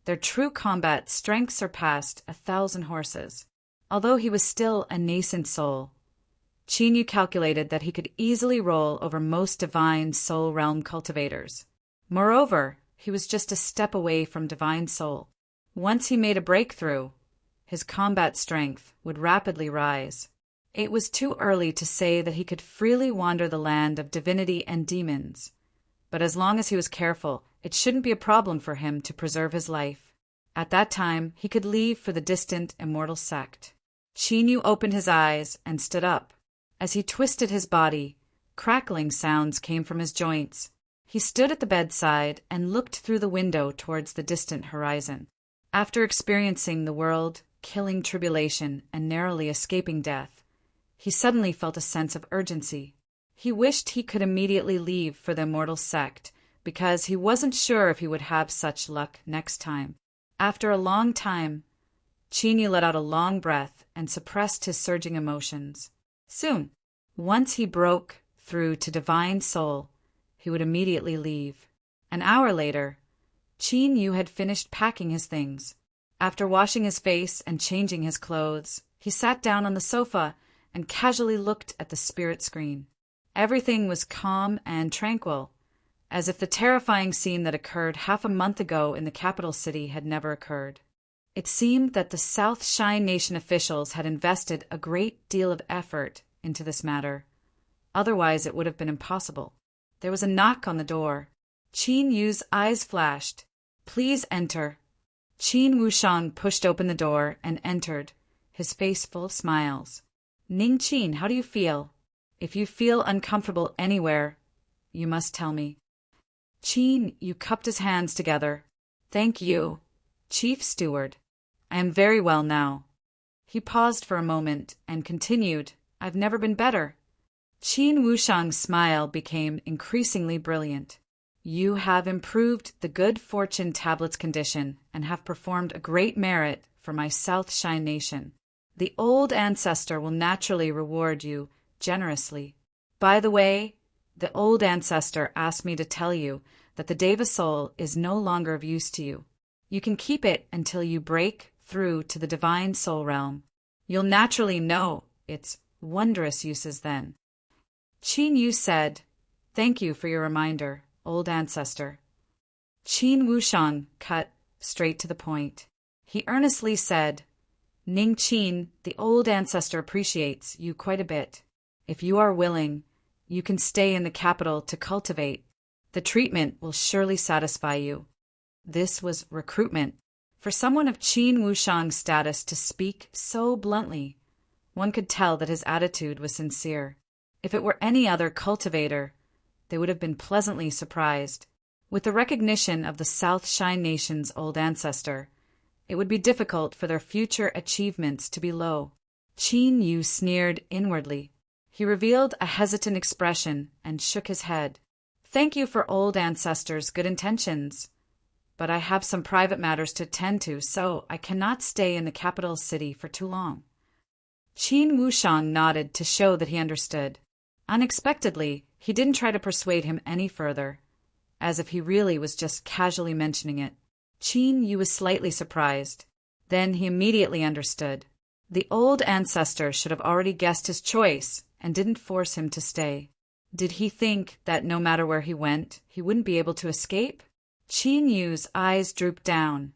their true combat strength surpassed 1,000 horses. Although he was still a nascent soul, Qin Yu calculated that he could easily roll over most divine soul realm cultivators. Moreover, he was just a step away from divine soul. Once he made a breakthrough, his combat strength would rapidly rise. It was too early to say that he could freely wander the land of divinity and demons, but as long as he was careful, it shouldn't be a problem for him to preserve his life. At that time, he could leave for the distant immortal sect. Qin Yu opened his eyes and stood up. As he twisted his body, crackling sounds came from his joints. He stood at the bedside and looked through the window towards the distant horizon. After experiencing the world-killing tribulation and narrowly escaping death, he suddenly felt a sense of urgency. He wished he could immediately leave for the immortal sect, because he wasn't sure if he would have such luck next time. After a long time, Qin Yu let out a long breath and suppressed his surging emotions. Soon, once he broke through to divine soul, he would immediately leave. An hour later, Qin Yu had finished packing his things. After washing his face and changing his clothes, he sat down on the sofa and casually looked at the spirit screen. Everything was calm and tranquil, as if the terrifying scene that occurred half a month ago in the capital city had never occurred. It seemed that the South Shine Nation officials had invested a great deal of effort into this matter. Otherwise, it would have been impossible. There was a knock on the door. Qin Yu's eyes flashed. "Please enter." Qin Wushang pushed open the door and entered, his face full of smiles. "Ning Qin, how do you feel? If you feel uncomfortable anywhere, you must tell me." Qin Yu cupped his hands together. "Thank you, Chief Steward. I am very well now." He paused for a moment and continued, "I've never been better." Qin Wushang's smile became increasingly brilliant. "You have improved the good fortune tablet's condition and have performed a great merit for my South Shine Nation. The old ancestor will naturally reward you generously. By the way, the old ancestor asked me to tell you that the Deva soul is no longer of use to you. You can keep it until you break through to the divine soul realm. You'll naturally know its wondrous uses then." Qin Yu said, "Thank you for your reminder, old ancestor." Qin Wushang cut straight to the point. He earnestly said, "Ning Qin, the old ancestor appreciates you quite a bit. If you are willing, you can stay in the capital to cultivate. The treatment will surely satisfy you." This was recruitment. For someone of Qin Wushang's status to speak so bluntly, one could tell that his attitude was sincere. If it were any other cultivator, they would have been pleasantly surprised. With the recognition of the South Shine Nation's old ancestor, it would be difficult for their future achievements to be low. Qin Yu sneered inwardly. He revealed a hesitant expression and shook his head. "Thank you for old ancestors' good intentions, but I have some private matters to attend to, so I cannot stay in the capital city for too long." Qin Wushang nodded to show that he understood. Unexpectedly, he didn't try to persuade him any further, as if he really was just casually mentioning it. Qin Yu was slightly surprised. Then he immediately understood. The old ancestor should have already guessed his choice and didn't force him to stay. Did he think that no matter where he went, he wouldn't be able to escape? Qin Yu's eyes drooped down,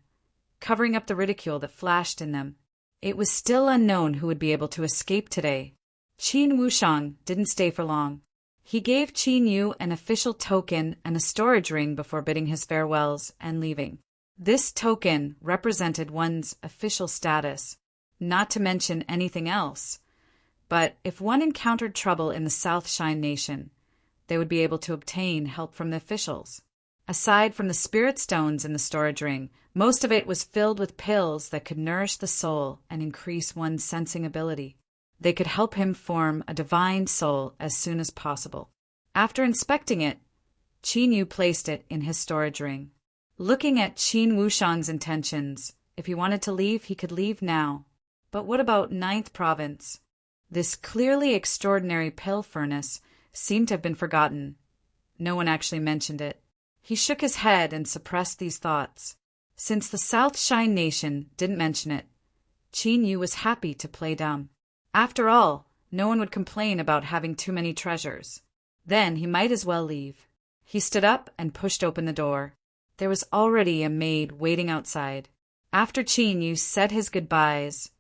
covering up the ridicule that flashed in them. It was still unknown who would be able to escape today. Qin Wushang didn't stay for long. He gave Qin Yu an official token and a storage ring before bidding his farewells and leaving. This token represented one's official status, not to mention anything else. But if one encountered trouble in the South Shine Nation, they would be able to obtain help from the officials. Aside from the spirit stones in the storage ring, most of it was filled with pills that could nourish the soul and increase one's sensing ability. They could help him form a divine soul as soon as possible. After inspecting it, Qin Yu placed it in his storage ring. Looking at Qin Wushang's intentions, if he wanted to leave, he could leave now. But what about 9th Province? This clearly extraordinary pill furnace seemed to have been forgotten. No one actually mentioned it. He shook his head and suppressed these thoughts. Since the South Shine Nation didn't mention it, Qin Yu was happy to play dumb. After all, no one would complain about having too many treasures. Then he might as well leave. He stood up and pushed open the door. There was already a maid waiting outside. After Qin Yu said his goodbyes,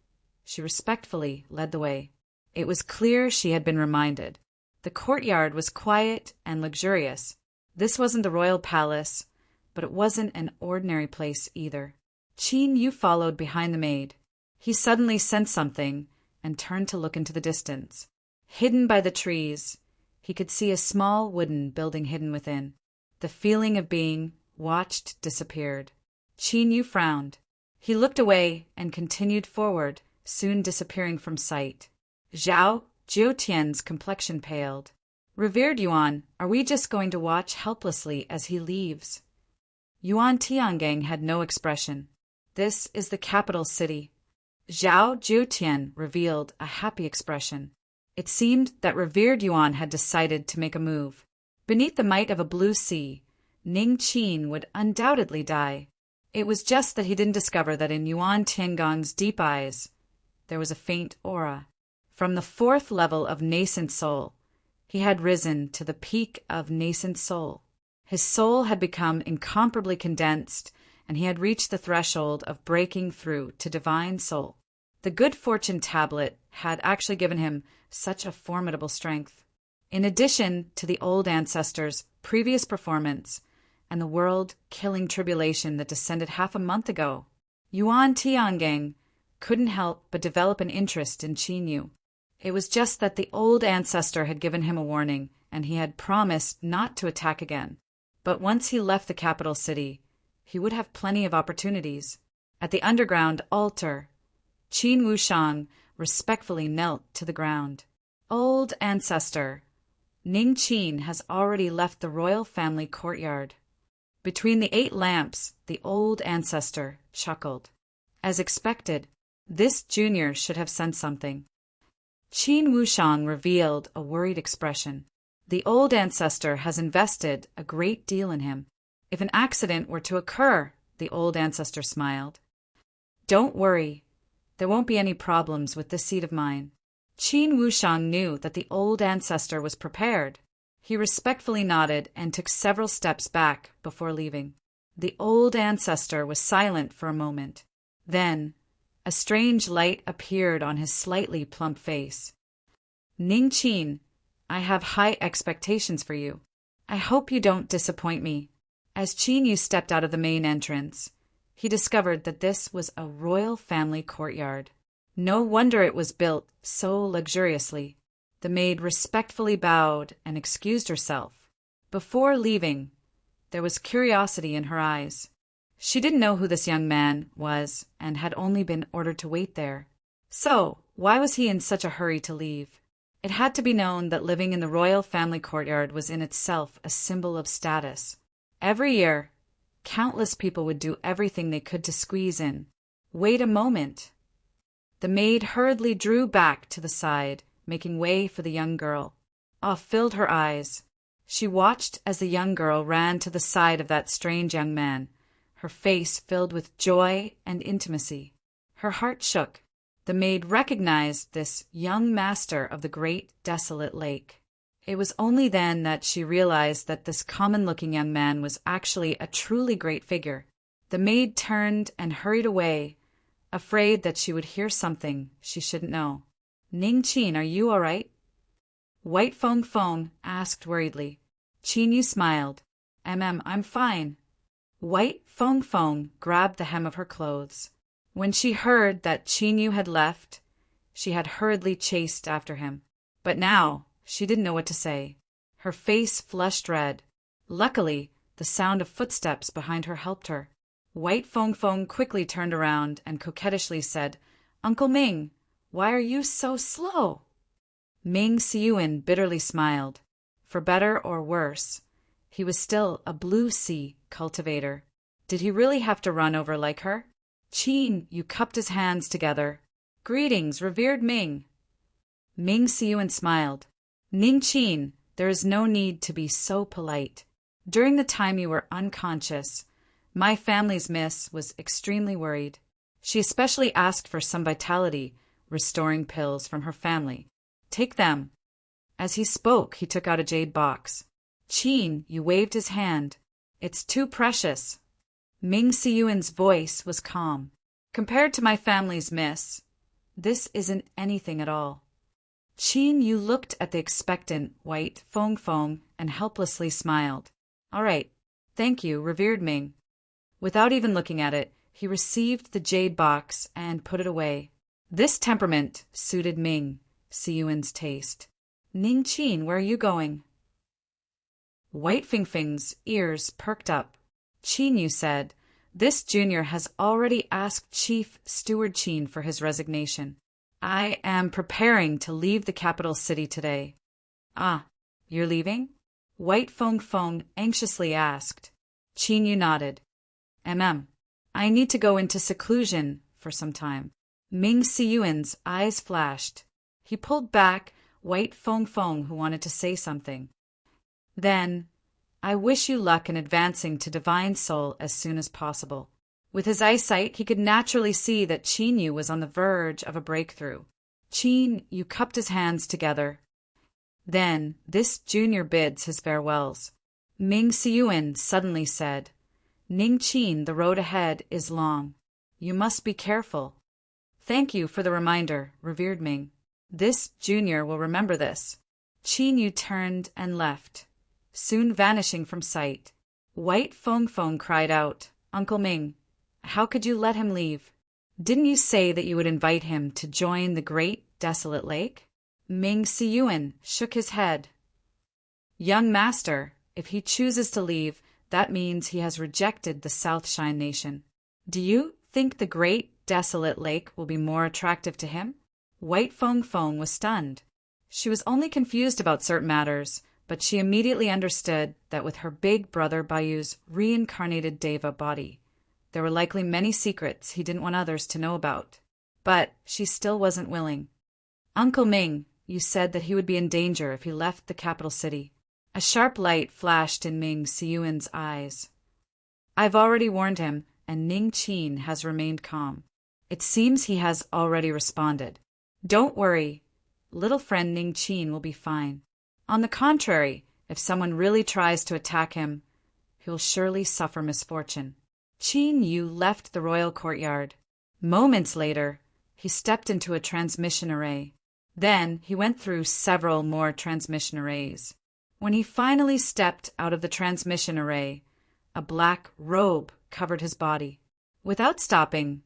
she respectfully led the way. It was clear she had been reminded. The courtyard was quiet and luxurious. This wasn't the royal palace, but it wasn't an ordinary place either. Qin Yu followed behind the maid. He suddenly sensed something and turned to look into the distance. Hidden by the trees, he could see a small wooden building hidden within. The feeling of being watched disappeared. Qin Yu frowned. He looked away and continued forward, soon disappearing from sight. Zhao Jiutian's complexion paled. "Revered Yuan, are we just going to watch helplessly as he leaves?" Yuan Tiangang had no expression. "This is the capital city." Zhao Jiutian revealed a happy expression. It seemed that revered Yuan had decided to make a move. Beneath the might of a blue sea, Ning Qin would undoubtedly die. It was just that he didn't discover that in Yuan Tiangong's deep eyes there was a faint aura. From the 4th level of nascent soul, he had risen to the peak of nascent soul. His soul had become incomparably condensed, and he had reached the threshold of breaking through to divine soul. The good fortune tablet had actually given him such a formidable strength. In addition to the old ancestor's previous performance and the world-killing tribulation that descended half a month ago, Yuan Tiangang couldn't help but develop an interest in Qin Yu. It was just that the old ancestor had given him a warning, and he had promised not to attack again. But once he left the capital city, he would have plenty of opportunities. At the underground altar, Qin Wushang respectfully knelt to the ground. "Old ancestor, Ning Qin has already left the royal family courtyard." Between the 8 lamps, the old ancestor chuckled. As expected, this junior should have sensed something. Qin Wushang revealed a worried expression. The old ancestor has invested a great deal in him. If an accident were to occur, the old ancestor smiled. "Don't worry. There won't be any problems with this seed of mine." Qin Wushang knew that the old ancestor was prepared. He respectfully nodded and took several steps back before leaving. The old ancestor was silent for a moment. Then, a strange light appeared on his slightly plump face. "Ning Qin, I have high expectations for you. I hope you don't disappoint me." As Qin Yu stepped out of the main entrance, he discovered that this was a royal family courtyard. No wonder it was built so luxuriously. The maid respectfully bowed and excused herself. Before leaving, there was curiosity in her eyes. She didn't know who this young man was and had only been ordered to wait there. So, why was he in such a hurry to leave? It had to be known that living in the royal family courtyard was in itself a symbol of status. Every year, countless people would do everything they could to squeeze in. Wait a moment. The maid hurriedly drew back to the side, making way for the young girl. Awe filled her eyes. She watched as the young girl ran to the side of that strange young man, her face filled with joy and intimacy. Her heart shook. The maid recognized this young master of the great desolate lake. It was only then that she realized that this common-looking young man was actually a truly great figure. The maid turned and hurried away, afraid that she would hear something she shouldn't know. "Ning Qin, are you all right?" White Fong Fong asked worriedly. Qin Yu smiled. I'm fine." White Fong Fong grabbed the hem of her clothes. When she heard that Qin Yu had left, she had hurriedly chased after him. But now she didn't know what to say. Her face flushed red. Luckily, the sound of footsteps behind her helped her. White Fong Fong quickly turned around and coquettishly said, "Uncle Ming, why are you so slow?" Ming Siyuan bitterly smiled. For better or worse, he was still a blue sea cultivator. Did he really have to run over like her? Qin Yu cupped his hands together. "Greetings, revered Ming." Ming Siyuan smiled. "Ning Qin, there is no need to be so polite. During the time you were unconscious, my family's miss was extremely worried. She especially asked for some vitality restoring pills from her family. Take them." As he spoke, he took out a jade box. Qin Yu waved his hand. "It's too precious." Ming Siyuan's voice was calm. "Compared to my family's miss, this isn't anything at all." Qin Yu looked at the expectant white Feng Feng and helplessly smiled. All right, thank you, revered Ming. Without even looking at it, he received the jade box and put it away. This temperament suited Ming Siyuan's taste. Ning Qin, where are you going? White Fing Fing's ears perked up. Qin Yu said, this junior has already asked Chief Steward Qin for his resignation. I am preparing to leave the capital city today. Ah, you're leaving? White Feng Feng anxiously asked. Qin Yu nodded. I need to go into seclusion for some time. Ming Siyuan's eyes flashed. He pulled back White Feng Feng, who wanted to say something. Then, I wish you luck in advancing to Divine Soul as soon as possible. With his eyesight, he could naturally see that Qin Yu was on the verge of a breakthrough. Qin Yu cupped his hands together. Then, this junior bids his farewells. Ming Siyuan suddenly said, Ning Qin, the road ahead is long. You must be careful. Thank you for the reminder, revered Ming. This junior will remember this. Qin Yu turned and left, soon vanishing from sight. White Feng Feng cried out, Uncle Ming, how could you let him leave? Didn't you say that you would invite him to join the great desolate lake? Ming Siyuan shook his head. Young master, if he chooses to leave, that means he has rejected the South Shine Nation. Do you think the great desolate lake will be more attractive to him? White Feng Feng was stunned. She was only confused about certain matters, but she immediately understood that with her big brother Bayu's reincarnated Deva body, there were likely many secrets he didn't want others to know about. But she still wasn't willing. Uncle Ming, you said that he would be in danger if he left the capital city. A sharp light flashed in Ming Siyuan's eyes. I've already warned him, and Ning Qin has remained calm. It seems he has already responded. Don't worry, little friend Ning Qin will be fine. On the contrary, if someone really tries to attack him, he will surely suffer misfortune. Qin Yu left the royal courtyard. Moments later, he stepped into a transmission array. Then he went through several more transmission arrays. When he finally stepped out of the transmission array, a black robe covered his body. Without stopping,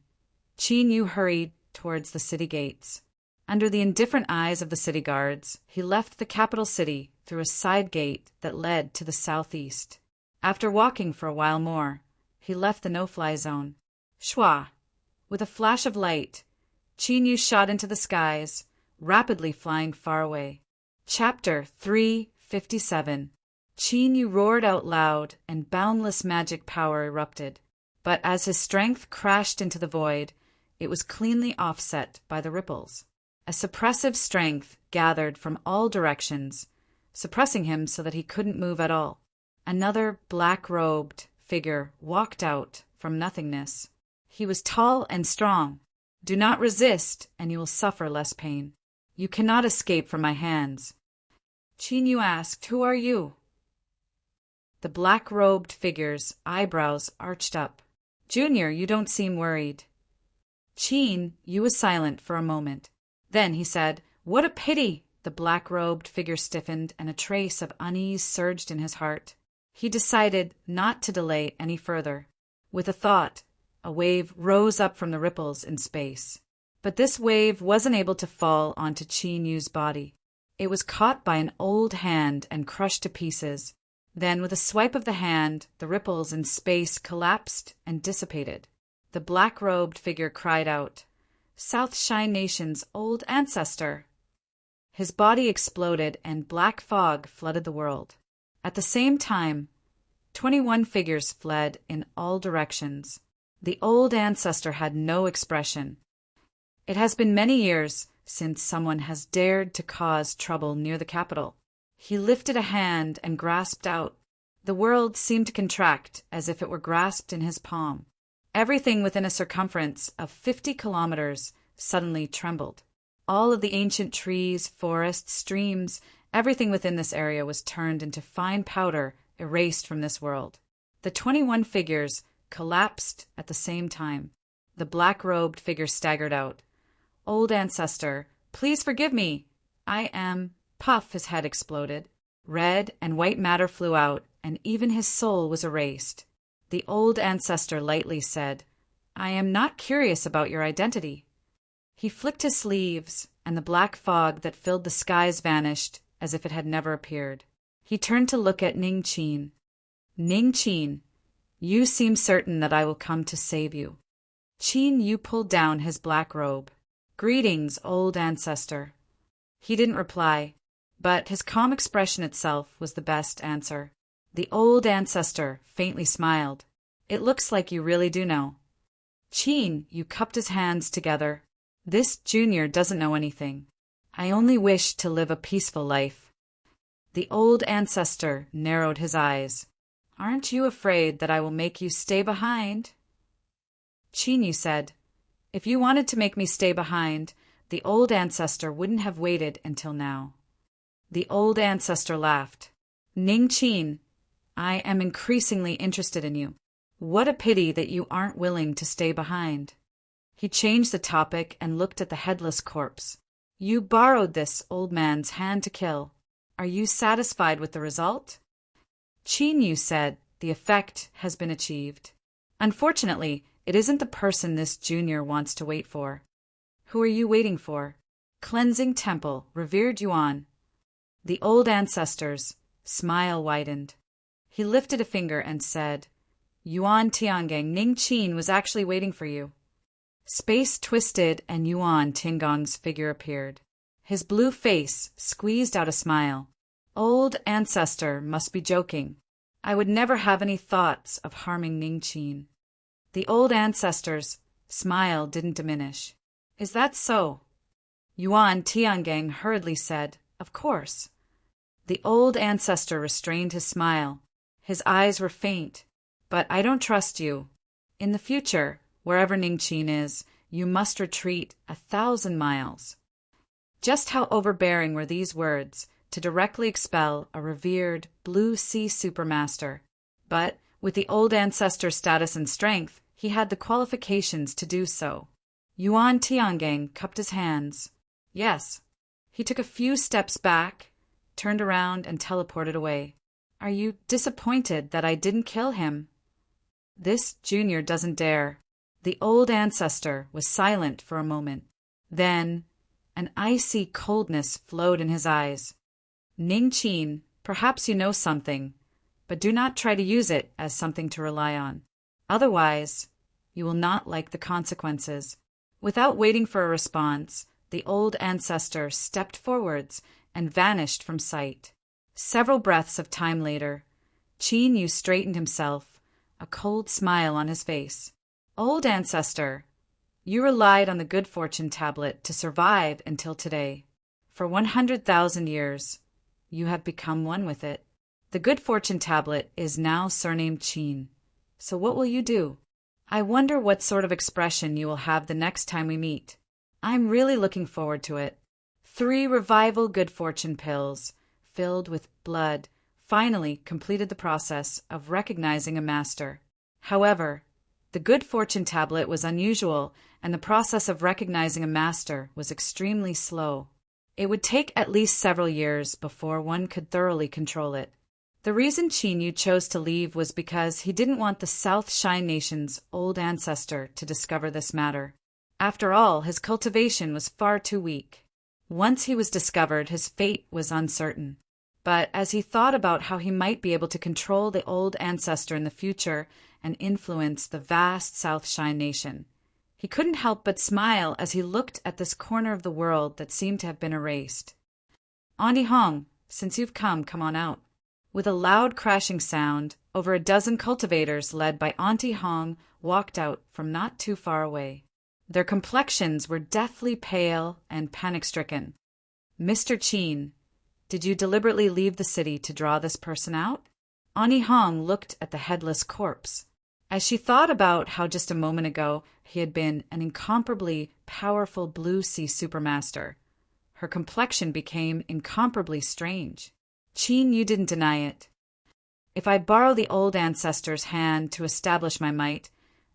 Qin Yu hurried towards the city gates. Under the indifferent eyes of the city guards, he left the capital city through a side gate that led to the southeast. After walking for a while more, he left the no-fly zone. Shwa! With a flash of light, Qin Yu shot into the skies, rapidly flying far away. Chapter 357. Qin Yu roared out loud, and boundless magic power erupted. But as his strength crashed into the void, it was cleanly offset by the ripples. A suppressive strength gathered from all directions, suppressing him so that he couldn't move at all. Another black-robed figure walked out from nothingness. He was tall and strong. Do not resist, and you will suffer less pain. You cannot escape from my hands. Qin Yu asked, Who are you? The black-robed figure's eyebrows arched up. Junior, you don't seem worried. Qin Yu was silent for a moment. Then he said, What a pity! The black-robed figure stiffened, and a trace of unease surged in his heart. He decided not to delay any further. With a thought, a wave rose up from the ripples in space. But this wave wasn't able to fall onto Qin Yu's body. It was caught by an old hand and crushed to pieces. Then, with a swipe of the hand, the ripples in space collapsed and dissipated. The black-robed figure cried out, South Shine Nation's old ancestor! His body exploded and black fog flooded the world. At the same time, 21 figures fled in all directions. The old ancestor had no expression. It has been many years since someone has dared to cause trouble near the capital. He lifted a hand and grasped out. The world seemed to contract as if it were grasped in his palm. Everything within a circumference of 50 kilometers suddenly trembled. All of the ancient trees, forests, streams, everything within this area was turned into fine powder, erased from this world. The 21 figures collapsed at the same time. The black-robed figure staggered out. Old ancestor, please forgive me. I am. Puff, his head exploded. Red and white matter flew out, and even his soul was erased. The old ancestor lightly said, I am not curious about your identity. He flicked his sleeves, and the black fog that filled the skies vanished as if it had never appeared. He turned to look at Ning Qin. Ning Qin, you seem certain that I will come to save you. Qin Yu pulled down his black robe. Greetings, old ancestor. He didn't reply, but his calm expression itself was the best answer. The old ancestor faintly smiled. It looks like you really do know. Qin Yu cupped his hands together. This junior doesn't know anything. I only wish to live a peaceful life. The old ancestor narrowed his eyes. Aren't you afraid that I will make you stay behind? Qin Yu said, If you wanted to make me stay behind, the old ancestor wouldn't have waited until now. The old ancestor laughed. Ning Qin, I am increasingly interested in you. What a pity that you aren't willing to stay behind. He changed the topic and looked at the headless corpse. You borrowed this old man's hand to kill. Are you satisfied with the result? Qin Yu said, The effect has been achieved. Unfortunately, it isn't the person this junior wants to wait for. Who are you waiting for? Cleansing Temple, revered Yuan. The old ancestor's smile widened. He lifted a finger and said, Yuan Tiangong, Ning Qin was actually waiting for you. Space twisted and Yuan Tiangong's figure appeared. His blue face squeezed out a smile. Old ancestor must be joking. I would never have any thoughts of harming Ning Qin. The old ancestor's smile didn't diminish. Is that so? Yuan Tiangong hurriedly said, Of course. The old ancestor restrained his smile. His eyes were faint. But I don't trust you. In the future, wherever Ning Qin is, you must retreat 1,000 miles. Just how overbearing were these words to directly expel a revered blue sea supermaster. But with the old ancestor's status and strength, he had the qualifications to do so. Yuan Tiangong cupped his hands. Yes. He took a few steps back, turned around, and teleported away. Are you disappointed that I didn't kill him? This junior doesn't dare. The old ancestor was silent for a moment. Then an icy coldness flowed in his eyes. Ning Qin, perhaps you know something, but do not try to use it as something to rely on. Otherwise, you will not like the consequences. Without waiting for a response, the old ancestor stepped forwards and vanished from sight. Several breaths of time later, Qin Yu straightened himself, a cold smile on his face. Old ancestor, you relied on the good fortune tablet to survive until today. For 100,000 years, you have become one with it. The good fortune tablet is now surnamed Qin. So what will you do? I wonder what sort of expression you will have the next time we meet. I'm really looking forward to it. 3 revival good fortune pills, filled with blood, finally completed the process of recognizing a master. However, the good fortune tablet was unusual, and the process of recognizing a master was extremely slow. It would take at least several years before one could thoroughly control it. The reason Qin Yu chose to leave was because he didn't want the South Shine Nation's old ancestor to discover this matter. After all, his cultivation was far too weak. Once he was discovered, his fate was uncertain. But as he thought about how he might be able to control the old ancestor in the future and influence the vast South Shine Nation, he couldn't help but smile as he looked at this corner of the world that seemed to have been erased. Auntie Hong, since you've come on out. With a loud crashing sound, over a dozen cultivators led by Auntie Hong walked out from not too far away. Their complexions were deathly pale and panic-stricken. Mr. Qin, did you deliberately leave the city to draw this person out? Auntie Hong looked at the headless corpse. As she thought about how just a moment ago he had been an incomparably powerful blue sea supermaster, her complexion became incomparably strange. Qin Yu didn't deny it. If I borrow the old ancestor's hand to establish my might,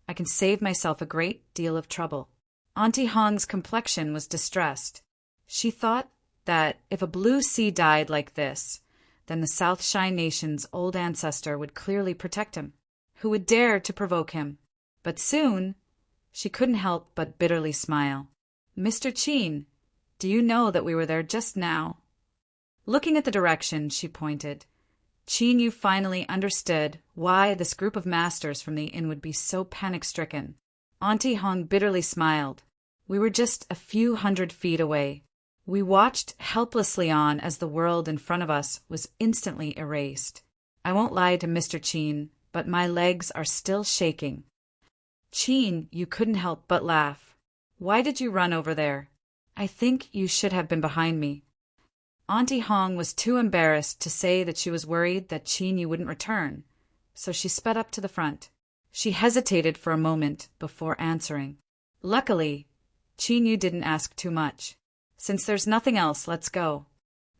I can save myself a great deal of trouble. Auntie Hong's complexion was distressed. She thought that if a blue sea died like this, then the South Shine Nation's old ancestor would clearly protect him. Who would dare to provoke him? But soon, she couldn't help but bitterly smile. Mr. Chin, do you know that we were there just now? Looking at the direction she pointed, Chin Yu finally understood why this group of masters from the inn would be so panic-stricken. Auntie Hong bitterly smiled. We were just a few 100 feet away. We watched helplessly on as the world in front of us was instantly erased. I won't lie to Mr. Chin, but my legs are still shaking. Chin, you couldn't help but laugh. Why did you run over there? I think you should have been behind me. Auntie Hong was too embarrassed to say that she was worried that Chin Yu wouldn't return, so she sped up to the front. She hesitated for a moment before answering. Luckily, Chin Yu didn't ask too much. Since there's nothing else, let's go.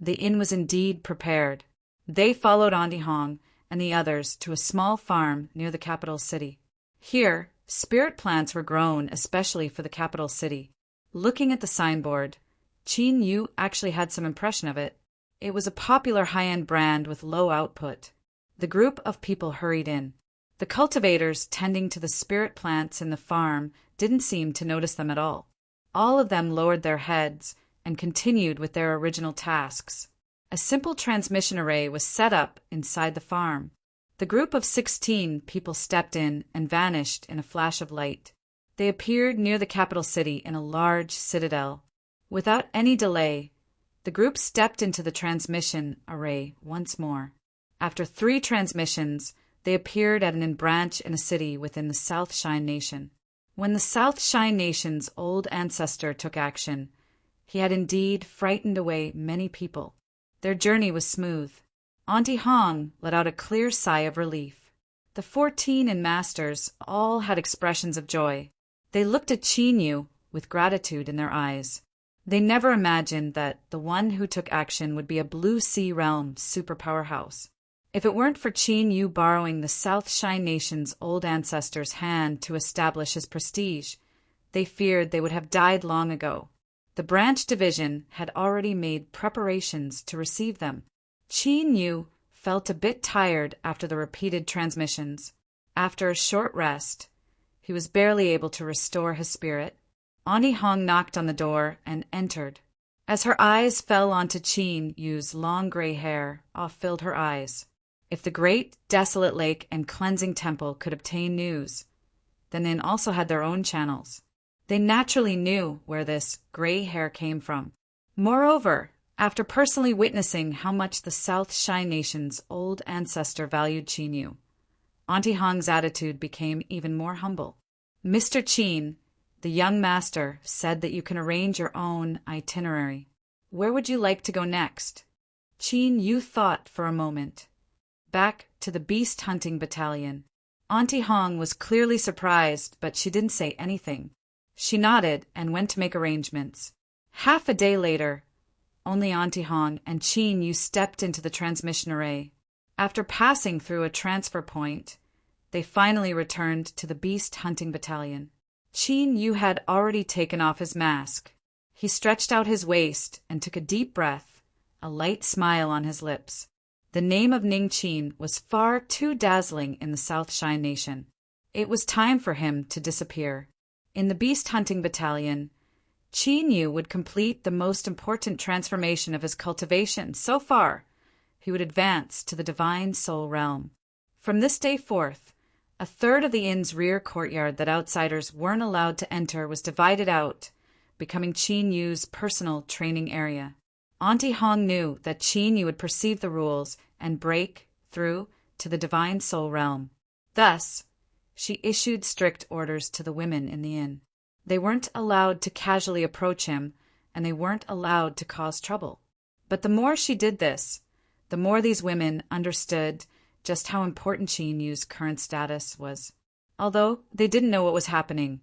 The inn was indeed prepared. They followed Auntie Hong and the others to a small farm near the capital city. Here, spirit plants were grown especially for the capital city. Looking at the signboard, Chin Yu actually had some impression of it. It was a popular high-end brand with low output. The group of people hurried in. The cultivators tending to the spirit plants in the farm didn't seem to notice them at all. All of them lowered their heads and continued with their original tasks. A simple transmission array was set up inside the farm. The group of 16 people stepped in and vanished in a flash of light. They appeared near the capital city in a large citadel. Without any delay, the group stepped into the transmission array once more. After 3 transmissions, they appeared at an branch in a city within the South Shine Nation. When the South Shine Nation's old ancestor took action, he had indeed frightened away many people. Their journey was smooth. Auntie Hong let out a clear sigh of relief. The 14 and masters all had expressions of joy. They looked at Chin Yu with gratitude in their eyes. They never imagined that the one who took action would be a Blue Sea Realm superpower house. If it weren't for Chin Yu borrowing the South Shine Nation's old ancestor's hand to establish his prestige, they feared they would have died long ago. The branch division had already made preparations to receive them. Chin Yu felt a bit tired after the repeated transmissions. After a short rest, he was barely able to restore his spirit. Auntie Hong knocked on the door and entered. As her eyes fell onto Chin Yu's long gray hair, awe filled her eyes. If the great, desolate lake and cleansing temple could obtain news, then they also had their own channels. They naturally knew where this gray hair came from. Moreover, after personally witnessing how much the South Shine Nation's old ancestor valued Chin Yu, Auntie Hong's attitude became even more humble. Mr. Chin, the young master, said that you can arrange your own itinerary. Where would you like to go next? Chin Yu thought for a moment. Back to the beast hunting battalion. Auntie Hong was clearly surprised, but she didn't say anything. She nodded and went to make arrangements. Half a day later, only Auntie Hong and Chin Yu stepped into the transmission array. After passing through a transfer point, they finally returned to the beast hunting battalion. Chin Yu had already taken off his mask. He stretched out his waist and took a deep breath, a light smile on his lips. The name of Ning Qin was far too dazzling in the South Shine Nation. It was time for him to disappear. In the beast hunting battalion, Chin Yu would complete the most important transformation of his cultivation so far. He would advance to the divine soul realm. From this day forth, a third of the inn's rear courtyard that outsiders weren't allowed to enter was divided out, becoming Chin Yu's personal training area. Auntie Hong knew that Chin Yu would perceive the rules and break through to the divine soul realm. Thus, she issued strict orders to the women in the inn. They weren't allowed to casually approach him, and they weren't allowed to cause trouble. But the more she did this, the more these women understood just how important Chin Yu's current status was. Although they didn't know what was happening,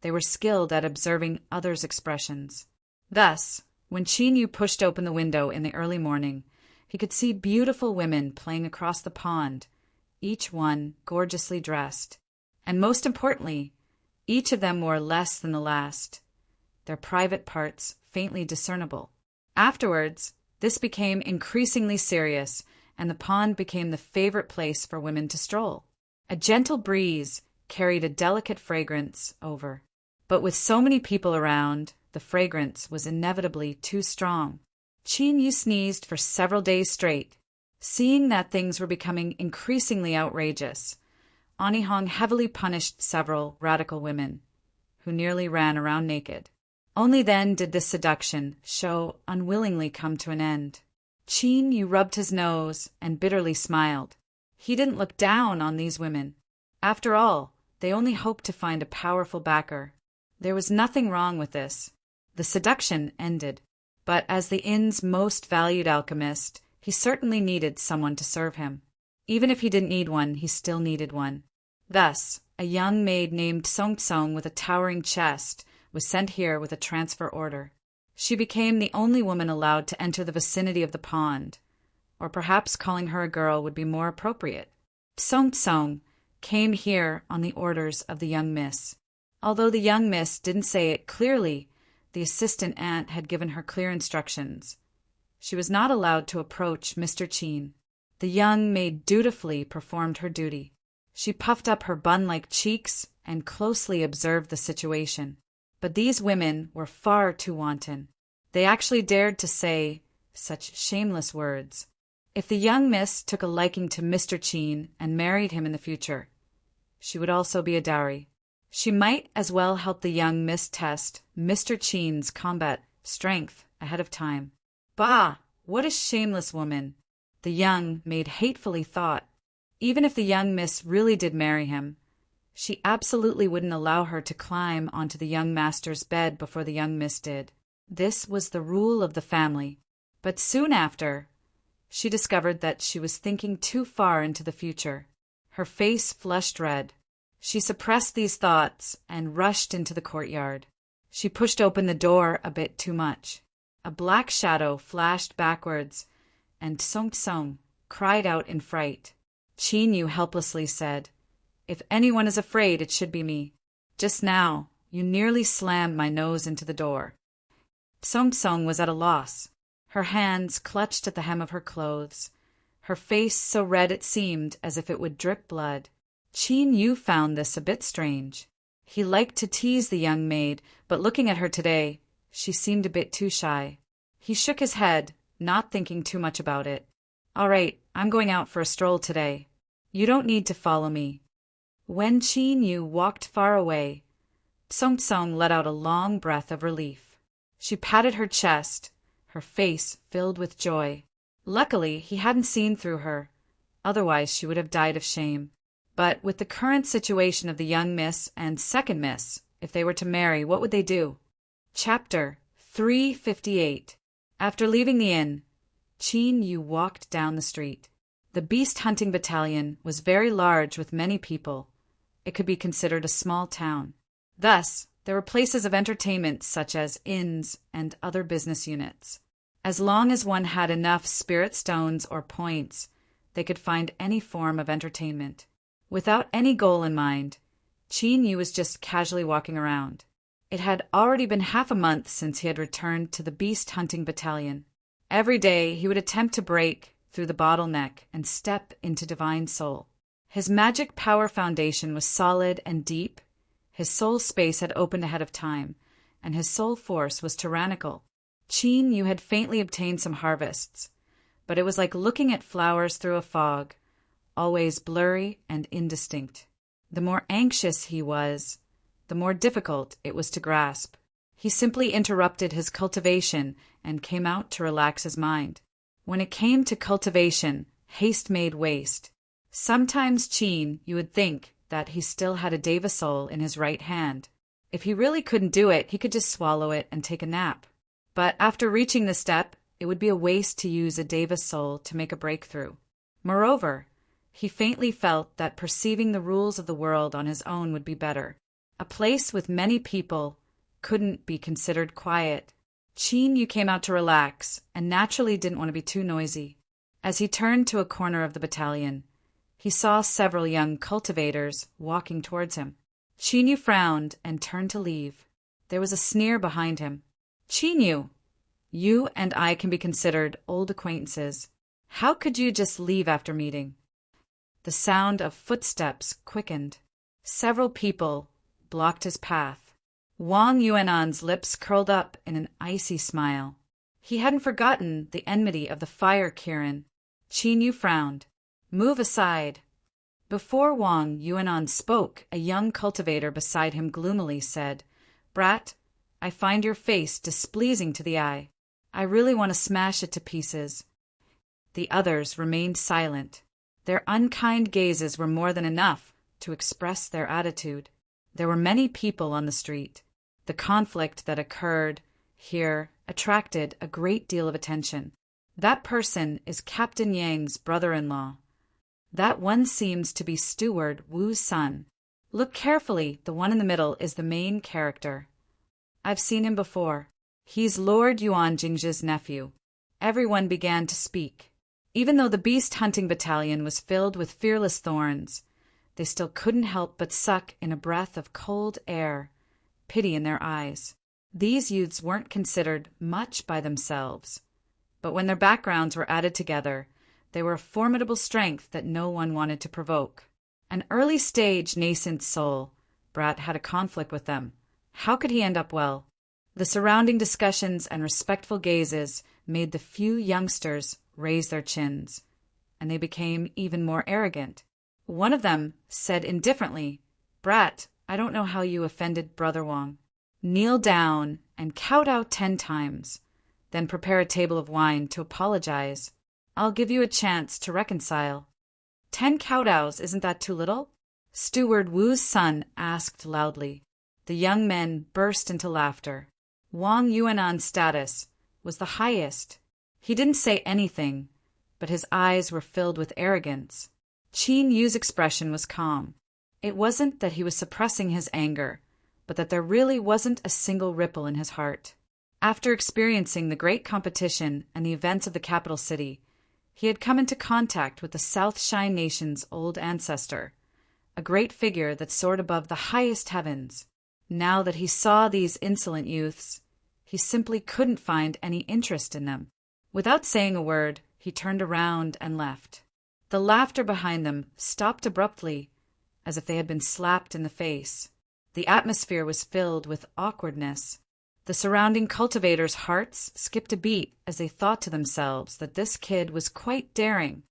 they were skilled at observing others' expressions. Thus, when Chin Yu pushed open the window in the early morning, he could see beautiful women playing across the pond, each one gorgeously dressed. And most importantly, each of them wore less than the last, their private parts faintly discernible. Afterwards, this became increasingly serious, and the pond became the favorite place for women to stroll. A gentle breeze carried a delicate fragrance over. But with so many people around, the fragrance was inevitably too strong. Qin Yu sneezed for several days straight. Seeing that things were becoming increasingly outrageous, Ani Hong heavily punished several radical women, who nearly ran around naked. Only then did this seduction show unwillingly come to an end. Qin Yu rubbed his nose and bitterly smiled. He didn't look down on these women. After all, they only hoped to find a powerful backer. There was nothing wrong with this. The seduction ended. But as the inn's most valued alchemist, he certainly needed someone to serve him. Even if he didn't need one, he still needed one. Thus, a young maid named Song Tsong with a towering chest was sent here with a transfer order. She became the only woman allowed to enter the vicinity of the pond, or perhaps calling her a girl would be more appropriate. Song Tsong came here on the orders of the young miss. Although the young miss didn't say it clearly, the assistant aunt had given her clear instructions. She was not allowed to approach Mr. Qin. The young maid dutifully performed her duty. She puffed up her bun-like cheeks and closely observed the situation. But these women were far too wanton. They actually dared to say such shameless words. If the young miss took a liking to Mr. Qin and married him in the future, she would also be a dowry. She might as well help the young miss test Mr. Qin's combat strength ahead of time. Bah! What a shameless woman! The young maid hatefully thought. Even if the young miss really did marry him, she absolutely wouldn't allow her to climb onto the young master's bed before the young miss did. This was the rule of the family. But soon after, she discovered that she was thinking too far into the future. Her face flushed red. She suppressed these thoughts and rushed into the courtyard. She pushed open the door a bit too much. A black shadow flashed backwards, and Song Tsong cried out in fright. Qin Yu helplessly said, "If anyone is afraid, it should be me. Just now, you nearly slammed my nose into the door." Song Tsong was at a loss. Her hands clutched at the hem of her clothes, her face so red it seemed as if it would drip blood. Qin Yu found this a bit strange. He liked to tease the young maid, but looking at her today, she seemed a bit too shy. He shook his head, not thinking too much about it. "All right, I'm going out for a stroll today. You don't need to follow me." When Qin Yu walked far away, Song Tsong let out a long breath of relief. She patted her chest, her face filled with joy. Luckily, he hadn't seen through her. Otherwise, she would have died of shame. But with the current situation of the young miss and second miss, if they were to marry, what would they do? Chapter 358. After leaving the inn, Qin Yu walked down the street. The beast hunting battalion was very large with many people. It could be considered a small town. Thus, there were places of entertainment such as inns and other business units. As long as one had enough spirit stones or points, they could find any form of entertainment. Without any goal in mind, Qin Yu was just casually walking around. It had already been half a month since he had returned to the beast hunting battalion. Every day he would attempt to break through the bottleneck and step into divine soul. His magic power foundation was solid and deep. His soul space had opened ahead of time, and his soul force was tyrannical. Qin Yu had faintly obtained some harvests, but it was like looking at flowers through a fog, always blurry and indistinct. The more anxious he was, the more difficult it was to grasp. He simply interrupted his cultivation and came out to relax his mind. When it came to cultivation, haste made waste. Sometimes Qin Yu would think that he still had a deva soul in his right hand. If he really couldn't do it, he could just swallow it and take a nap. But after reaching this step, it would be a waste to use a deva soul to make a breakthrough. Moreover, he faintly felt that perceiving the rules of the world on his own would be better. A place with many people couldn't be considered quiet. Qin Yu came out to relax and naturally didn't want to be too noisy. As he turned to a corner of the battalion, he saw several young cultivators walking towards him. Qin Yu frowned and turned to leave. There was a sneer behind him. "Qin Yu, You and I can be considered old acquaintances. How could you just leave after meeting?" The sound of footsteps quickened. Several people blocked his path. Wang Yuan'an's lips curled up in an icy smile. He hadn't forgotten the enmity of the fire Kirin. Qin Yu frowned. "Move aside." Before Wang Yuanan spoke, a young cultivator beside him gloomily said, "Brat, I find your face displeasing to the eye. I really want to smash it to pieces." The others remained silent. Their unkind gazes were more than enough to express their attitude. There were many people on the street. The conflict that occurred here attracted a great deal of attention. "That person is Captain Yang's brother-in-law. That one seems to be Steward Wu's son. Look carefully, the one in the middle is the main character. I've seen him before. He's Lord Yuan Jingzhi's nephew." Everyone began to speak. Even though the beast hunting battalion was filled with fearless thorns, they still couldn't help but suck in a breath of cold air, pity in their eyes. These youths weren't considered much by themselves, but when their backgrounds were added together, they were a formidable strength that no one wanted to provoke. An early-stage nascent soul, Brat had a conflict with them. How could he end up well? The surrounding discussions and respectful gazes made the few youngsters raise their chins, and they became even more arrogant. One of them said indifferently, "Brat, I don't know how you offended Brother Wang. Kneel down and kowtow 10 times, then prepare a table of wine to apologize. I'll give you a chance to reconcile." 10 kowtows, isn't that too little? Steward Wu's son asked loudly. The young men burst into laughter. Wang Yuan'an's status was the highest. He didn't say anything, but his eyes were filled with arrogance. Qin Yu's expression was calm. It wasn't that he was suppressing his anger, but that there really wasn't a single ripple in his heart. After experiencing the great competition and the events of the capital city, he had come into contact with the South Shine Nation's old ancestor, a great figure that soared above the highest heavens. Now that he saw these insolent youths, he simply couldn't find any interest in them. Without saying a word, he turned around and left. The laughter behind them stopped abruptly, as if they had been slapped in the face. The atmosphere was filled with awkwardness. The surrounding cultivators' hearts skipped a beat as they thought to themselves that this kid was quite daring.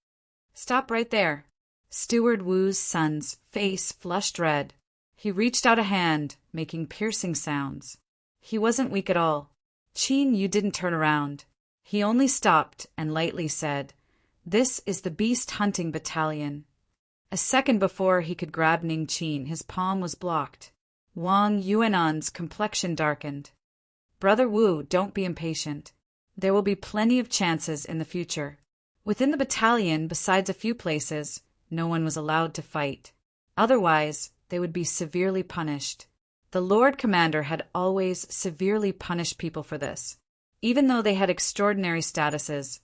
"Stop right there." Steward Wu's son's face flushed red. He reached out a hand, making piercing sounds. He wasn't weak at all. Qin Yu didn't turn around. He only stopped and lightly said, "This is the beast hunting battalion." A second before he could grab Ning Qin, his palm was blocked. Wang Yuan'an's complexion darkened. "Brother Wu, don't be impatient. There will be plenty of chances in the future." Within the battalion, besides a few places, no one was allowed to fight. Otherwise, they would be severely punished. The Lord Commander had always severely punished people for this. Even though they had extraordinary statuses,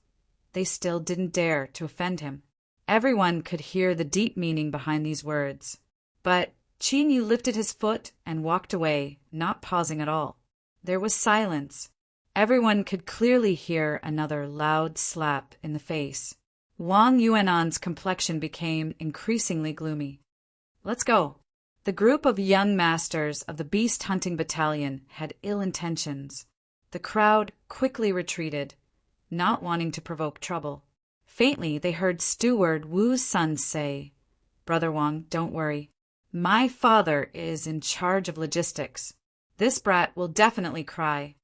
they still didn't dare to offend him. Everyone could hear the deep meaning behind these words. But Qin Yu lifted his foot and walked away, not pausing at all. There was silence. Everyone could clearly hear another loud slap in the face. Wang Yuan'an's complexion became increasingly gloomy. "Let's go." The group of young masters of the beast hunting battalion had ill intentions. The crowd quickly retreated, not wanting to provoke trouble. Faintly, they heard Steward Wu's son say, "Brother Wang, don't worry. My father is in charge of logistics. This brat will definitely cry."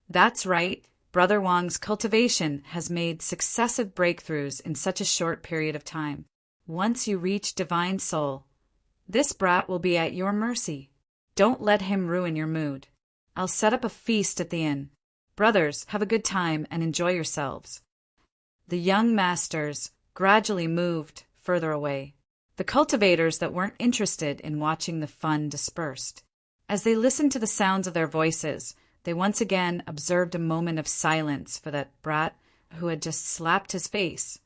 That's right. Brother Wang's cultivation has made successive breakthroughs in such a short period of time. Once you reach Divine Soul, this brat will be at your mercy. Don't let him ruin your mood. I'll set up a feast at the inn. Brothers, have a good time and enjoy yourselves. The young masters gradually moved further away. The cultivators that weren't interested in watching the fun dispersed. As they listened to the sounds of their voices, they once again observed a moment of silence for that brat who had just slapped his face.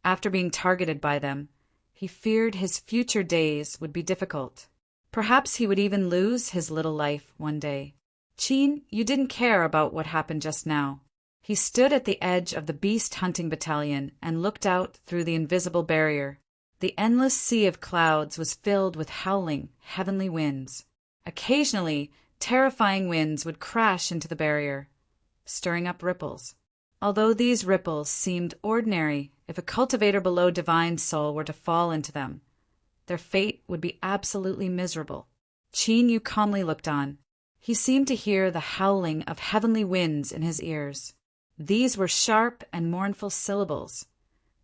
After being targeted by them, he feared his future days would be difficult. Perhaps he would even lose his little life one day. Qin, you didn't care about what happened just now. He stood at the edge of the beast hunting battalion and looked out through the invisible barrier. The endless sea of clouds was filled with howling, heavenly winds. Occasionally, terrifying winds would crash into the barrier, stirring up ripples. Although these ripples seemed ordinary, if a cultivator below divine soul were to fall into them, their fate would be absolutely miserable. Qin Yu calmly looked on. He seemed to hear the howling of heavenly winds in his ears. These were sharp and mournful syllables,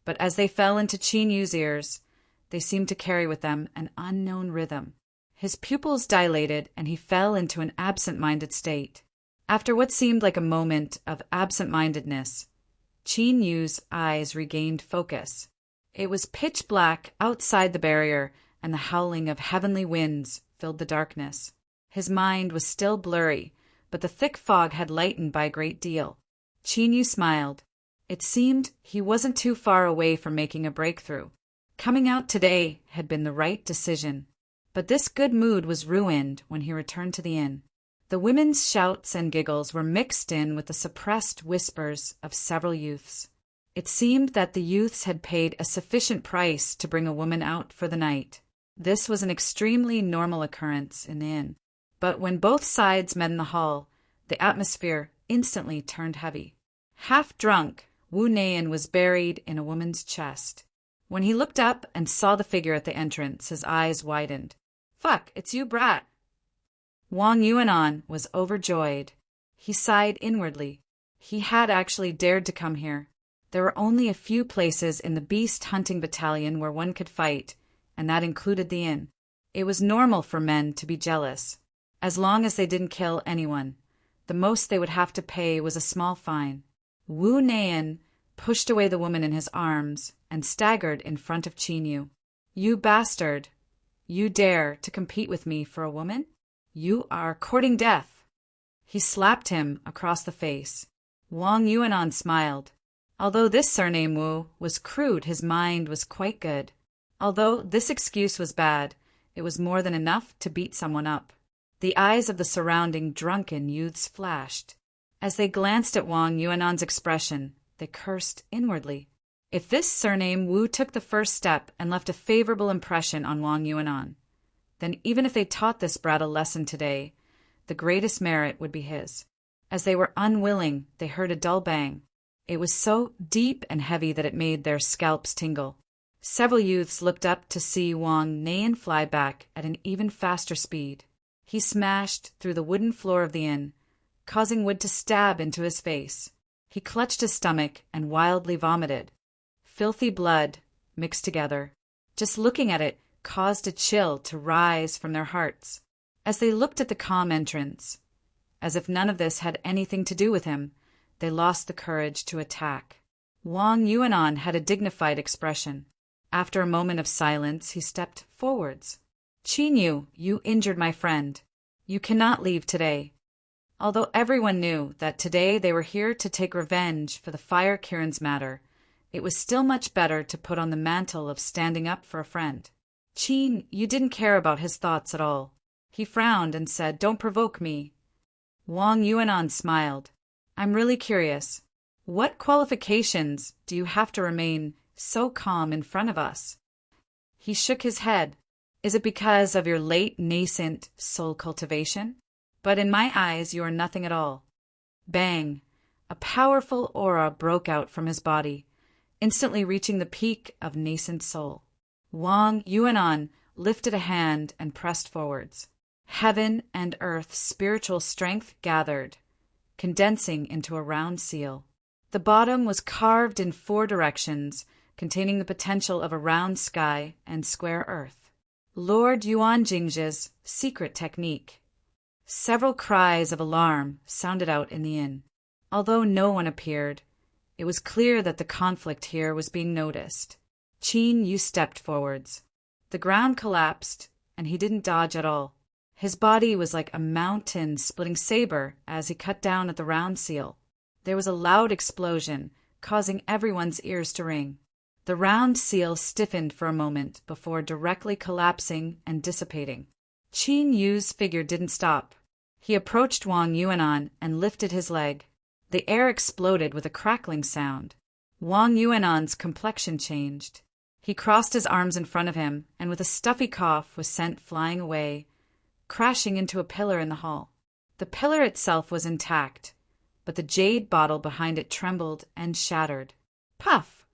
but as they fell into Qin Yu's ears, they seemed to carry with them an unknown rhythm. His pupils dilated, and he fell into an absent-minded state. After what seemed like a moment of absent-mindedness, Qin Yu's eyes regained focus. It was pitch black outside the barrier, and the howling of heavenly winds filled the darkness. His mind was still blurry, but the thick fog had lightened by a great deal. Qin Yu smiled. It seemed he wasn't too far away from making a breakthrough. Coming out today had been the right decision. But this good mood was ruined when he returned to the inn. The women's shouts and giggles were mixed in with the suppressed whispers of several youths. It seemed that the youths had paid a sufficient price to bring a woman out for the night. This was an extremely normal occurrence in the inn. But when both sides met in the hall, the atmosphere instantly turned heavy. Half drunk, Wu Neian was buried in a woman's chest. When he looked up and saw the figure at the entrance, his eyes widened. "Fuck, it's you, brat." Wang Yuanan was overjoyed. He sighed inwardly. He had actually dared to come here. There were only a few places in the beast hunting battalion where one could fight, and that included the inn. It was normal for men to be jealous. As long as they didn't kill anyone, the most they would have to pay was a small fine. Wu Neian pushed away the woman in his arms and staggered in front of Qin Yu. "You bastard! You dare to compete with me for a woman? You are courting death." He slapped him across the face. Wang Yuanan smiled. Although this surname Wu was crude, his mind was quite good. Although this excuse was bad, it was more than enough to beat someone up. The eyes of the surrounding drunken youths flashed. As they glanced at Wang Yuanan's expression, they cursed inwardly. If this surname Wu took the first step and left a favorable impression on Wang Yuanan, then even if they taught this brat a lesson today, the greatest merit would be his. As they were unwilling, they heard a dull bang. It was so deep and heavy that it made their scalps tingle. Several youths looked up to see Wang Neian fly back at an even faster speed. He smashed through the wooden floor of the inn, causing wood to stab into his face. He clutched his stomach and wildly vomited. Filthy blood mixed together. Just looking at it caused a chill to rise from their hearts. As they looked at the calm entrance, as if none of this had anything to do with him, they lost the courage to attack. Wang Yuanan had a dignified expression. After a moment of silence, he stepped forwards. "Qin Yu, you injured my friend. You cannot leave today." Although everyone knew that today they were here to take revenge for the Fire Kirin's matter, it was still much better to put on the mantle of standing up for a friend. "Qin, you didn't care about his thoughts at all." He frowned and said, "Don't provoke me." Wang Yuanan smiled. "I'm really curious. What qualifications do you have to remain so calm in front of us?" He shook his head. "Is it because of your late nascent soul cultivation? But in my eyes you are nothing at all." Bang! A powerful aura broke out from his body, instantly reaching the peak of nascent soul. Wang Yuanan lifted a hand and pressed forwards. Heaven and earth's spiritual strength gathered, condensing into a round seal. The bottom was carved in 4 directions, containing the potential of a round sky and square earth. Lord Yuan Jingzhi's secret technique. Several cries of alarm sounded out in the inn. Although no one appeared, it was clear that the conflict here was being noticed. Qin Yu stepped forwards. The ground collapsed, and he didn't dodge at all. His body was like a mountain-splitting saber as he cut down at the round seal. There was a loud explosion, causing everyone's ears to ring. The round seal stiffened for a moment before directly collapsing and dissipating. Qin Yu's figure didn't stop. He approached Wang Yuanan and lifted his leg. The air exploded with a crackling sound. Wang Yuan'an's complexion changed. He crossed his arms in front of him and with a stuffy cough was sent flying away, crashing into a pillar in the hall. The pillar itself was intact, but the jade bottle behind it trembled and shattered. Puff!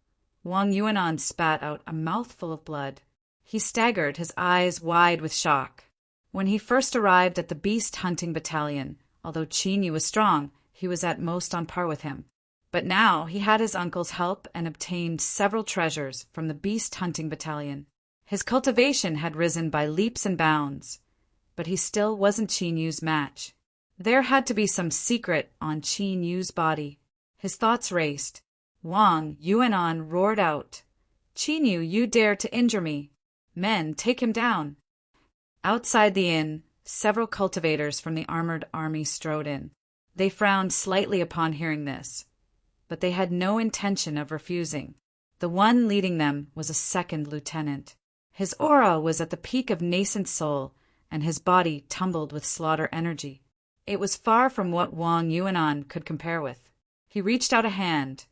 Wang Yuanan spat out a mouthful of blood. He staggered, his eyes wide with shock. When he first arrived at the beast hunting battalion, although Qin Yu was strong, he was at most on par with him. But now he had his uncle's help and obtained several treasures from the beast hunting battalion. His cultivation had risen by leaps and bounds, but he still wasn't Qin Yu's match. There had to be some secret on Qin Yu's body. His thoughts raced. Wang Yuanan roared out, "Qin Yu, you dare to injure me! Men, take him down!" Outside the inn, several cultivators from the armored army strode in. They frowned slightly upon hearing this, but they had no intention of refusing. The one leading them was a second lieutenant. His aura was at the peak of nascent soul, and his body tumbled with slaughter energy. It was far from what Wang Yuanan could compare with. He reached out a hand,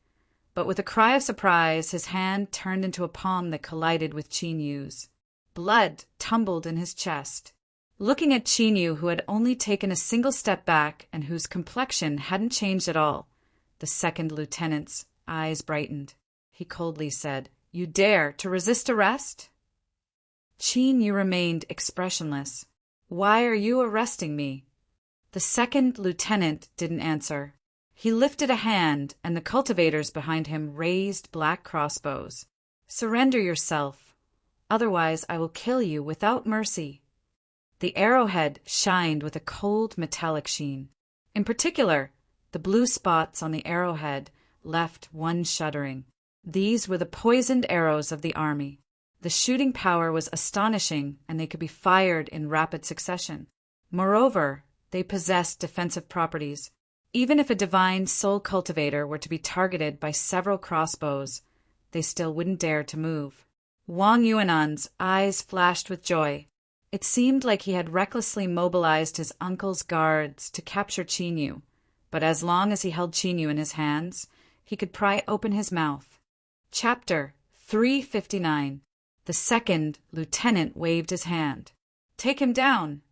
but with a cry of surprise, his hand turned into a palm that collided with Qin Yu's. Blood tumbled in his chest. Looking at Qin Yu, who had only taken a single step back and whose complexion hadn't changed at all, the second lieutenant's eyes brightened. He coldly said, "You dare to resist arrest?" Qin Yu remained expressionless. "Why are you arresting me?" The second lieutenant didn't answer. He lifted a hand, and the cultivators behind him raised black crossbows. "Surrender yourself, otherwise I will kill you without mercy." The arrowhead shined with a cold metallic sheen. In particular, the blue spots on the arrowhead left one shuddering. These were the poisoned arrows of the army. The shooting power was astonishing, and they could be fired in rapid succession. Moreover, they possessed defensive properties. Even if a divine soul cultivator were to be targeted by several crossbows, they still wouldn't dare to move. Wang Yuanan's eyes flashed with joy. It seemed like he had recklessly mobilized his uncle's guards to capture Qin Yu, but as long as he held Qin Yu in his hands, he could pry open his mouth. Chapter 359. The second lieutenant waved his hand. "Take him down."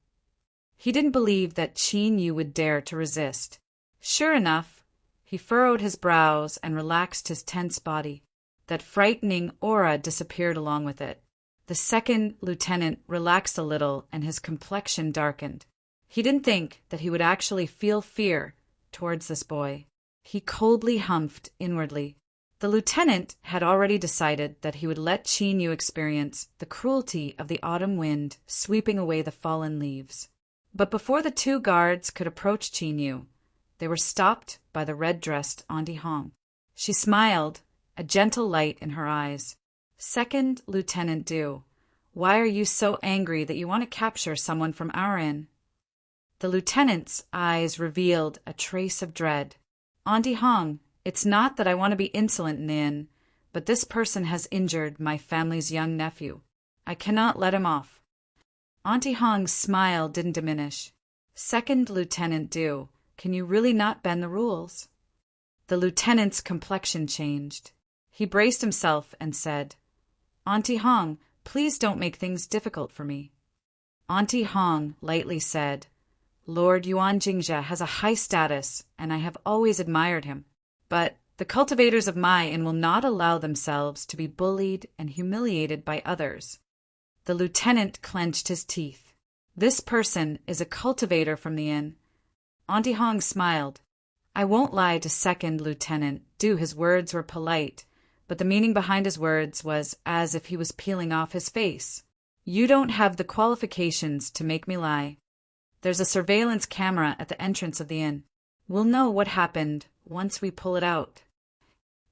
He didn't believe that Qin Yu would dare to resist. Sure enough, he furrowed his brows and relaxed his tense body. That frightening aura disappeared along with it. The second lieutenant relaxed a little and his complexion darkened. He didn't think that he would actually feel fear towards this boy. He coldly humphed inwardly. The lieutenant had already decided that he would let Qin Yu experience the cruelty of the autumn wind sweeping away the fallen leaves. But before the two guards could approach Qin Yu, they were stopped by the red-dressed Auntie Hong. She smiled, a gentle light in her eyes. "Second Lieutenant Du, why are you so angry that you want to capture someone from our inn?" The lieutenant's eyes revealed a trace of dread. "Auntie Hong, it's not that I want to be insolent in the inn, but this person has injured my family's young nephew. I cannot let him off." Auntie Hong's smile didn't diminish. "Second Lieutenant Du, can you really not bend the rules?" The lieutenant's complexion changed. He braced himself and said, "Auntie Hong, please don't make things difficult for me." Auntie Hong lightly said, "Lord Yuan Jingjia has a high status, and I have always admired him. But the cultivators of my inn will not allow themselves to be bullied and humiliated by others." The lieutenant clenched his teeth. "This person is a cultivator from the inn." Auntie Hong smiled. "I won't lie to Second Lieutenant Du, his words were polite, but the meaning behind his words was as if he was peeling off his face. You don't have the qualifications to make me lie. There's a surveillance camera at the entrance of the inn. We'll know what happened once we pull it out."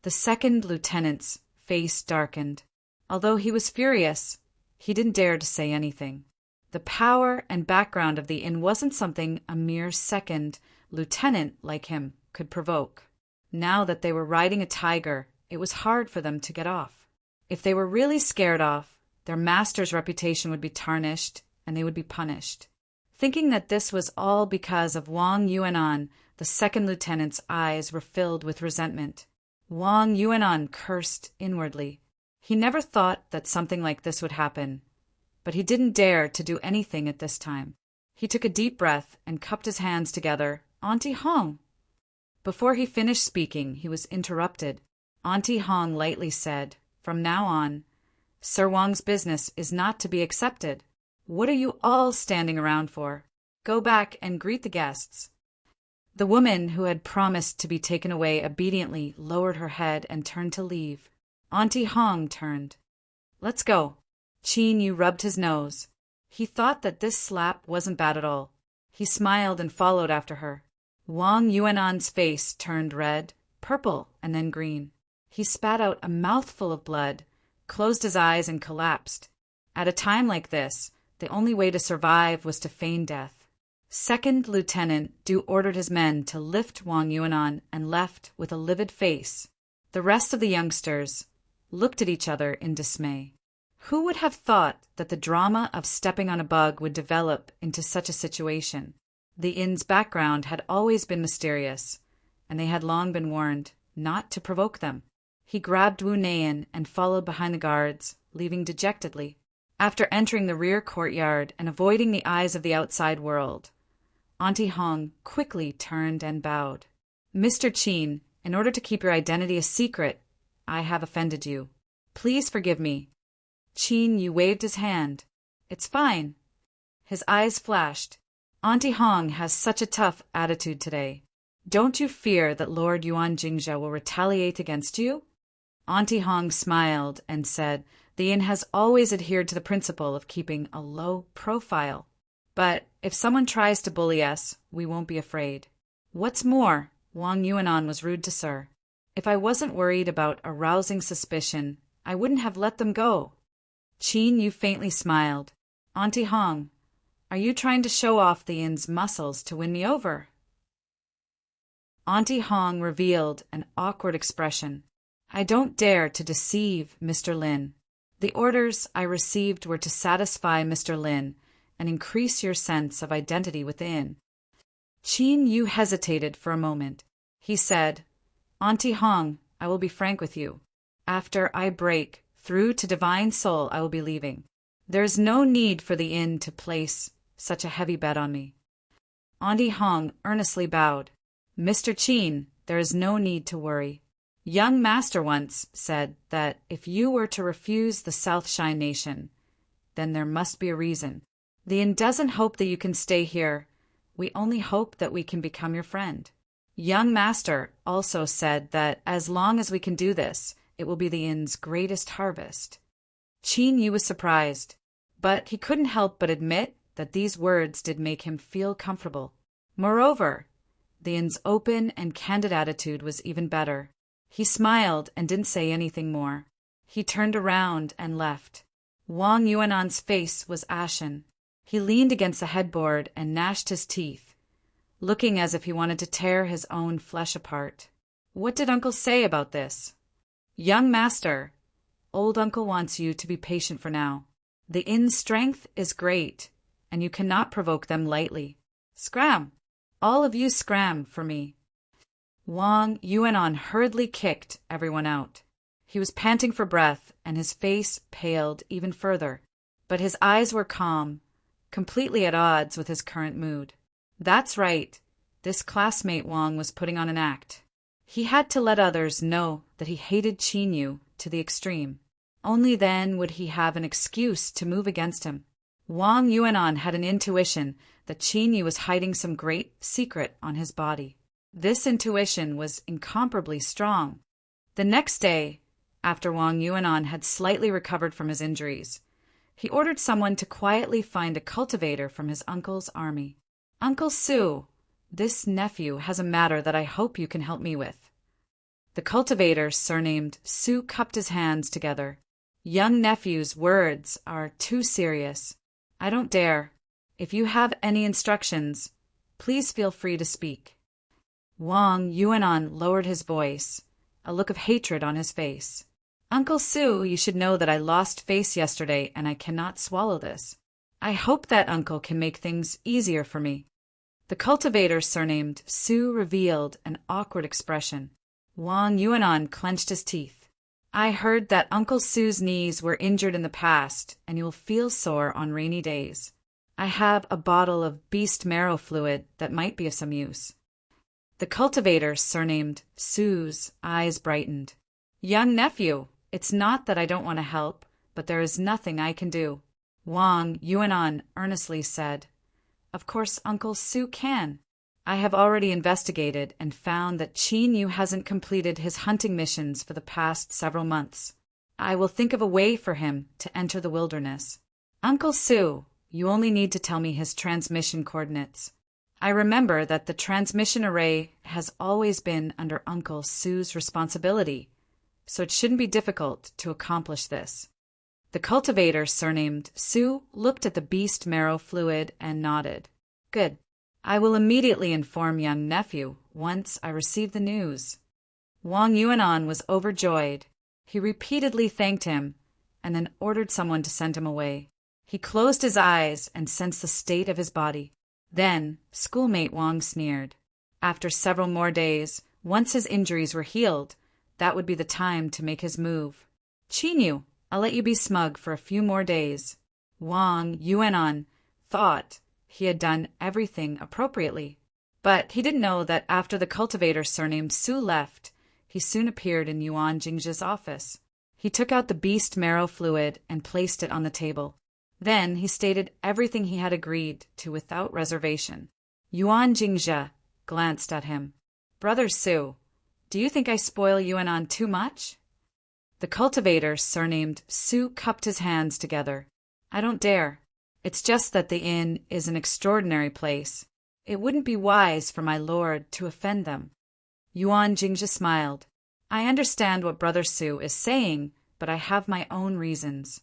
The second lieutenant's face darkened. Although he was furious, he didn't dare to say anything. The power and background of the inn wasn't something a mere second lieutenant like him could provoke. Now that they were riding a tiger, it was hard for them to get off. If they were really scared off, their master's reputation would be tarnished and they would be punished. Thinking that this was all because of Wang Yuanan, the second lieutenant's eyes were filled with resentment. Wang Yuanan cursed inwardly. He never thought that something like this would happen, but he didn't dare to do anything at this time. He took a deep breath and cupped his hands together. "Auntie Hong!" Before he finished speaking, he was interrupted. Auntie Hong lightly said, "From now on, Sir Wang's business is not to be accepted. What are you all standing around for? Go back and greet the guests." The woman who had promised to be taken away obediently lowered her head and turned to leave. Auntie Hong turned. "Let's go." Qin Yu rubbed his nose. He thought that this slap wasn't bad at all. He smiled and followed after her. Wang Yuanan's face turned red, purple, and then green. He spat out a mouthful of blood, closed his eyes, and collapsed. At a time like this, the only way to survive was to feign death. Second Lieutenant Du ordered his men to lift Wang Yuanan and left with a livid face. The rest of the youngsters looked at each other in dismay. Who would have thought that the drama of stepping on a bug would develop into such a situation? The inn's background had always been mysterious, and they had long been warned not to provoke them. He grabbed Wu Neian and followed behind the guards, leaving dejectedly. After entering the rear courtyard and avoiding the eyes of the outside world, Auntie Hong quickly turned and bowed. "Mr. Qin, in order to keep your identity a secret, I have offended you. Please forgive me." Qin Yu waved his hand. "It's fine." His eyes flashed. "Auntie Hong has such a tough attitude today. Don't you fear that Lord Yuan Jingzhou will retaliate against you?" Auntie Hong smiled and said, "The inn has always adhered to the principle of keeping a low profile. But if someone tries to bully us, we won't be afraid. What's more, Wang Yuanan was rude to Sir. If I wasn't worried about arousing suspicion, I wouldn't have let them go." Qin Yu faintly smiled. "Auntie Hong, are you trying to show off the inn's muscles to win me over?" Auntie Hong revealed an awkward expression. "I don't dare to deceive Mr. Lin. The orders I received were to satisfy Mr. Lin and increase your sense of identity within." Qin Yu hesitated for a moment. He said, "Auntie Hong, I will be frank with you. After I break through to Divine Soul, I will be leaving. There is no need for the inn to place such a heavy bet on me." Auntie Hong earnestly bowed. "Mr. Qin, there is no need to worry. Young Master once said that if you were to refuse the South Shine Nation, then there must be a reason. The inn doesn't hope that you can stay here. We only hope that we can become your friend. Young Master also said that as long as we can do this, it will be the inn's greatest harvest." Qin Yu was surprised, but he couldn't help but admit that these words did make him feel comfortable. Moreover, the inn's open and candid attitude was even better. He smiled and didn't say anything more. He turned around and left. Wang Yuanan's face was ashen. He leaned against the headboard and gnashed his teeth, looking as if he wanted to tear his own flesh apart. What did Uncle say about this? "Young Master, old Uncle wants you to be patient for now. The inn's strength is great, and you cannot provoke them lightly. Scram! All of you scram for me." Wang Yuanan hurriedly kicked everyone out. He was panting for breath, and his face paled even further, but his eyes were calm, completely at odds with his current mood. That's right, this classmate Wang was putting on an act. He had to let others know that he hated Qin Yu to the extreme. Only then would he have an excuse to move against him. Wang Yuanan had an intuition that Qin Yu was hiding some great secret on his body. This intuition was incomparably strong. The next day, after Wang Yuanan had slightly recovered from his injuries, he ordered someone to quietly find a cultivator from his uncle's army. "Uncle Su, this nephew has a matter that I hope you can help me with." The cultivator, surnamed Su, cupped his hands together. "Young nephew's words are too serious. I don't dare. If you have any instructions, please feel free to speak." Wang Yuanan lowered his voice, a look of hatred on his face. "Uncle Su, you should know that I lost face yesterday and I cannot swallow this. I hope that uncle can make things easier for me." The cultivator surnamed Su revealed an awkward expression. Wang Yuanan clenched his teeth. I heard that Uncle Su's knees were injured in the past, and you will feel sore on rainy days. I have a bottle of beast marrow fluid that might be of some use. The cultivator surnamed Su's eyes brightened. Young nephew, it's not that I don't want to help, but there is nothing I can do. Wang Yuanan earnestly said. Of course Uncle Su can. I have already investigated and found that Qin Yu hasn't completed his hunting missions for the past several months. I will think of a way for him to enter the wilderness. Uncle Su, you only need to tell me his transmission coordinates. I remember that the transmission array has always been under Uncle Su's responsibility, so it shouldn't be difficult to accomplish this. The cultivator surnamed Su looked at the beast marrow fluid and nodded. Good. I will immediately inform young nephew once I receive the news. Wang Yuanan was overjoyed. He repeatedly thanked him and then ordered someone to send him away. He closed his eyes and sensed the state of his body. Then schoolmate Wang sneered. After several more days, once his injuries were healed, that would be the time to make his move. Qin Yu, I'll let you be smug for a few more days. Wang Yuanan thought he had done everything appropriately, but he didn't know that after the cultivator surnamed Su left, he soon appeared in Yuan Jingzhe's office. He took out the beast marrow fluid and placed it on the table. Then he stated everything he had agreed to without reservation. Yuan Jingzhe glanced at him. Brother Su, do you think I spoil Yuanan too much? The cultivator surnamed Su cupped his hands together. I don't dare. It's just that the inn is an extraordinary place. It wouldn't be wise for my lord to offend them. Yuan Jingzhe smiled. I understand what Brother Su is saying, but I have my own reasons.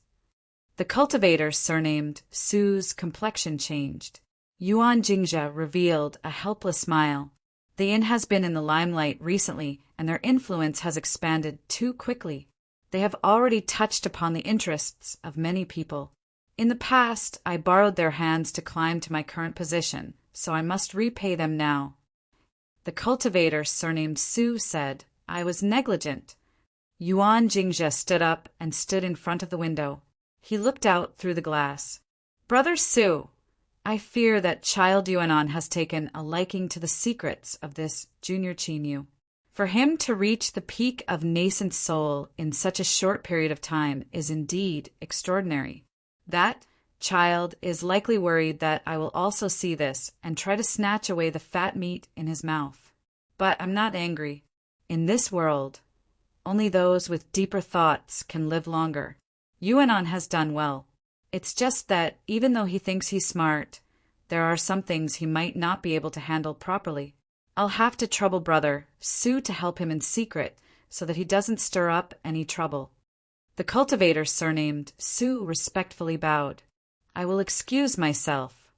The cultivator surnamed Su's complexion changed. Yuan Jingzhe revealed a helpless smile. The inn has been in the limelight recently, and their influence has expanded too quickly. They have already touched upon the interests of many people. In the past, I borrowed their hands to climb to my current position, so I must repay them now. The cultivator surnamed Su said, I was negligent. Yuan Jingzhe stood up and stood in front of the window. He looked out through the glass. Brother Su, I fear that child Yuanan has taken a liking to the secrets of this junior Qin Yu. For him to reach the peak of nascent soul in such a short period of time is indeed extraordinary. That child is likely worried that I will also see this and try to snatch away the fat meat in his mouth. But I'm not angry. In this world, only those with deeper thoughts can live longer. Yuanan has done well. It's just that even though he thinks he's smart, there are some things he might not be able to handle properly. I'll have to trouble Brother Su to help him in secret so that he doesn't stir up any trouble. The cultivator surnamed Su respectfully bowed. I will excuse myself.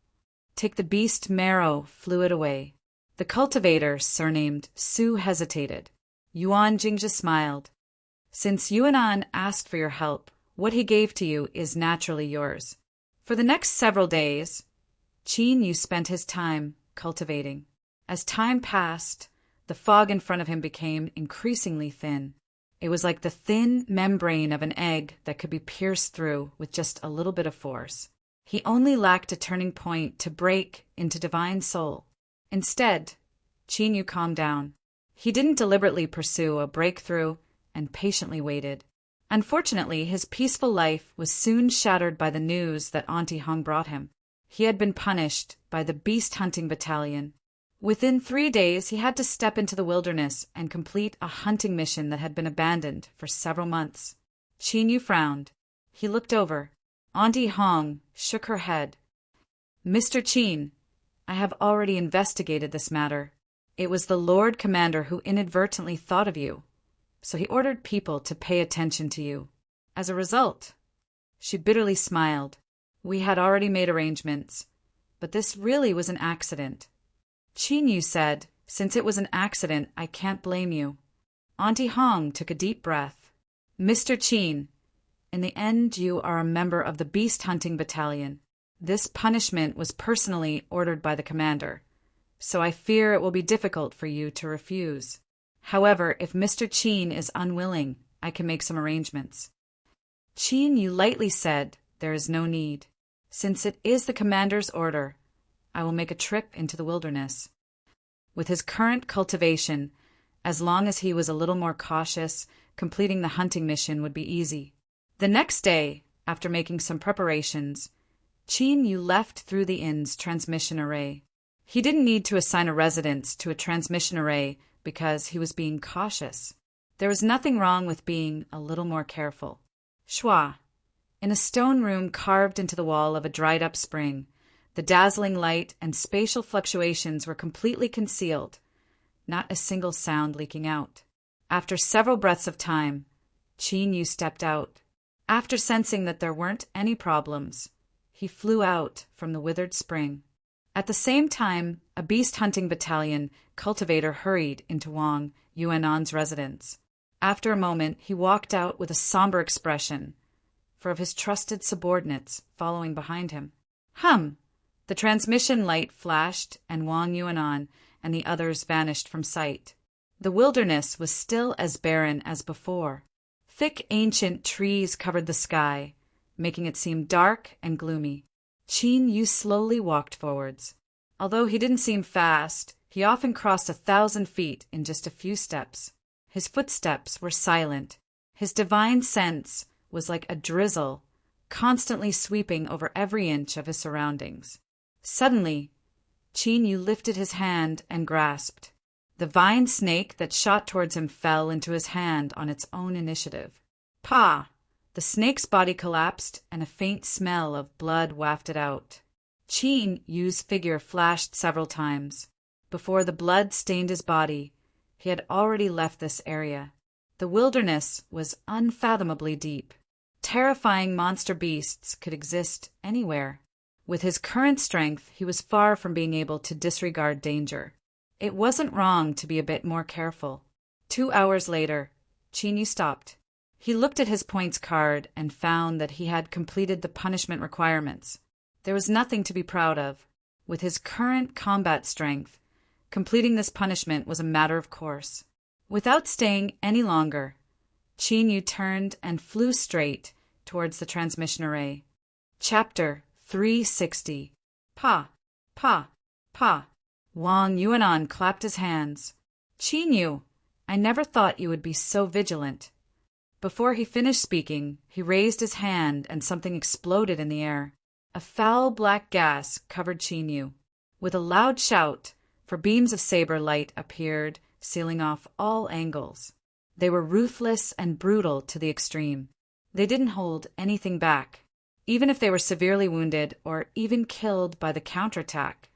Take the beast marrow fluid away. The cultivator surnamed Su hesitated. Yuan Jingzhe smiled. Since Yuanan asked for your help, what he gave to you is naturally yours. For the next several days, Qin Yu spent his time cultivating. As time passed, the fog in front of him became increasingly thin. It was like the thin membrane of an egg that could be pierced through with just a little bit of force. He only lacked a turning point to break into divine soul. Instead, Qin Yu calmed down. He didn't deliberately pursue a breakthrough and patiently waited. Unfortunately, his peaceful life was soon shattered by the news that Auntie Hong brought him. He had been punished by the beast hunting battalion. Within 3 days, he had to step into the wilderness and complete a hunting mission that had been abandoned for several months. Qin Yu frowned. He looked over. Auntie Hong shook her head. Mr. Qin, I have already investigated this matter. It was the Lord Commander who inadvertently thought of you, so he ordered people to pay attention to you. As a result, she bitterly smiled. We had already made arrangements, but this really was an accident. Qin Yu said, since it was an accident, I can't blame you. Auntie Hong took a deep breath. Mr. Qin, in the end you are a member of the beast hunting battalion. This punishment was personally ordered by the commander, so I fear it will be difficult for you to refuse. However, if Mr. Qin is unwilling, I can make some arrangements." Qin Yu lightly said, "There is no need. Since it is the commander's order, I will make a trip into the wilderness." With his current cultivation, as long as he was a little more cautious, completing the hunting mission would be easy. The next day, after making some preparations, Qin Yu left through the inn's transmission array. He didn't need to assign a residence to a transmission array because he was being cautious. There was nothing wrong with being a little more careful. Schwa. In a stone room carved into the wall of a dried-up spring, the dazzling light and spatial fluctuations were completely concealed, not a single sound leaking out. After several breaths of time, Qin Yu stepped out. After sensing that there weren't any problems, he flew out from the withered spring. At the same time, a beast hunting battalion cultivator hurried into Wang Yuan'an's residence. After a moment, he walked out with a somber expression, 4 of his trusted subordinates following behind him. The transmission light flashed, and Wang Yuan'an and the others vanished from sight. The wilderness was still as barren as before. Thick ancient trees covered the sky, making it seem dark and gloomy. Qin Yu slowly walked forwards. Although he didn't seem fast, he often crossed 1,000 feet in just a few steps. His footsteps were silent. His divine sense was like a drizzle, constantly sweeping over every inch of his surroundings. Suddenly, Qin Yu lifted his hand and grasped. The vine snake that shot towards him fell into his hand on its own initiative. Pa! The snake's body collapsed, and a faint smell of blood wafted out. Qin Yu's figure flashed several times. Before the blood stained his body, he had already left this area. The wilderness was unfathomably deep. Terrifying monster beasts could exist anywhere. With his current strength, he was far from being able to disregard danger. It wasn't wrong to be a bit more careful. 2 hours later, Qin Yu stopped. He looked at his points card and found that he had completed the punishment requirements. There was nothing to be proud of. With his current combat strength, completing this punishment was a matter of course. Without staying any longer, Qin Yu turned and flew straight towards the transmission array. Chapter 360. Pa! Pa! Pa! Wang Yuanan clapped his hands. Qin Yu, I never thought you would be so vigilant. Before he finished speaking, he raised his hand and something exploded in the air. A foul black gas covered Qin Yu. With a loud shout, 4 beams of saber light appeared, sealing off all angles. They were ruthless and brutal to the extreme. They didn't hold anything back. Even if they were severely wounded or even killed by the counterattack,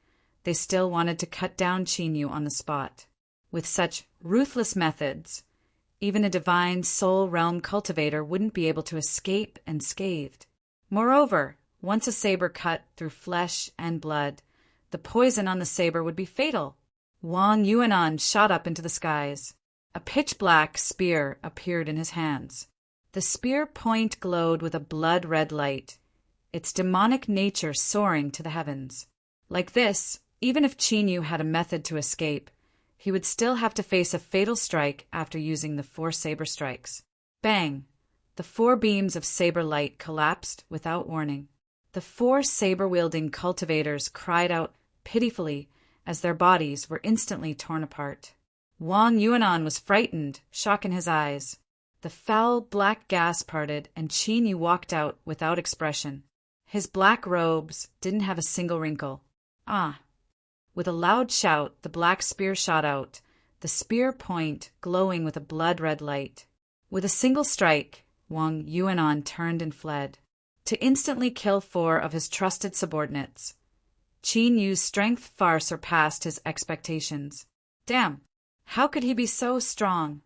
they still wanted to cut down Qin Yu on the spot. With such ruthless methods, even a divine soul realm cultivator wouldn't be able to escape unscathed. Moreover, once a saber cut through flesh and blood, the poison on the saber would be fatal. Wang Yuanan shot up into the skies. A pitch-black spear appeared in his hands. The spear point glowed with a blood-red light, its demonic nature soaring to the heavens. Like this, even if Qin Yu had a method to escape, he would still have to face a fatal strike after using the 4 saber strikes. Bang! The 4 beams of saber light collapsed without warning. The 4 saber-wielding cultivators cried out pitifully as their bodies were instantly torn apart. Wang Yuanan was frightened, shock in his eyes. The foul black gas parted, and Qin Yu walked out without expression. His black robes didn't have a single wrinkle. Ah! With a loud shout, the black spear shot out, the spear point glowing with a blood-red light. With a single strike, Wang Yuanan turned and fled, to instantly kill 4 of his trusted subordinates. Qin Yu's strength far surpassed his expectations. Damn! How could he be so strong?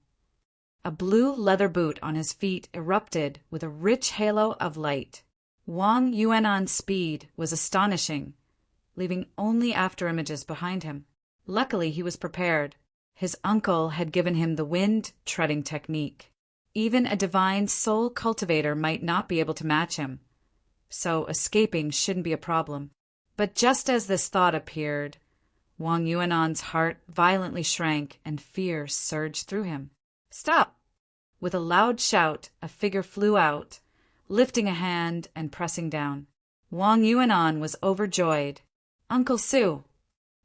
A blue leather boot on his feet erupted with a rich halo of light. Wang Yuanan's speed was astonishing, leaving only after images behind him. Luckily, he was prepared. His uncle had given him the wind-treading technique. Even a divine soul cultivator might not be able to match him, so escaping shouldn't be a problem. But just as this thought appeared, Wang Yuanan's heart violently shrank and fear surged through him. "Stop!" With a loud shout, a figure flew out, lifting a hand and pressing down. Wang Yuanan was overjoyed. "Uncle Su!"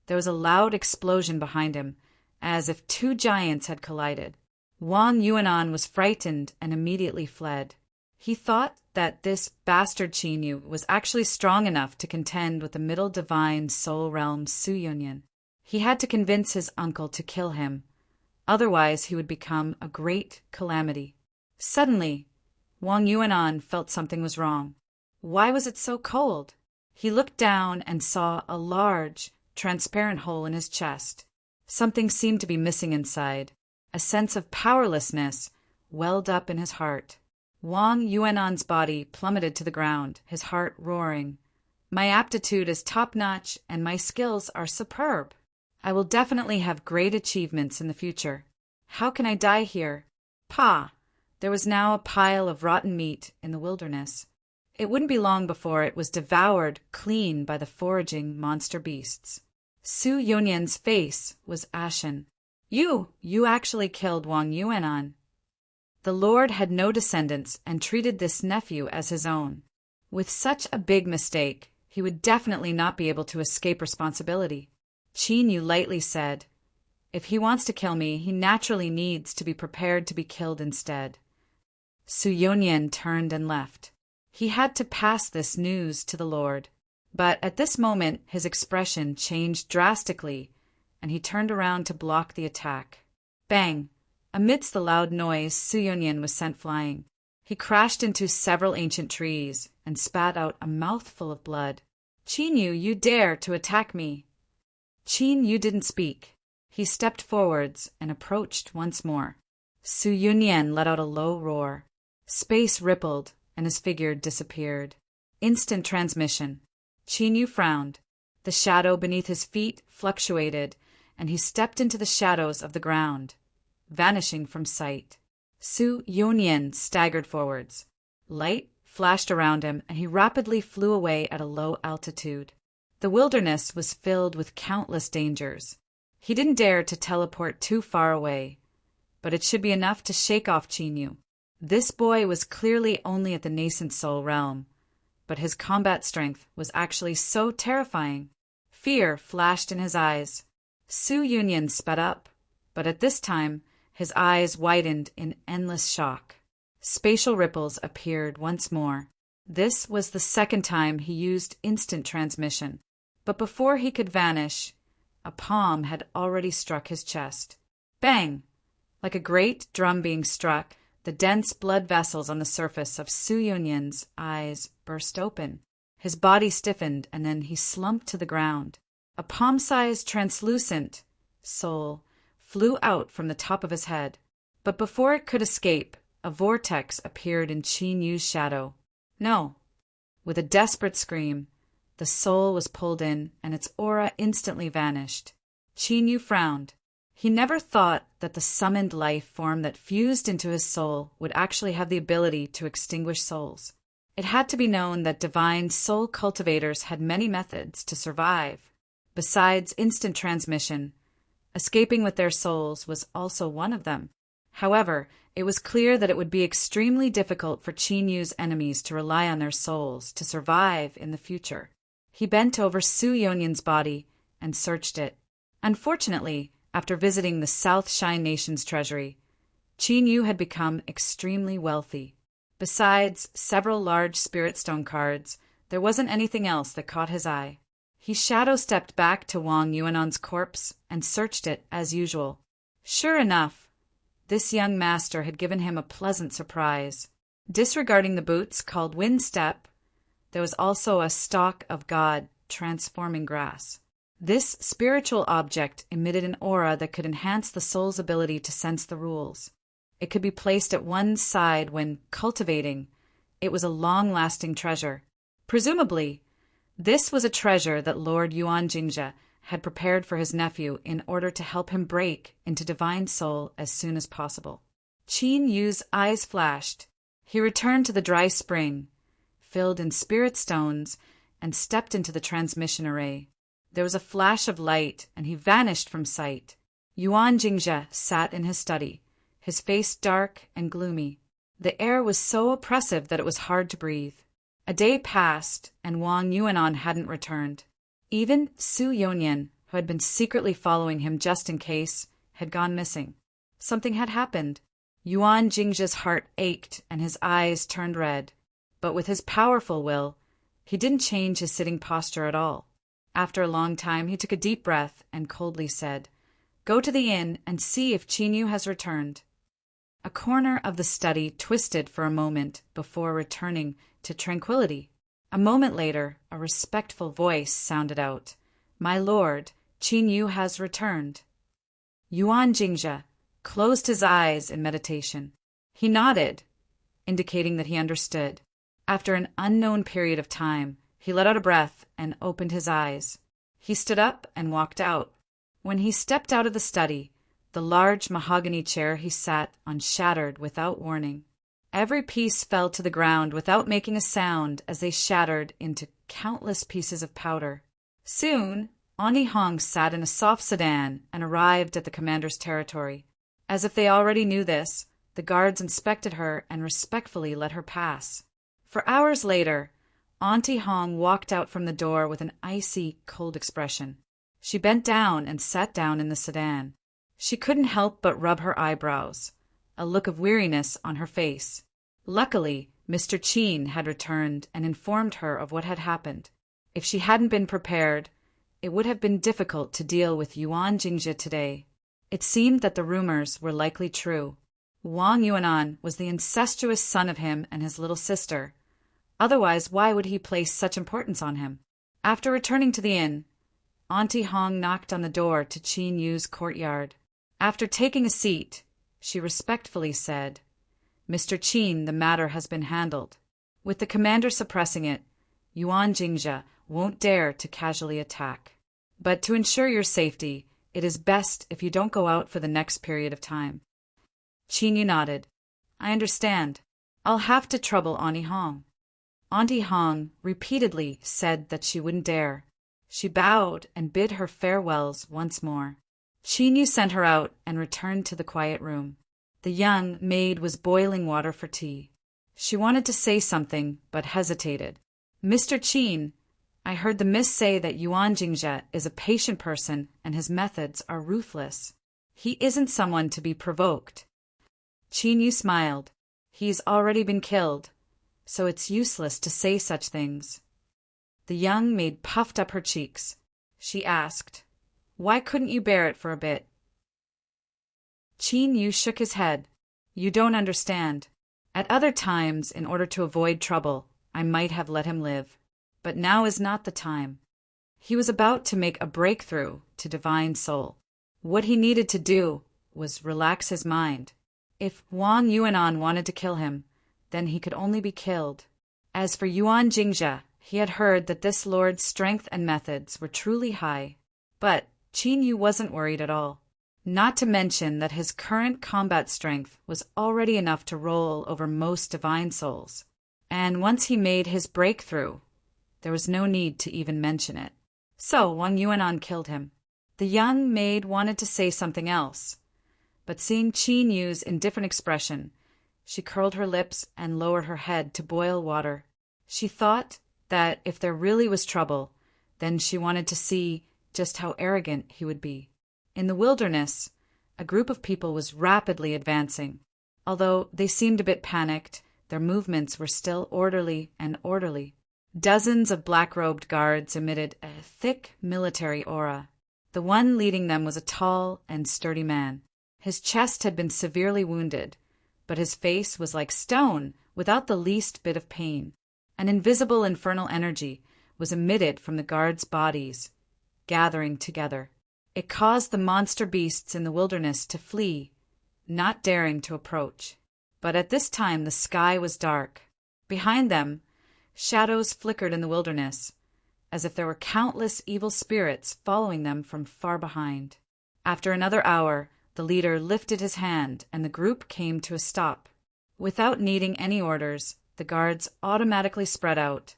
There was a loud explosion behind him, as if two giants had collided. Wang Yuanan was frightened and immediately fled. He thought that this bastard Qin Yu was actually strong enough to contend with the middle divine soul realm Su Yunyan. He had to convince his uncle to kill him, otherwise he would become a great calamity. Suddenly, Wang Yuanan felt something was wrong. Why was it so cold? He looked down and saw a large, transparent hole in his chest. Something seemed to be missing inside. A sense of powerlessness welled up in his heart. Wang Yuanan's body plummeted to the ground, his heart roaring. "My aptitude is top-notch and my skills are superb. I will definitely have great achievements in the future. How can I die here?" Pah! There was now a pile of rotten meat in the wilderness. It wouldn't be long before it was devoured clean by the foraging monster beasts. Su Yunyan's face was ashen. You actually killed Wang Yuanan." The Lord had no descendants and treated this nephew as his own. With such a big mistake, he would definitely not be able to escape responsibility. Qin Yu lightly said, "If he wants to kill me, he naturally needs to be prepared to be killed instead." Su Yunyan turned and left. He had to pass this news to the Lord. But at this moment, his expression changed drastically, and he turned around to block the attack. Bang! Amidst the loud noise, Su Yunyan was sent flying. He crashed into several ancient trees and spat out a mouthful of blood. "Qin Yu, you dare to attack me!" Qin Yu didn't speak. He stepped forwards and approached once more. Su Yunyan let out a low roar. Space rippled, and his figure disappeared. Instant transmission. Qin Yu frowned. The shadow beneath his feet fluctuated, and he stepped into the shadows of the ground, vanishing from sight. Su Yunyan staggered forwards. Light flashed around him, and he rapidly flew away at a low altitude. The wilderness was filled with countless dangers. He didn't dare to teleport too far away, but it should be enough to shake off Qin Yu. This boy was clearly only at the nascent soul realm, but his combat strength was actually so terrifying. Fear flashed in his eyes. Su Yunyan sped up, but at this time, his eyes widened in endless shock. Spatial ripples appeared once more. This was the second time he used instant transmission, but before he could vanish, a palm had already struck his chest. Bang! Like a great drum being struck, the dense blood vessels on the surface of Su Yunyan's eyes burst open. His body stiffened, and then he slumped to the ground. A palm-sized translucent soul flew out from the top of his head. But before it could escape, a vortex appeared in Qin Yu's shadow. No! With a desperate scream, the soul was pulled in, and its aura instantly vanished. Qin Yu frowned. He never thought that the summoned life form that fused into his soul would actually have the ability to extinguish souls. It had to be known that divine soul cultivators had many methods to survive. Besides instant transmission, escaping with their souls was also one of them. However, it was clear that it would be extremely difficult for Qin Yu's enemies to rely on their souls to survive in the future. He bent over Su Yunyan's body and searched it. Unfortunately, after visiting the South Shine Nation's treasury, Qin Yu had become extremely wealthy. Besides several large spirit stone cards, there wasn't anything else that caught his eye. He shadow-stepped back to Wang Yuanan's corpse and searched it as usual. Sure enough, this young master had given him a pleasant surprise. Disregarding the boots called wind step, there was also a stalk of God transforming grass. This spiritual object emitted an aura that could enhance the soul's ability to sense the rules. It could be placed at one's side when cultivating. It was a long-lasting treasure. Presumably, this was a treasure that Lord Yuan Jingjia had prepared for his nephew in order to help him break into divine soul as soon as possible. Qin Yu's eyes flashed. He returned to the dry spring, filled in spirit stones, and stepped into the transmission array. There was a flash of light, and he vanished from sight. Yuan Jingzhe sat in his study, his face dark and gloomy. The air was so oppressive that it was hard to breathe. A day passed, and Wang Yuanan hadn't returned. Even Su Yonyan, who had been secretly following him just in case, had gone missing. Something had happened. Yuan Jingzhe's heart ached and his eyes turned red. But with his powerful will, he didn't change his sitting posture at all. After a long time, he took a deep breath and coldly said, "Go to the inn and see if Qinyu has returned." A corner of the study twisted for a moment before returning to tranquility. A moment later, a respectful voice sounded out, "My lord, Qinyu has returned." Yuan Jingzhe closed his eyes in meditation. He nodded, indicating that he understood. After an unknown period of time, he let out a breath and opened his eyes. He stood up and walked out. When he stepped out of the study, the large mahogany chair he sat on shattered without warning. Every piece fell to the ground without making a sound as they shattered into countless pieces of powder. Soon, Ani Hong sat in a soft sedan and arrived at the commander's territory. As if they already knew this, the guards inspected her and respectfully let her pass. For hours later, Auntie Hong walked out from the door with an icy, cold expression. She bent down and sat down in the sedan. She couldn't help but rub her eyebrows, a look of weariness on her face. Luckily, Mr. Qin had returned and informed her of what had happened. If she hadn't been prepared, it would have been difficult to deal with Yuan Jingzhe today. It seemed that the rumors were likely true. Wang Yuanan was the incestuous son of him and his little sister. Otherwise, why would he place such importance on him? After returning to the inn, Auntie Hong knocked on the door to Qin Yu's courtyard. After taking a seat, she respectfully said, "Mr. Qin, the matter has been handled. With the commander suppressing it, Yuan Jingzhe won't dare to casually attack. But to ensure your safety, it is best if you don't go out for the next period of time." Qin Yu nodded. "I understand. I'll have to trouble Auntie Hong." Auntie Hong repeatedly said that she wouldn't dare. She bowed and bid her farewells once more. Qin Yu sent her out and returned to the quiet room. The young maid was boiling water for tea. She wanted to say something, but hesitated. "Mr. Qin, I heard the miss say that Yuan Jingzhe is a patient person and his methods are ruthless. He isn't someone to be provoked." Qin Yu smiled. "He's already been killed, so it's useless to say such things." The young maid puffed up her cheeks. She asked, "Why couldn't you bear it for a bit?" Qin Yu shook his head. "You don't understand. At other times, in order to avoid trouble, I might have let him live. But now is not the time." He was about to make a breakthrough to Divine Soul. What he needed to do was relax his mind. If Wang Yuanan wanted to kill him, then he could only be killed. As for Yuan Jingzhe, he had heard that this lord's strength and methods were truly high. But Qin Yu wasn't worried at all. Not to mention that his current combat strength was already enough to roll over most divine souls. And once he made his breakthrough, there was no need to even mention it. So Wang Yuanan killed him. The young maid wanted to say something else, but seeing Qin Yu's indifferent expression, she curled her lips and lowered her head to boil water. She thought that if there really was trouble, then she wanted to see just how arrogant he would be. In the wilderness, a group of people was rapidly advancing. Although they seemed a bit panicked, their movements were still orderly and orderly. Dozens of black-robed guards emitted a thick military aura. The one leading them was a tall and sturdy man. His chest had been severely wounded, but his face was like stone without the least bit of pain. An invisible infernal energy was emitted from the guards' bodies, gathering together. It caused the monster beasts in the wilderness to flee, not daring to approach. But at this time the sky was dark. Behind them, shadows flickered in the wilderness, as if there were countless evil spirits following them from far behind. After another hour, the leader lifted his hand and the group came to a stop. Without needing any orders, the guards automatically spread out,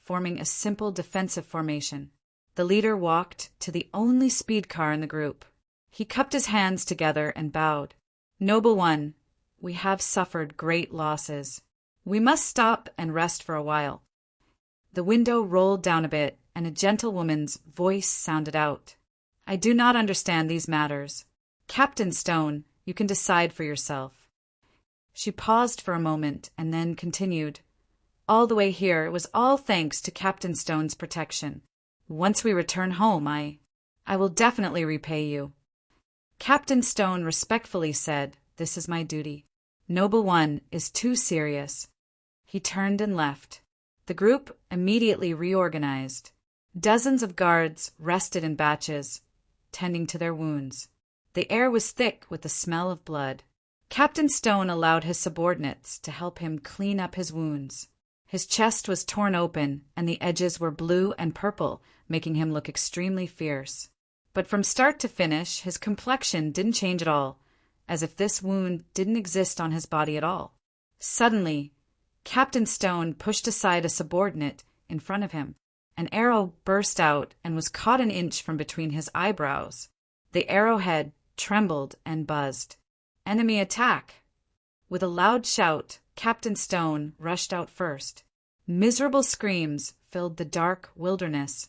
forming a simple defensive formation. The leader walked to the only speed car in the group. He cupped his hands together and bowed. "Noble one, we have suffered great losses. We must stop and rest for a while." The window rolled down a bit, and a gentlewoman's voice sounded out. "I do not understand these matters. Captain Stone, you can decide for yourself." She paused for a moment and then continued. "All the way here it was all thanks to Captain Stone's protection. Once we return home, I will definitely repay you." Captain Stone respectfully said, "This is my duty. Noble one is too serious." He turned and left. The group immediately reorganized. Dozens of guards rested in batches, tending to their wounds. The air was thick with the smell of blood. Captain Stone allowed his subordinates to help him clean up his wounds. His chest was torn open, and the edges were blue and purple, making him look extremely fierce. But from start to finish, his complexion didn't change at all, as if this wound didn't exist on his body at all. Suddenly, Captain Stone pushed aside a subordinate in front of him. An arrow burst out and was caught an inch from between his eyebrows. The arrowhead trembled and buzzed. "Enemy attack!" With a loud shout, Captain Stone rushed out first. Miserable screams filled the dark wilderness,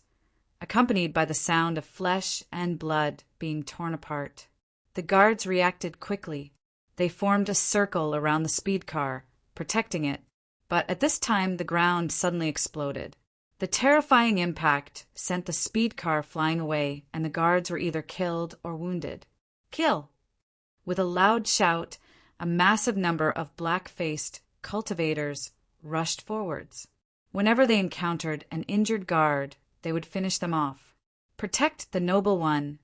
accompanied by the sound of flesh and blood being torn apart. The guards reacted quickly. They formed a circle around the speed car, protecting it. But at this time the ground suddenly exploded. The terrifying impact sent the speed car flying away, and the guards were either killed or wounded. "Kill!" With a loud shout, a massive number of black-faced cultivators rushed forwards. Whenever they encountered an injured guard, they would finish them off. "Protect the noble one."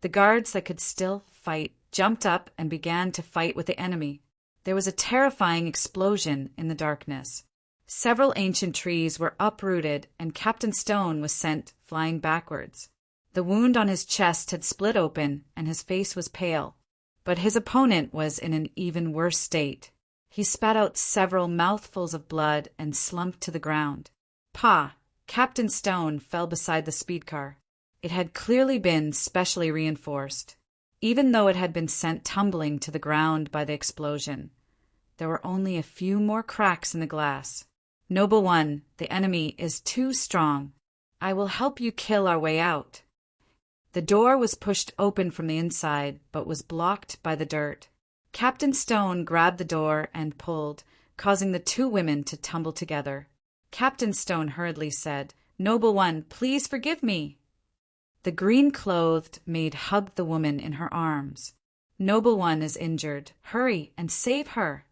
The guards that could still fight jumped up and began to fight with the enemy. There was a terrifying explosion in the darkness. Several ancient trees were uprooted, and Captain Stone was sent flying backwards. The wound on his chest had split open, and his face was pale. But his opponent was in an even worse state. He spat out several mouthfuls of blood and slumped to the ground. "Pah!" Captain Stone fell beside the speed car. It had clearly been specially reinforced. Even though it had been sent tumbling to the ground by the explosion, there were only a few more cracks in the glass. "Noble one, the enemy is too strong. I will help you kill our way out." The door was pushed open from the inside, but was blocked by the dirt. Captain Stone grabbed the door and pulled, causing the two women to tumble together. Captain Stone hurriedly said, "Noble one, please forgive me." The green-clothed maid hugged the woman in her arms. "Noble one is injured. Hurry and save her."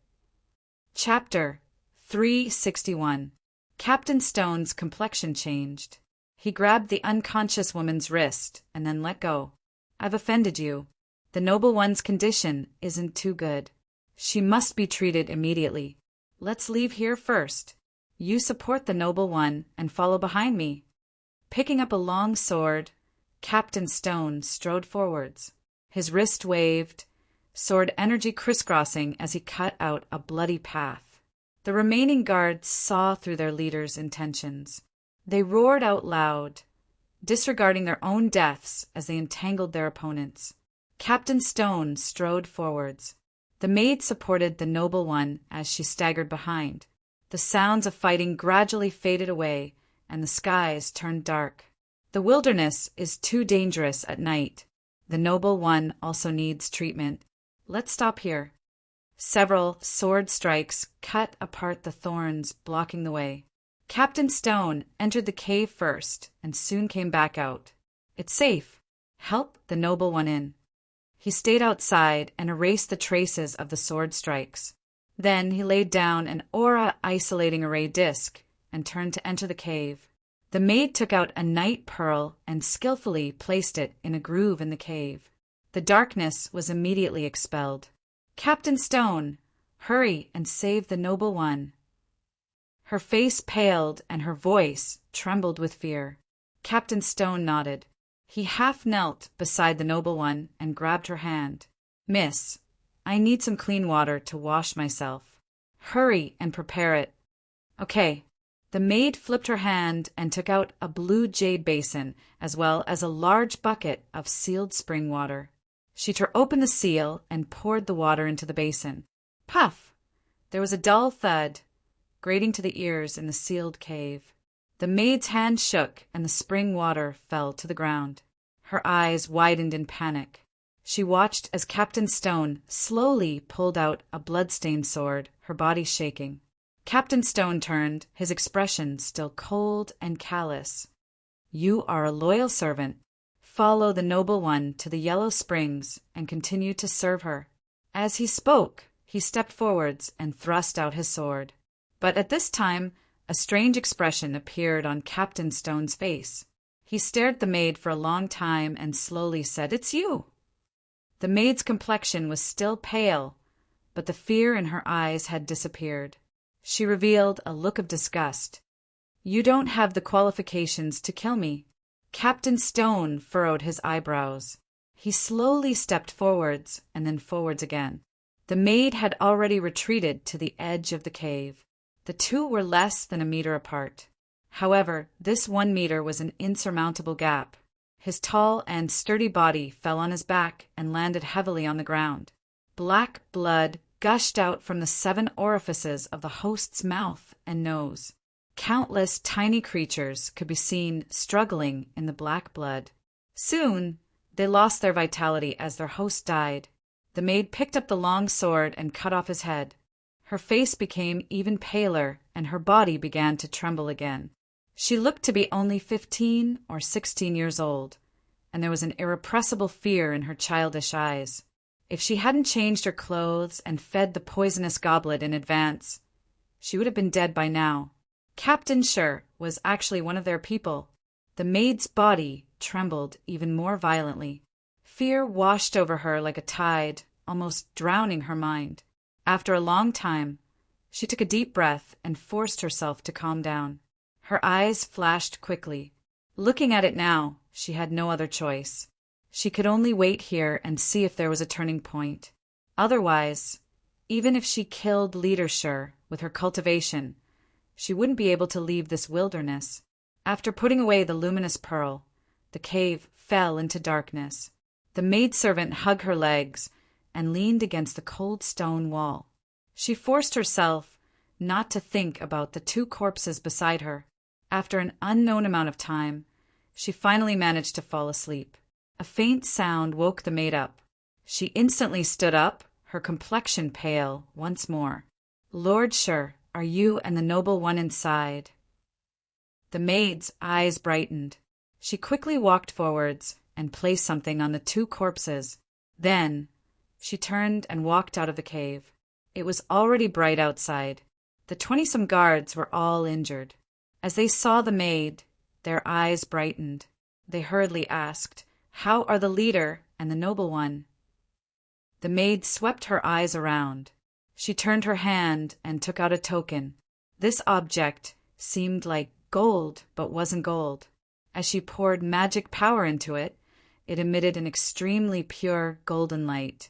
Chapter 361. Captain Stone's complexion changed. He grabbed the unconscious woman's wrist and then let go. "I've offended you. The noble one's condition isn't too good. She must be treated immediately. Let's leave here first. You support the noble one and follow behind me." Picking up a long sword, Captain Stone strode forwards. His wrist waved, sword energy crisscrossing as he cut out a bloody path. The remaining guards saw through their leader's intentions. They roared out loud, disregarding their own deaths as they entangled their opponents. Captain Stone strode forwards. The maid supported the noble one as she staggered behind. The sounds of fighting gradually faded away, and the skies turned dark. The wilderness is too dangerous at night. The noble one also needs treatment. Let's stop here. Several sword strikes cut apart the thorns blocking the way. Captain Stone entered the cave first and soon came back out. "It's safe. Help the noble one in." He stayed outside and erased the traces of the sword strikes. Then he laid down an aura-isolating array disc and turned to enter the cave. The maid took out a night pearl and skillfully placed it in a groove in the cave. The darkness was immediately expelled. "Captain Stone, hurry and save the noble one." Her face paled and her voice trembled with fear. Captain Stone nodded. He half knelt beside the noble one and grabbed her hand. "Miss, I need some clean water to wash myself. Hurry and prepare it." "Okay." The maid flipped her hand and took out a blue jade basin, as well as a large bucket of sealed spring water. She tore open the seal and poured the water into the basin. Puff! There was a dull thud, grating to the ears in the sealed cave. The maid's hand shook, and the spring water fell to the ground. Her eyes widened in panic. She watched as Captain Stone slowly pulled out a blood-stained sword, her body shaking. Captain Stone turned, his expression still cold and callous. "You are a loyal servant. Follow the noble one to the Yellow Springs and continue to serve her." As he spoke, he stepped forwards and thrust out his sword. But at this time, a strange expression appeared on Captain Stone's face. He stared at the maid for a long time and slowly said, "It's you." The maid's complexion was still pale, but the fear in her eyes had disappeared. She revealed a look of disgust. "You don't have the qualifications to kill me." Captain Stone furrowed his eyebrows. He slowly stepped forwards and then forwards again. The maid had already retreated to the edge of the cave. The two were less than a meter apart. However, this 1 meter was an insurmountable gap. His tall and sturdy body fell on his back and landed heavily on the ground. Black blood gushed out from the 7 orifices of the host's mouth and nose. Countless tiny creatures could be seen struggling in the black blood. Soon, they lost their vitality as their host died. The maid picked up the long sword and cut off his head. Her face became even paler, and her body began to tremble again. She looked to be only 15 or 16 years old, and there was an irrepressible fear in her childish eyes. If she hadn't changed her clothes and fed the poisonous goblet in advance, she would have been dead by now. Captain Sher was actually one of their people. The maid's body trembled even more violently. Fear washed over her like a tide, almost drowning her mind. After a long time, she took a deep breath and forced herself to calm down. Her eyes flashed quickly. Looking at it now, she had no other choice. She could only wait here and see if there was a turning point. Otherwise, even if she killed Leader Sher with her cultivation, she wouldn't be able to leave this wilderness. After putting away the luminous pearl, the cave fell into darkness. The maidservant hugged her legs and leaned against the cold stone wall. She forced herself not to think about the 2 corpses beside her. After an unknown amount of time, she finally managed to fall asleep. A faint sound woke the maid up. She instantly stood up, her complexion pale once more. "Lord Sher, are you and the noble one inside?" The maid's eyes brightened. She quickly walked forwards and placed something on the 2 corpses. Then she turned and walked out of the cave. It was already bright outside. The 20-some guards were all injured. As they saw the maid, their eyes brightened. They hurriedly asked, "How are the leader and the noble one?" The maid swept her eyes around. She turned her hand and took out a token. This object seemed like gold, but wasn't gold. As she poured magic power into it, it emitted an extremely pure golden light,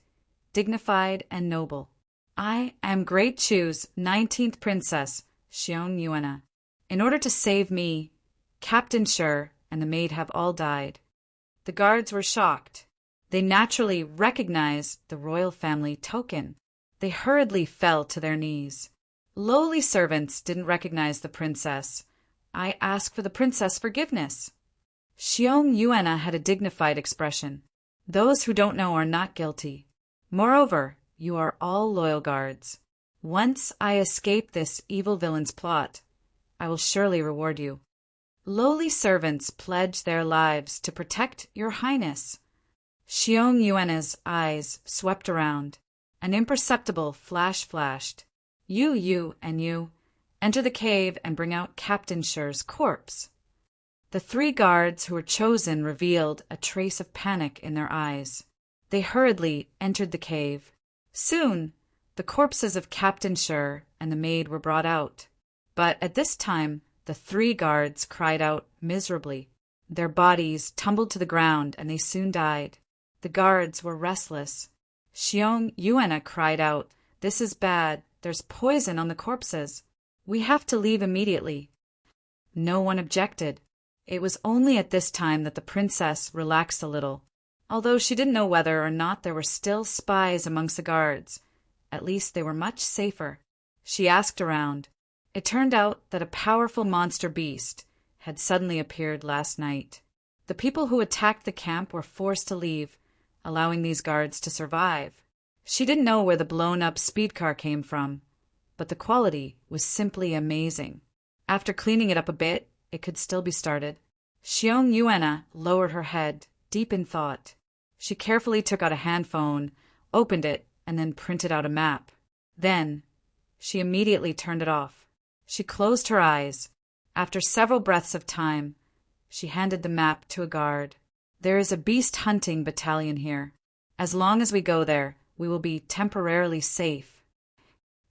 dignified and noble. "I am Great Chu's 19th princess, Xiong Yuana. In order to save me, Captain Sher and the maid have all died." The guards were shocked. They naturally recognized the royal family token. They hurriedly fell to their knees. Lowly servants didn't recognize the princess. "I ask for the princess forgiveness." Xiong Yuana had a dignified expression. "Those who don't know are not guilty. Moreover, you are all loyal guards. Once I escape this evil villain's plot, I will surely reward you." Lowly servants pledge their lives to protect your highness. Xiong Yuana's eyes swept around. An imperceptible flash flashed. You, and you, enter the cave and bring out Captain Sher's corpse." The 3 guards who were chosen revealed a trace of panic in their eyes. They hurriedly entered the cave. Soon, the corpses of Captain Sher and the maid were brought out. But at this time, the 3 guards cried out miserably. Their bodies tumbled to the ground and they soon died. The guards were restless. Xiong Yuana cried out, "This is bad. There's poison on the corpses. We have to leave immediately." No one objected. It was only at this time that the princess relaxed a little, although she didn't know whether or not there were still spies amongst the guards. At least they were much safer. She asked around. It turned out that a powerful monster beast had suddenly appeared last night. The people who attacked the camp were forced to leave, allowing these guards to survive. She didn't know where the blown-up speed car came from, but the quality was simply amazing. After cleaning it up a bit, it could still be started. Xiong Yuena lowered her head, deep in thought. She carefully took out a hand phone, opened it, and then printed out a map. Then, she immediately turned it off. She closed her eyes. After several breaths of time, she handed the map to a guard. There is a beast hunting battalion here. As long as we go there, we will be temporarily safe.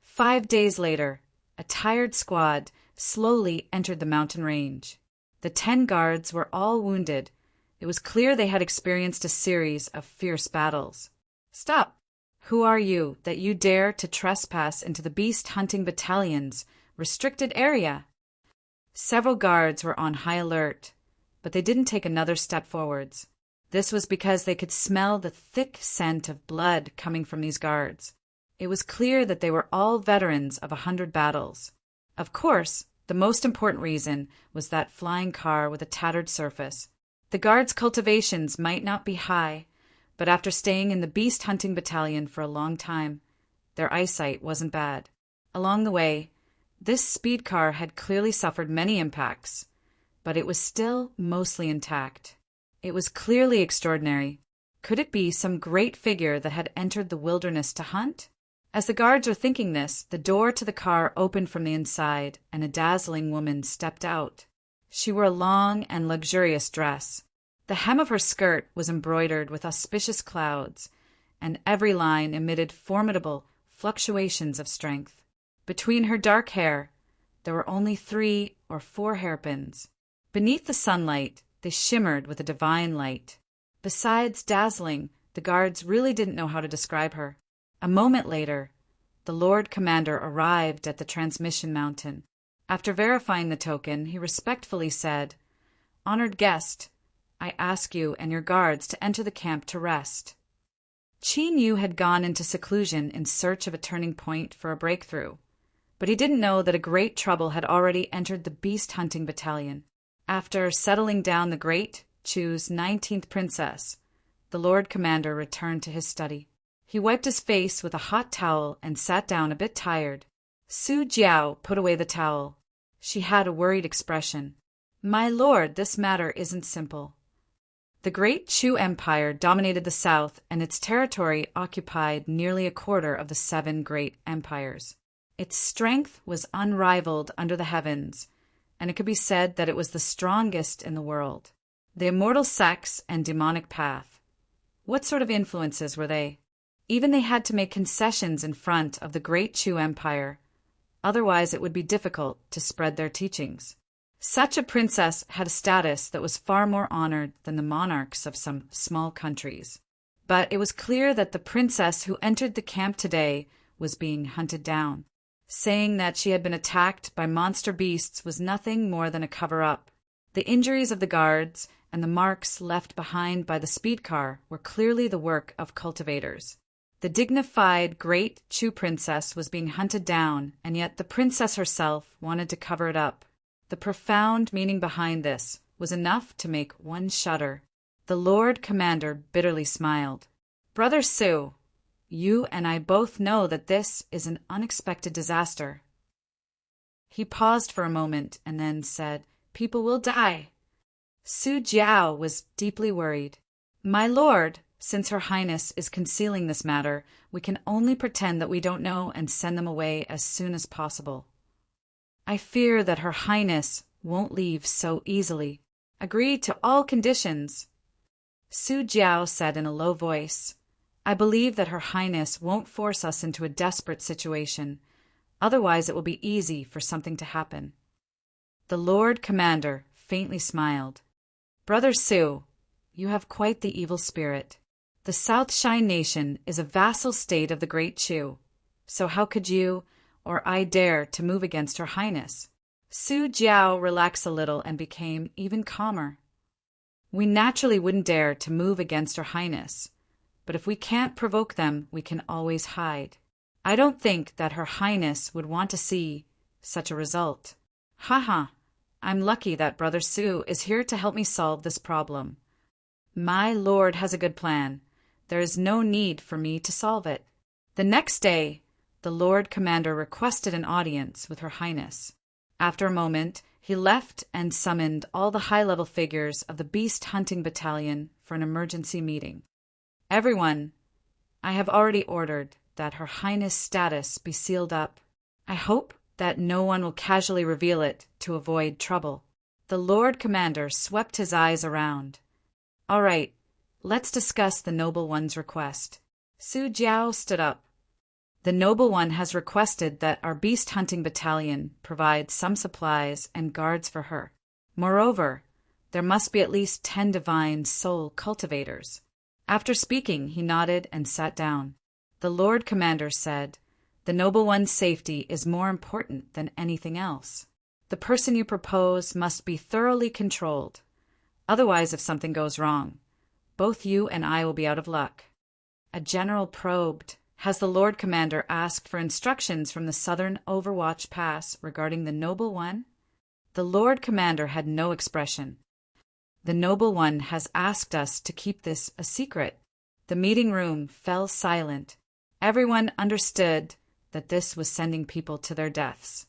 5 days later, a tired squad slowly entered the mountain range. The 10 guards were all wounded. It was clear they had experienced a series of fierce battles. Stop! Who are you that you dare to trespass into the beast hunting battalion's restricted area? Several guards were on high alert, but they didn't take another step forwards. This was because they could smell the thick scent of blood coming from these guards. It was clear that they were all veterans of 100 battles. Of course, the most important reason was that flying car with a tattered surface. The guards' cultivations might not be high, but after staying in the beast hunting battalion for a long time, their eyesight wasn't bad. Along the way, this speed car had clearly suffered many impacts, but it was still mostly intact. It was clearly extraordinary. Could it be some great figure that had entered the wilderness to hunt? As the guards were thinking this, the door to the car opened from the inside, and a dazzling woman stepped out. She wore a long and luxurious dress. The hem of her skirt was embroidered with auspicious clouds, and every line emitted formidable fluctuations of strength. Between her dark hair, there were only 3 or 4 hairpins. Beneath the sunlight, they shimmered with a divine light. Besides dazzling, the guards really didn't know how to describe her. A moment later, the Lord Commander arrived at the transmission mountain. After verifying the token, he respectfully said, "Honored guest, I ask you and your guards to enter the camp to rest." Qin Yu had gone into seclusion in search of a turning point for a breakthrough, but he didn't know that a great trouble had already entered the beast hunting battalion. After settling down the great Chu's 19th princess, the Lord Commander returned to his study. He wiped his face with a hot towel and sat down a bit tired. Su Jiao put away the towel. She had a worried expression. "My lord, this matter isn't simple." The great Chu Empire dominated the south, and its territory occupied nearly a quarter of the 7 great empires. Its strength was unrivaled under the heavens, and it could be said that it was the strongest in the world. The immortal sex and demonic path. What sort of influences were they? Even they had to make concessions in front of the great Chu Empire, otherwise it would be difficult to spread their teachings. Such a princess had a status that was far more honored than the monarchs of some small countries. But it was clear that the princess who entered the camp today was being hunted down. Saying that she had been attacked by monster beasts was nothing more than a cover-up. The injuries of the guards and the marks left behind by the speed car were clearly the work of cultivators. The dignified great Chu princess was being hunted down, and yet the princess herself wanted to cover it up. The profound meaning behind this was enough to make one shudder. The Lord Commander bitterly smiled. "Brother Su, you and I both know that this is an unexpected disaster." He paused for a moment and then said, "People will die." Su Jiao was deeply worried. "My lord, since Her Highness is concealing this matter, we can only pretend that we don't know and send them away as soon as possible." "I fear that Her Highness won't leave so easily. Agree to all conditions." Su Jiao said in a low voice, "I believe that Her Highness won't force us into a desperate situation. Otherwise it will be easy for something to happen." The Lord Commander faintly smiled. "Brother Su, you have quite the evil spirit. The South Shine Nation is a vassal state of the Great Chu, so how could you or I dare to move against Her Highness? Su Jiao relaxed a little and became even calmer. We naturally wouldn't dare to move against Her Highness, but if we can't provoke them, we can always hide. I don't think that Her Highness would want to see such a result. Haha, I'm lucky that Brother Su is here to help me solve this problem. My lord has a good plan. There is no need for me to solve it. The next day, the Lord Commander requested an audience with Her Highness. After a moment, he left and summoned all the high-level figures of the Beast Hunting Battalion for an emergency meeting. Everyone, I have already ordered that Her Highness' status be sealed up. I hope that no one will casually reveal it to avoid trouble. The Lord Commander swept his eyes around. All right, let's discuss the Noble One's request. Su Jiao stood up. The Noble One has requested that our Beast Hunting Battalion provide some supplies and guards for her. Moreover, there must be at least 10 divine soul cultivators. After speaking, he nodded and sat down. The Lord Commander said, "The Noble One's safety is more important than anything else. The person you propose must be thoroughly controlled. Otherwise, if something goes wrong, both you and I will be out of luck." A general probed, "Has the Lord Commander asked for instructions from the Southern Overwatch Pass regarding the Noble One?" The Lord Commander had no expression. "The Noble One has asked us to keep this a secret." The meeting room fell silent. Everyone understood that this was sending people to their deaths.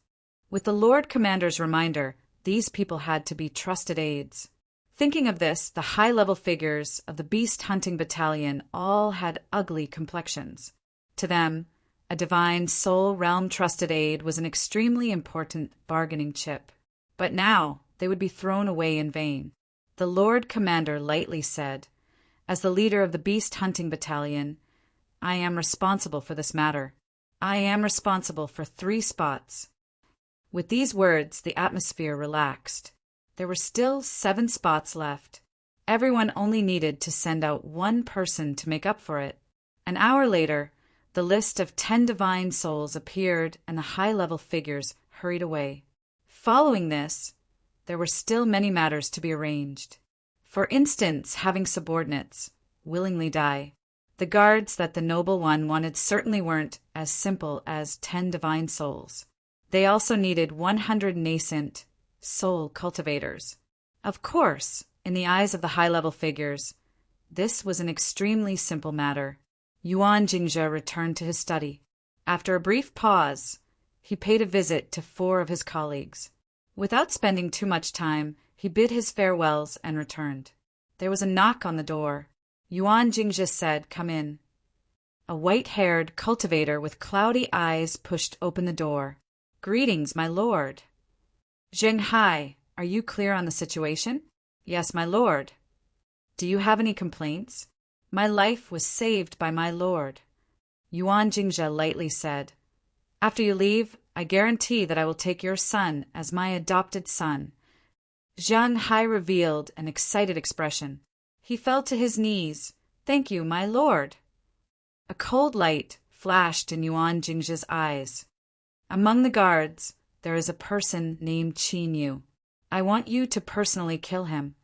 With the Lord Commander's reminder, these people had to be trusted aides. Thinking of this, the high-level figures of the Beast Hunting Battalion all had ugly complexions. To them, a divine soul realm trusted aide was an extremely important bargaining chip. But now they would be thrown away in vain. The Lord Commander lightly said, "As the leader of the Beast Hunting Battalion, I am responsible for this matter. I am responsible for 3 spots." With these words, the atmosphere relaxed. There were still 7 spots left. Everyone only needed to send out 1 person to make up for it. An hour later, the list of 10 divine souls appeared and the high-level figures hurried away. Following this, there were still many matters to be arranged. For instance, having subordinates willingly die. The guards that the Noble One wanted certainly weren't as simple as 10 divine souls. They also needed 100 nascent soul cultivators. Of course, in the eyes of the high-level figures, this was an extremely simple matter. Yuan Jingzhe returned to his study. After a brief pause, he paid a visit to 4 of his colleagues. Without spending too much time, he bid his farewells and returned. There was a knock on the door. Yuan Jingzhe said, "Come in." A white-haired cultivator with cloudy eyes pushed open the door. "Greetings, my lord." "Zheng Hai, are you clear on the situation?" "Yes, my lord." "Do you have any complaints?" "My life was saved by my lord." Yuan Jingzhe lightly said, "After you leave, I guarantee that I will take your son as my adopted son." Zheng Hai revealed an excited expression. He fell to his knees. "Thank you, my lord." A cold light flashed in Yuan Jingzhe's eyes. "Among the guards, there is a person named Qin Yu. I want you to personally kill him."